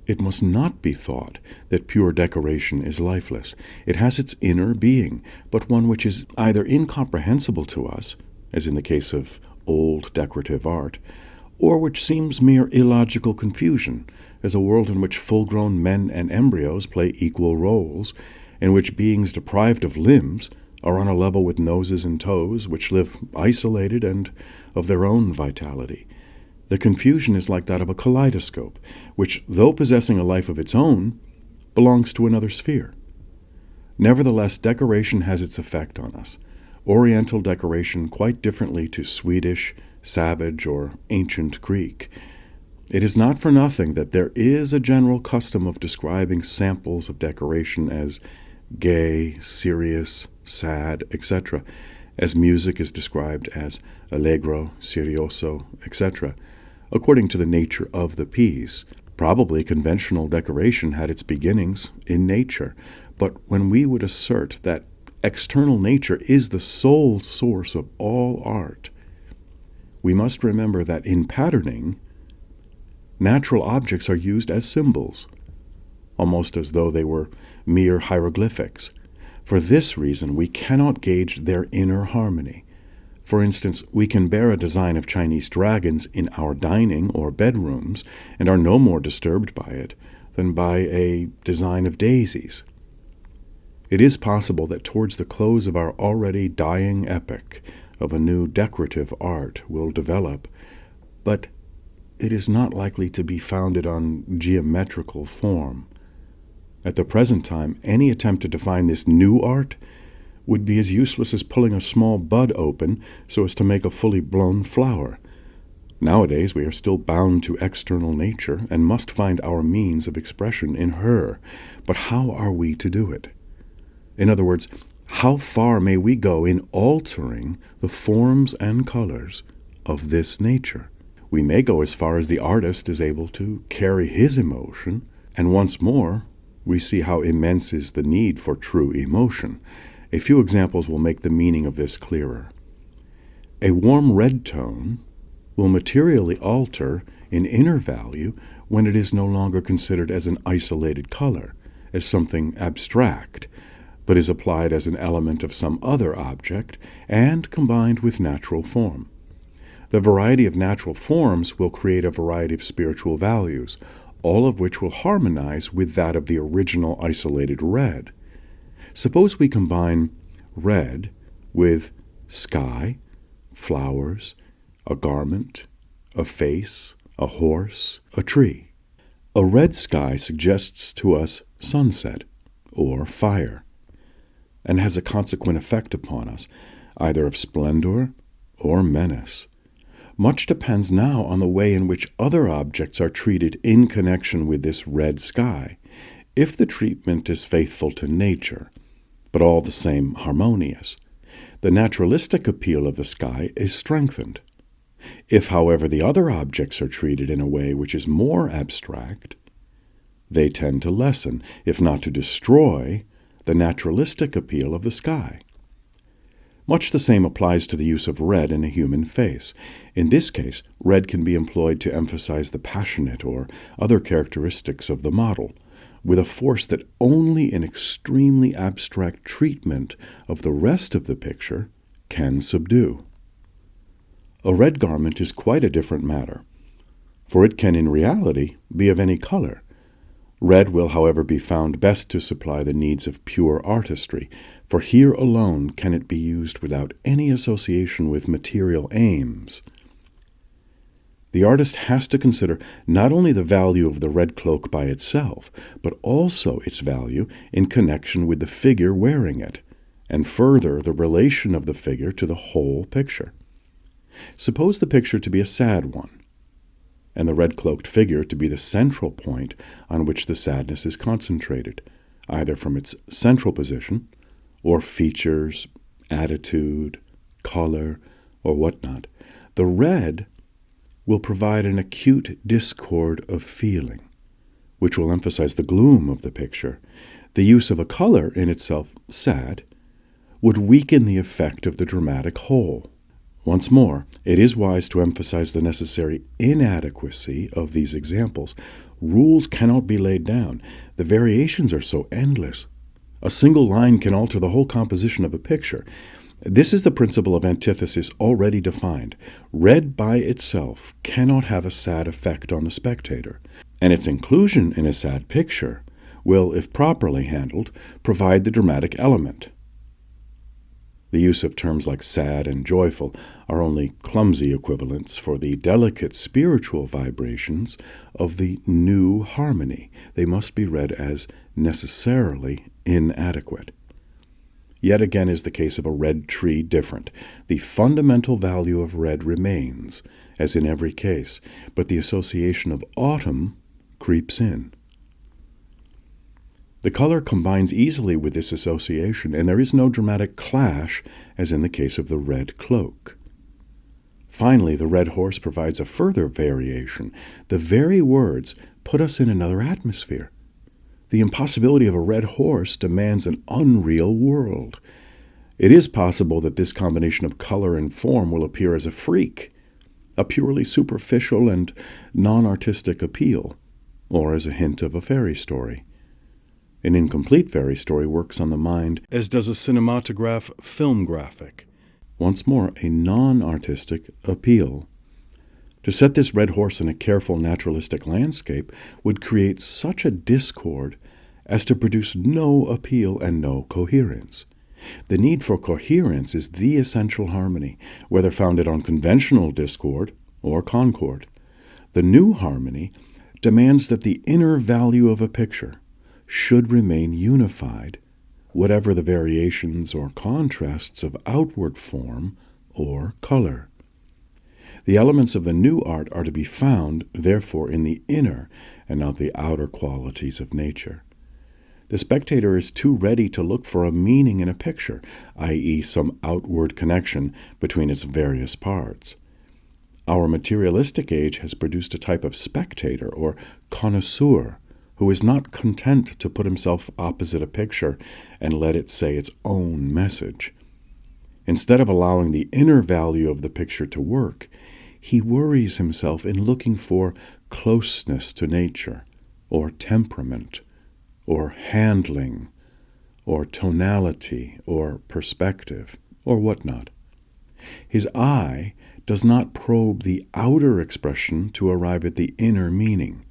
Speaker 1: It must not be thought that pure decoration is lifeless. It has its inner being, but one which is either incomprehensible to us, as in the case of old decorative art, or which seems mere illogical confusion, as a world in which full-grown men and embryos play equal roles, in which beings deprived of limbs are on a level with noses and toes, which live isolated and of their own vitality. The confusion is like that of a kaleidoscope, which, though possessing a life of its own, belongs to another sphere. Nevertheless, decoration has its effect on us. Oriental decoration quite differently to Swedish, savage, or ancient Greek. It is not for nothing that there is a general custom of describing samples of decoration as gay, serious, sad, etc., as music is described as allegro, serioso, etc., according to the nature of the piece. Probably conventional decoration had its beginnings in nature, but when we would assert that external nature is the sole source of all art, we must remember that in patterning, natural objects are used as symbols, almost as though they were mere hieroglyphics. For this reason, we cannot gauge their inner harmony. For instance, we can bear a design of Chinese dragons in our dining or bedrooms and are no more disturbed by it than by a design of daisies. It is possible that towards the close of our already dying epoch of a new decorative art will develop, but it is not likely to be founded on geometrical form. At the present time, any attempt to define this new art would be as useless as pulling a small bud open so as to make a fully blown flower. Nowadays, we are still bound to external nature and must find our means of expression in her. But how are we to do it? In other words, how far may we go in altering the forms and colors of this nature? We may go as far as the artist is able to carry his emotion, and once more, we see how immense is the need for true emotion. A few examples will make the meaning of this clearer. A warm red tone will materially alter in inner value when it is no longer considered as an isolated color, as something abstract, but is applied as an element of some other object and combined with natural form. The variety of natural forms will create a variety of spiritual values, all of which will harmonize with that of the original isolated red. Suppose we combine red with sky, flowers, a garment, a face, a horse, a tree. A red sky suggests to us sunset or fire, and has a consequent effect upon us, either of splendor or menace. Much depends now on the way in which other objects are treated in connection with this red sky. If the treatment is faithful to nature, but all the same harmonious, the naturalistic appeal of the sky is strengthened. If, however, the other objects are treated in a way which is more abstract, They tend to lessen, if not to destroy, the naturalistic appeal of the sky. Much the same applies to the use of red in a human face. In this case, red can be employed to emphasize the passionate or other characteristics of the model, with a force that only an extremely abstract treatment of the rest of the picture can subdue. A red garment is quite a different matter, for it can in reality be of any color. Red will, however, be found best to supply the needs of pure artistry, for here alone can it be used without any association with material aims. The artist has to consider not only the value of the red cloak by itself, but also its value in connection with the figure wearing it, and further the relation of the figure to the whole picture. Suppose the picture to be a sad one, and the red-cloaked figure to be the central point on which the sadness is concentrated, either from its central position, or features, attitude, color, or whatnot. The red will provide an acute discord of feeling, which will emphasize the gloom of the picture. The use of a color, in itself sad, would weaken the effect of the dramatic whole. Once more, it is wise to emphasize the necessary inadequacy of these examples. Rules cannot be laid down. The variations are so endless. A single line can alter the whole composition of a picture. This is the principle of antithesis already defined. Red by itself cannot have a sad effect on the spectator, and its inclusion in a sad picture will, if properly handled, provide the dramatic element. The use of terms like sad and joyful are only clumsy equivalents for the delicate spiritual vibrations of the new harmony. They must be read as necessarily inadequate. Yet again is the case of a red tree different. The fundamental value of red remains, as in every case, but the association of autumn creeps in. The color combines easily with this association, and there is no dramatic clash as in the case of the red cloak. Finally, the red horse provides a further variation. The very words put us in another atmosphere. The impossibility of a red horse demands an unreal world. It is possible that this combination of color and form will appear as a freak, a purely superficial and non-artistic appeal, or as a hint of a fairy story. An incomplete fairy story works on the mind as does a cinematograph film graphic. Once more, a non-artistic appeal. To set this red horse in a careful naturalistic landscape would create such a discord as to produce no appeal and no coherence. The need for coherence is the essential harmony, whether founded on conventional discord or concord. The new harmony demands that the inner value of a picture should remain unified, whatever the variations or contrasts of outward form or color. The elements of the new art are to be found, therefore, in the inner and not the outer qualities of nature. The spectator is too ready to look for a meaning in a picture, i.e., some outward connection between its various parts. Our materialistic age has produced a type of spectator or connoisseur who is not content to put himself opposite a picture and let it say its own message. Instead of allowing the inner value of the picture to work, he worries himself in looking for closeness to nature, or temperament, or handling, or tonality, or perspective, or whatnot. His eye does not probe the outer expression to arrive at the inner meaning.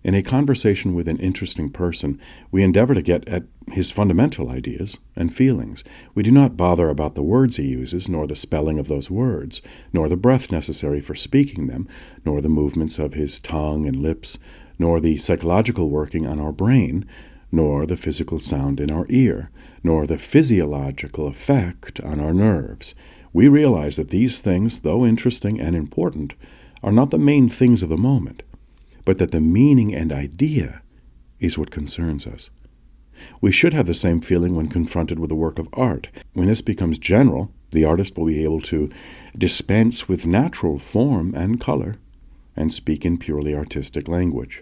Speaker 1: In a conversation with an interesting person, we endeavor to get at his fundamental ideas and feelings. We do not bother about the words he uses, nor the spelling of those words, nor the breath necessary for speaking them, nor the movements of his tongue and lips, nor the psychological working on our brain, nor the physical sound in our ear, nor the physiological effect on our nerves. We realize that these things, though interesting and important, are not the main things of the moment, but that the meaning and idea is what concerns us. We should have the same feeling when confronted with a work of art. When this becomes general, the artist will be able to dispense with natural form and color and speak in purely artistic language.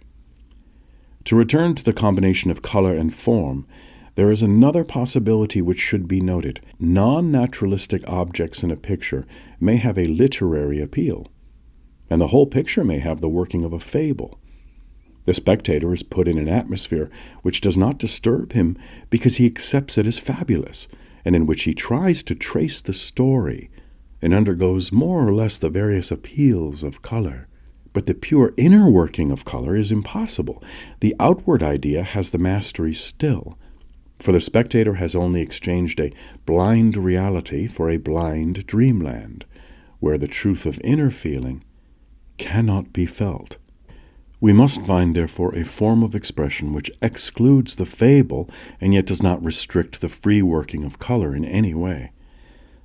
Speaker 1: To return to the combination of color and form, there is another possibility which should be noted. Non-naturalistic objects in a picture may have a literary appeal, and the whole picture may have the working of a fable. The spectator is put in an atmosphere which does not disturb him because he accepts it as fabulous, and in which he tries to trace the story and undergoes more or less the various appeals of color. But the pure inner working of color is impossible. The outward idea has the mastery still, for the spectator has only exchanged a blind reality for a blind dreamland, where the truth of inner feeling cannot be felt. We must find, therefore, a form of expression which excludes the fable and yet does not restrict the free working of color in any way.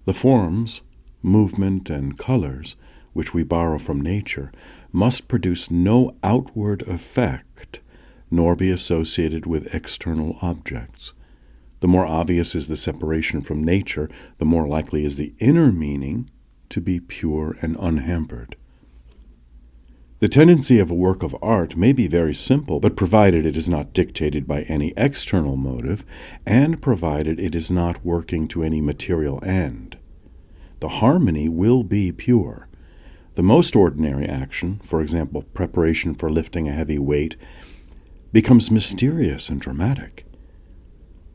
Speaker 1: The forms, movement, and colors, which we borrow from nature, must produce no outward effect, nor be associated with external objects. The more obvious is the separation from nature, the more likely is the inner meaning to be pure and unhampered. The tendency of a work of art may be very simple, but provided it is not dictated by any external motive, and provided it is not working to any material end, the harmony will be pure. The most ordinary action, for example, preparation for lifting a heavy weight, becomes mysterious and dramatic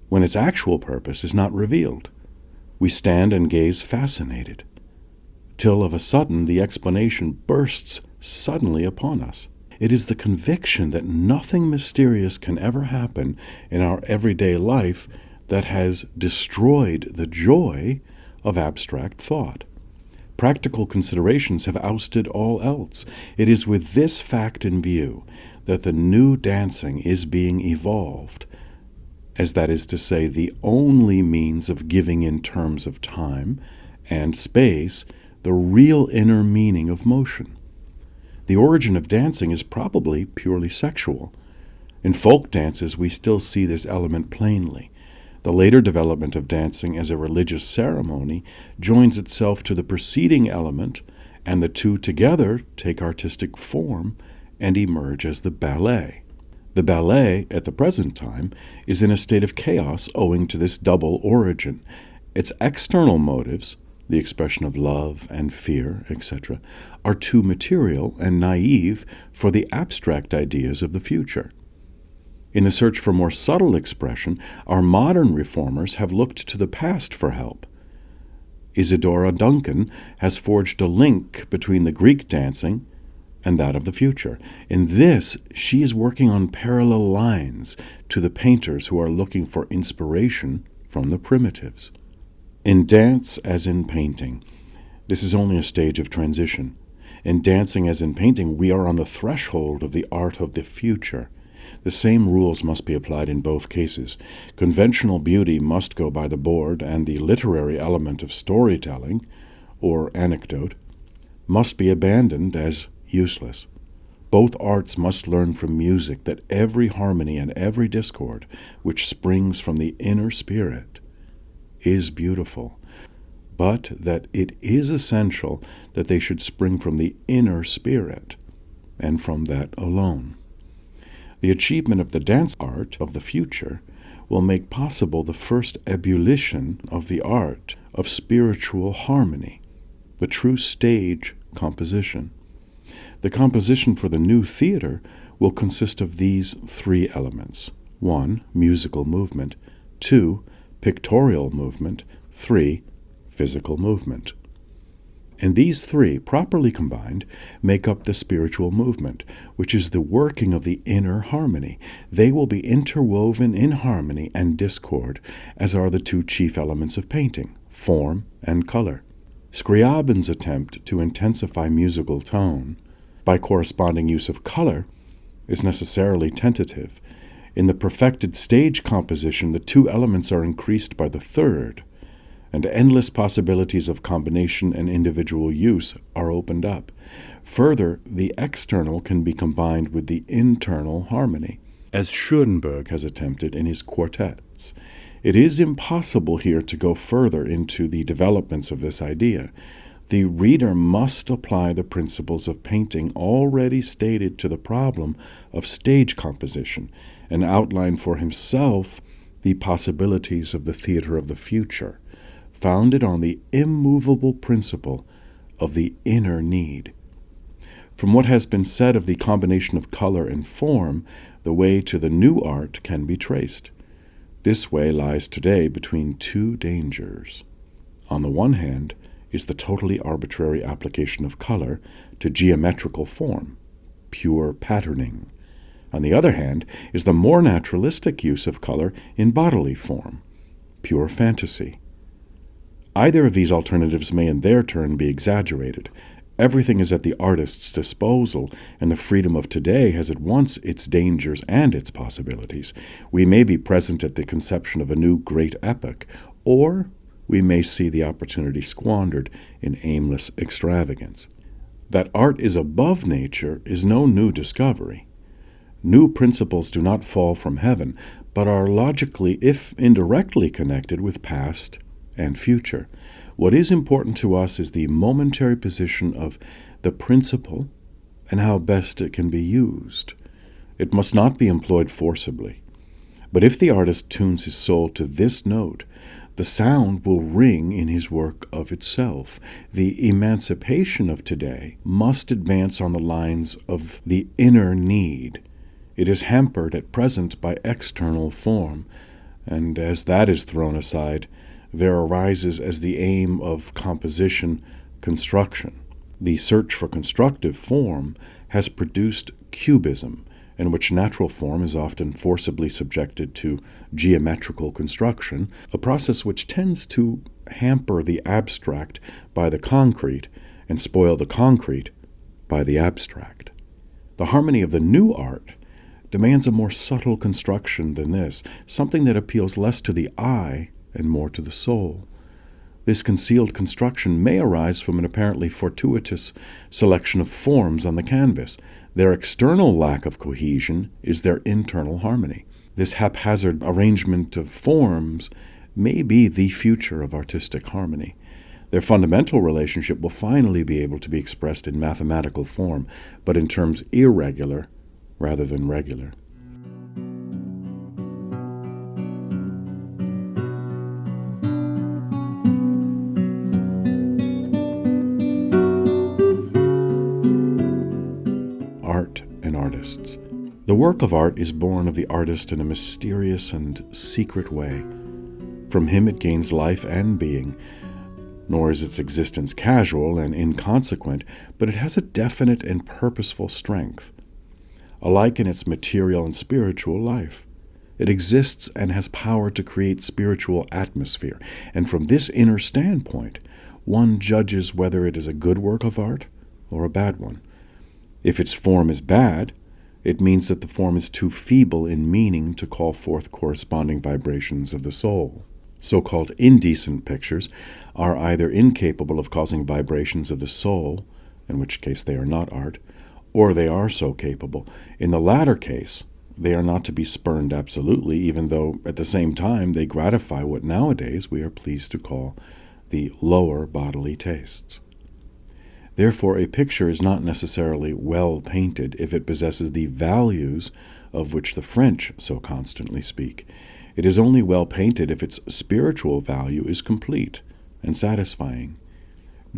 Speaker 1: when its actual purpose is not revealed. We stand and gaze fascinated, till of a sudden the explanation bursts suddenly upon us. It is the conviction that nothing mysterious can ever happen in our everyday life that has destroyed the joy of abstract thought. Practical considerations have ousted all else. It is with this fact in view that the new dancing is being evolved, as that is to say, the only means of giving in terms of time and space the real inner meaning of motion. The origin of dancing is probably purely sexual. In folk dances, we still see this element plainly. The later development of dancing as a religious ceremony joins itself to the preceding element, and the two together take artistic form and emerge as the ballet. The ballet, at the present time, is in a state of chaos owing to this double origin. Its external motives, the expression of love and fear, etc., are too material and naive for the abstract ideas of the future. In the search for more subtle expression, our modern reformers have looked to the past for help. Isadora Duncan has forged a link between the Greek dancing and that of the future. In this, she is working on parallel lines to the painters who are looking for inspiration from the primitives. In dance, as in painting, this is only a stage of transition. In dancing, as in painting, we are on the threshold of the art of the future. The same rules must be applied in both cases. Conventional beauty must go by the board, and the literary element of storytelling, or anecdote, must be abandoned as useless. Both arts must learn from music that every harmony and every discord which springs from the inner spirit is beautiful, but that it is essential that they should spring from the inner spirit, and from that alone. The achievement of the dance art of the future will make possible the first ebullition of the art of spiritual harmony, the true stage composition. The composition for the new theater will consist of these three elements: 1. Musical movement, 2. Pictorial movement, 3. Physical movement. And these three, properly combined, make up the spiritual movement, which is the working of the inner harmony. They will be interwoven in harmony and discord, as are the two chief elements of painting, form and color. Scriabin's attempt to intensify musical tone by corresponding use of color is necessarily tentative. In the perfected stage composition, the two elements are increased by the third, and endless possibilities of combination and individual use are opened up. Further, the external can be combined with the internal harmony, as Schoenberg has attempted in his quartets. It is impossible here to go further into the developments of this idea. The reader must apply the principles of painting already stated to the problem of stage composition and outline for himself the possibilities of the theater of the future, founded on the immovable principle of the inner need. From what has been said of the combination of color and form, the way to the new art can be traced. This way lies today between two dangers. On the one hand is the totally arbitrary application of color to geometrical form, pure patterning. On the other hand is the more naturalistic use of color in bodily form, pure fantasy. Either of these alternatives may in their turn be exaggerated. Everything is at the artist's disposal, and the freedom of today has at once its dangers and its possibilities. We may be present at the conception of a new great epoch, or we may see the opportunity squandered in aimless extravagance. That art is above nature is no new discovery. New principles do not fall from heaven, but are logically, if indirectly, connected with past and future. What is important to us is the momentary position of the principle and how best it can be used. It must not be employed forcibly. But if the artist tunes his soul to this note, the sound will ring in his work of itself. The emancipation of today must advance on the lines of the inner need. It is hampered at present by external form, and as that is thrown aside, there arises as the aim of composition construction. The search for constructive form has produced cubism, in which natural form is often forcibly subjected to geometrical construction, a process which tends to hamper the abstract by the concrete and spoil the concrete by the abstract. The harmony of the new art demands a more subtle construction than this, something that appeals less to the eye and more to the soul. This concealed construction may arise from an apparently fortuitous selection of forms on the canvas. Their external lack of cohesion is their internal harmony. This haphazard arrangement of forms may be the future of artistic harmony. Their fundamental relationship will finally be able to be expressed in mathematical form, but in terms irregular rather than regular. Art and artists. The work of art is born of the artist in a mysterious and secret way. From him it gains life and being, nor is its existence casual and inconsequent, but it has a definite and purposeful strength, alike in its material and spiritual life. It exists and has power to create spiritual atmosphere, and from this inner standpoint, one judges whether it is a good work of art or a bad one. If its form is bad, it means that the form is too feeble in meaning to call forth corresponding vibrations of the soul. So-called indecent pictures are either incapable of causing vibrations of the soul, in which case they are not art, or they are so capable. In the latter case, they are not to be spurned absolutely, even though at the same time they gratify what nowadays we are pleased to call the lower bodily tastes. Therefore, a picture is not necessarily well painted if it possesses the values of which the French so constantly speak. It is only well painted if its spiritual value is complete and satisfying.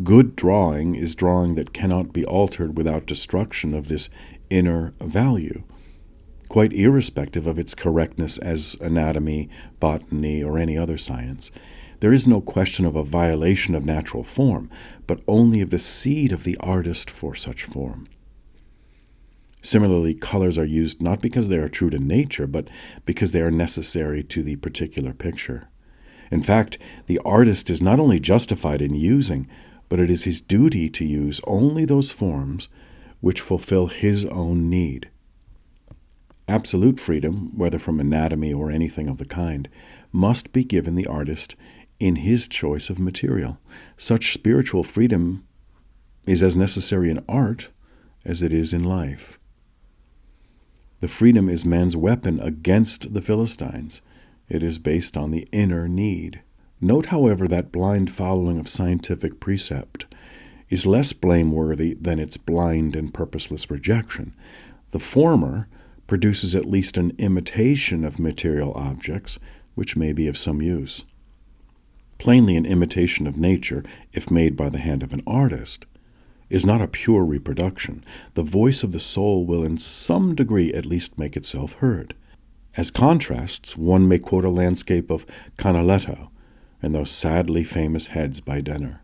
Speaker 1: Good drawing is drawing that cannot be altered without destruction of this inner value, quite irrespective of its correctness as anatomy, botany, or any other science. There is no question of a violation of natural form, but only of the seed of the artist for such form. Similarly, colors are used not because they are true to nature, but because they are necessary to the particular picture. In fact, the artist is not only justified in using, but it is his duty to use only those forms which fulfill his own need. Absolute freedom, whether from anatomy or anything of the kind, must be given the artist in his choice of material. Such spiritual freedom is as necessary in art as it is in life. The freedom is man's weapon against the Philistines. It is based on the inner need. Note, however, that blind following of scientific precept. is less blameworthy than its blind and purposeless rejection. The former produces at least an imitation of material objects, which may be of some use. Plainly, an imitation of nature, if made by the hand of an artist, is not a pure reproduction. The voice of the soul will in some degree at least make itself heard. As contrasts, one may quote a landscape of Canaletto and those sadly famous heads by Denner.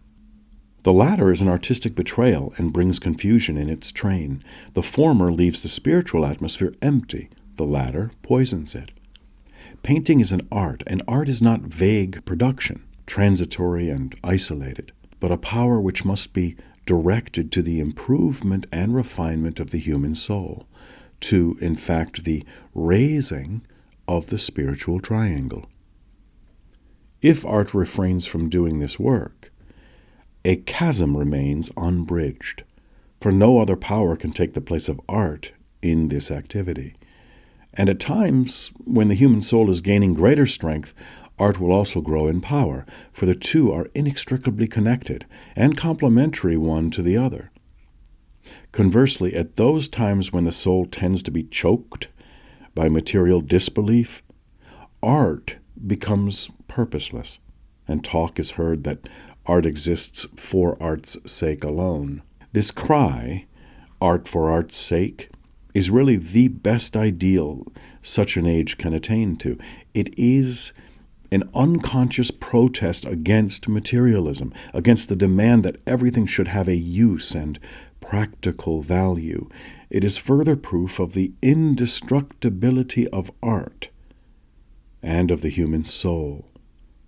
Speaker 1: The latter is an artistic betrayal and brings confusion in its train. The former leaves the spiritual atmosphere empty. The latter poisons it. Painting is an art, and art is not vague production, transitory and isolated, but a power which must be directed to the improvement and refinement of the human soul, to, in fact, the raising of the spiritual triangle. If art refrains from doing this work, a chasm remains unbridged, for no other power can take the place of art in this activity. And at times, when the human soul is gaining greater strength, art will also grow in power, for the two are inextricably connected and complementary one to the other. Conversely, at those times when the soul tends to be choked by material disbelief, art becomes purposeless, and talk is heard that art exists for art's sake alone. This cry, art for art's sake, is really the best ideal such an age can attain to. It is an unconscious protest against materialism, against the demand that everything should have a use and practical value. It is further proof of the indestructibility of art and of the human soul,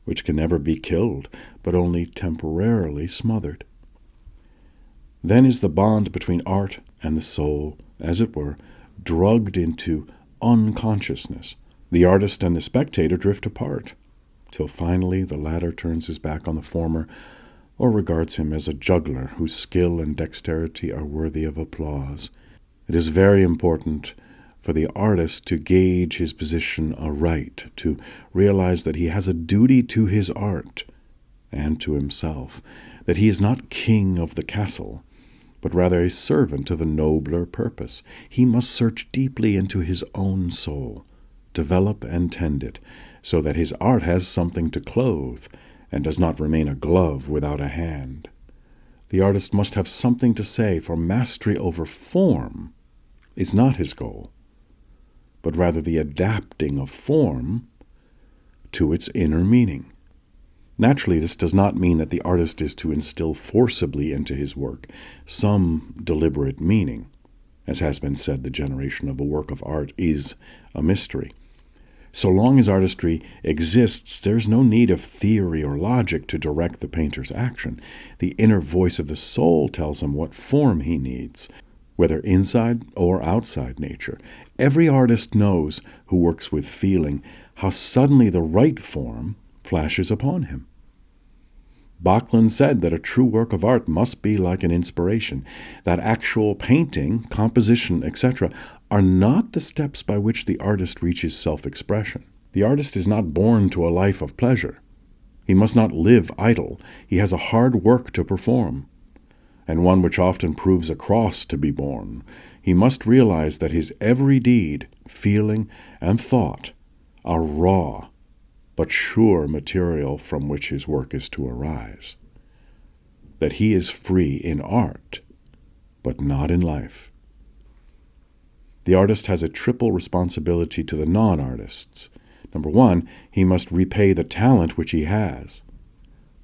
Speaker 1: which can never be killed, but only temporarily smothered. Then is the bond between art and the soul, as it were, drugged into unconsciousness. The artist and the spectator drift apart, till finally the latter turns his back on the former, or regards him as a juggler whose skill and dexterity are worthy of applause. It is very important for the artist to gauge his position aright, to realize that he has a duty to his art and to himself, that he is not king of the castle, but rather a servant of a nobler purpose. He must search deeply into his own soul, develop and tend it, so that his art has something to clothe and does not remain a glove without a hand. The artist must have something to say, for mastery over form is not his goal, but rather the adapting of form to its inner meaning. Naturally, this does not mean that the artist is to instill forcibly into his work some deliberate meaning. As has been said, the generation of a work of art is a mystery. So long as artistry exists, there's no need of theory or logic to direct the painter's action. The inner voice of the soul tells him what form he needs, whether inside or outside nature. Every artist knows, who works with feeling, how suddenly the right form flashes upon him. Backlund said that a true work of art must be like an inspiration, that actual painting, composition, etc., are not the steps by which the artist reaches self-expression. The artist is not born to a life of pleasure. He must not live idle. He has a hard work to perform, and one which often proves a cross to be borne. He must realize that his every deed, feeling, and thought are raw, but sure material from which his work is to arise. That he is free in art, but not in life. The artist has a triple responsibility to the non-artists. Number one, he must repay the talent which he has.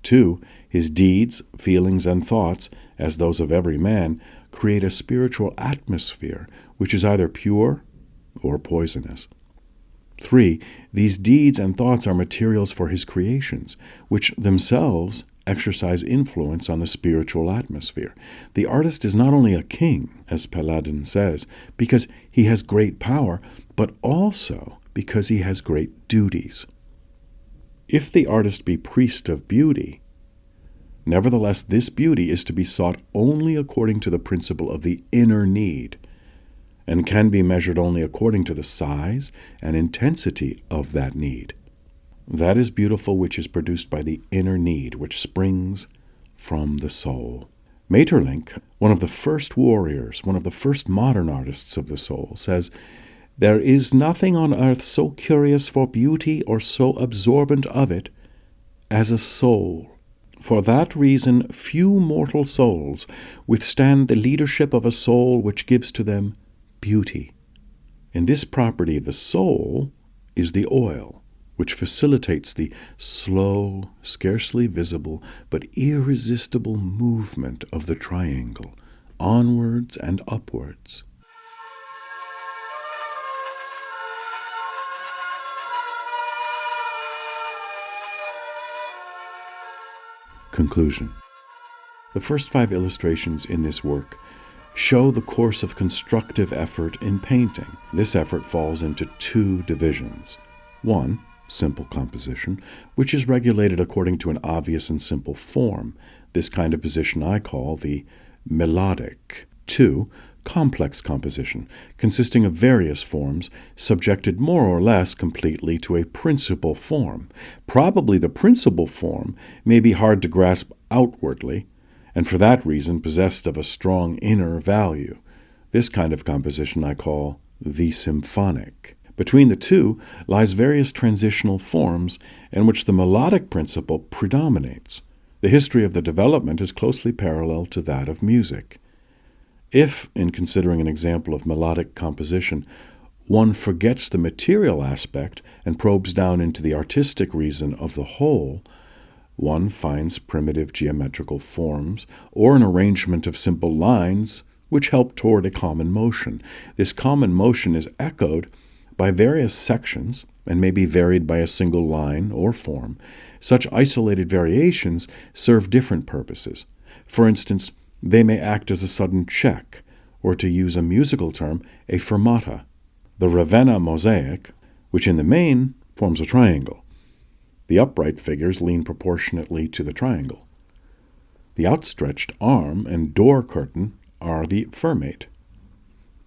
Speaker 1: 2, his deeds, feelings, and thoughts, as those of every man, create a spiritual atmosphere which is either pure or poisonous. 3, these deeds and thoughts are materials for his creations, which themselves exercise influence on the spiritual atmosphere. The artist is not only a king, as Paladin says, because he has great power, but also because he has great duties. If the artist be priest of beauty, nevertheless this beauty is to be sought only according to the principle of the inner need, and can be measured only according to the size and intensity of that need. That is beautiful which is produced by the inner need, which springs from the soul. Maeterlinck, one of the first warriors, one of the first modern artists of the soul, says, "There is nothing on earth so curious for beauty or so absorbent of it as a soul. For that reason, few mortal souls withstand the leadership of a soul which gives to them beauty. And this property, the soul, is the oil, which facilitates the slow, scarcely visible, but irresistible movement of the triangle, onwards and upwards." Conclusion. The first 5 illustrations in this work show the course of constructive effort in painting. This effort falls into 2 divisions. 1, simple composition, which is regulated according to an obvious and simple form. This kind of position I call the melodic. 2, complex composition, consisting of various forms, subjected more or less completely to a principal form. Probably the principal form may be hard to grasp outwardly, and for that reason possessed of a strong inner value. This kind of composition I call the symphonic. Between the 2 lies various transitional forms in which the melodic principle predominates. The history of the development is closely parallel to that of music. If, in considering an example of melodic composition, one forgets the material aspect and probes down into the artistic reason of the whole, one finds primitive geometrical forms or an arrangement of simple lines which help toward a common motion. This common motion is echoed by various sections and may be varied by a single line or form. Such isolated variations serve different purposes. For instance, they may act as a sudden check, or to use a musical term, a fermata. The Ravenna mosaic, which in the main forms a triangle. The upright figures lean proportionately to the triangle. The outstretched arm and door curtain are the fermate.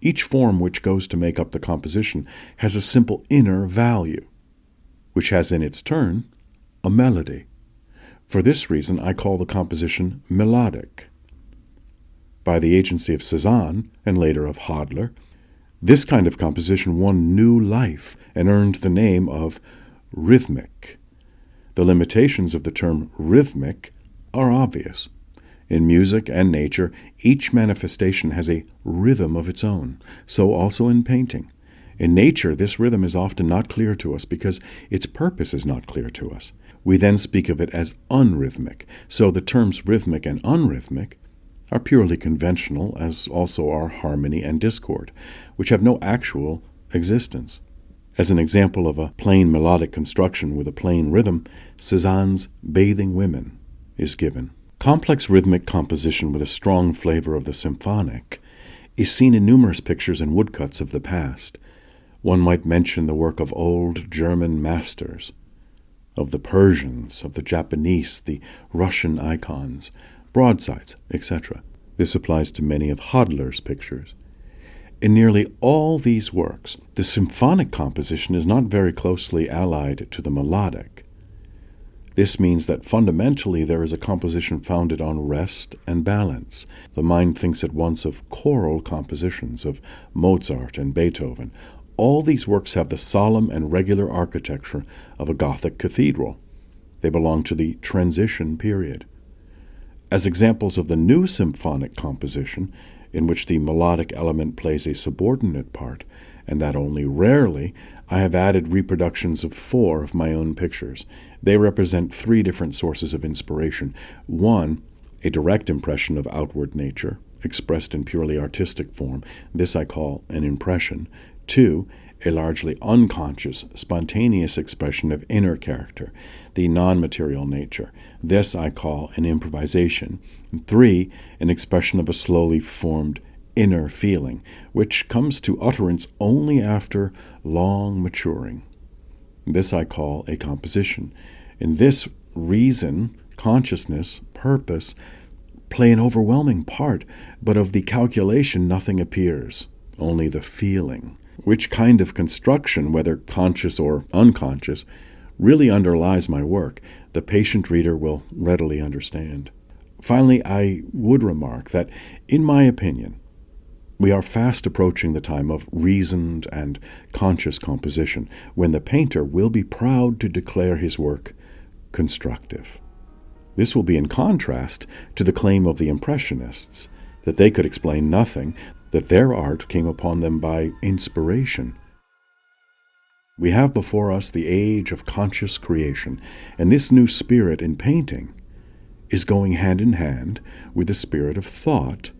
Speaker 1: Each form which goes to make up the composition has a simple inner value, which has in its turn a melody. For this reason I call the composition melodic. By the agency of Cézanne, and later of Hodler, this kind of composition won new life and earned the name of rhythmic. The limitations of the term rhythmic are obvious. In music and nature, each manifestation has a rhythm of its own, so also in painting. In nature, this rhythm is often not clear to us because its purpose is not clear to us. We then speak of it as unrhythmic, so the terms rhythmic and unrhythmic are purely conventional, as also are harmony and discord, which have no actual existence. As an example of a plain melodic construction with a plain rhythm, Cézanne's Bathing Women is given. Complex rhythmic composition with a strong flavor of the symphonic is seen in numerous pictures and woodcuts of the past. One might mention the work of old German masters, of the Persians, of the Japanese, the Russian icons, broadsides, etc. This applies to many of Hodler's pictures. In nearly all these works, the symphonic composition is not very closely allied to the melodic. This means that fundamentally there is a composition founded on rest and balance. The mind thinks at once of choral compositions of Mozart and Beethoven. All these works have the solemn and regular architecture of a Gothic cathedral. They belong to the transition period. As examples of the new symphonic composition, in which the melodic element plays a subordinate part, and that only rarely, I have added reproductions of 4 of my own pictures. They represent 3 different sources of inspiration. 1, a direct impression of outward nature, expressed in purely artistic form. This I call an impression. 2, a largely unconscious, spontaneous expression of inner character, the non-material nature. This I call an improvisation. 3, an expression of a slowly formed inner feeling, which comes to utterance only after long maturing. This I call a composition. In this, reason, consciousness, purpose play an overwhelming part, but of the calculation nothing appears, only the feeling. Which kind of construction, whether conscious or unconscious, really underlies my work, the patient reader will readily understand. Finally, I would remark that, in my opinion, we are fast approaching the time of reasoned and conscious composition, when the painter will be proud to declare his work constructive. This will be in contrast to the claim of the Impressionists, that they could explain nothing, that their art came upon them by inspiration. We have before us the age of conscious creation, and this new spirit in painting is going hand in hand with the spirit of thought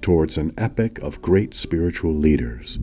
Speaker 1: towards an epoch of great spiritual leaders.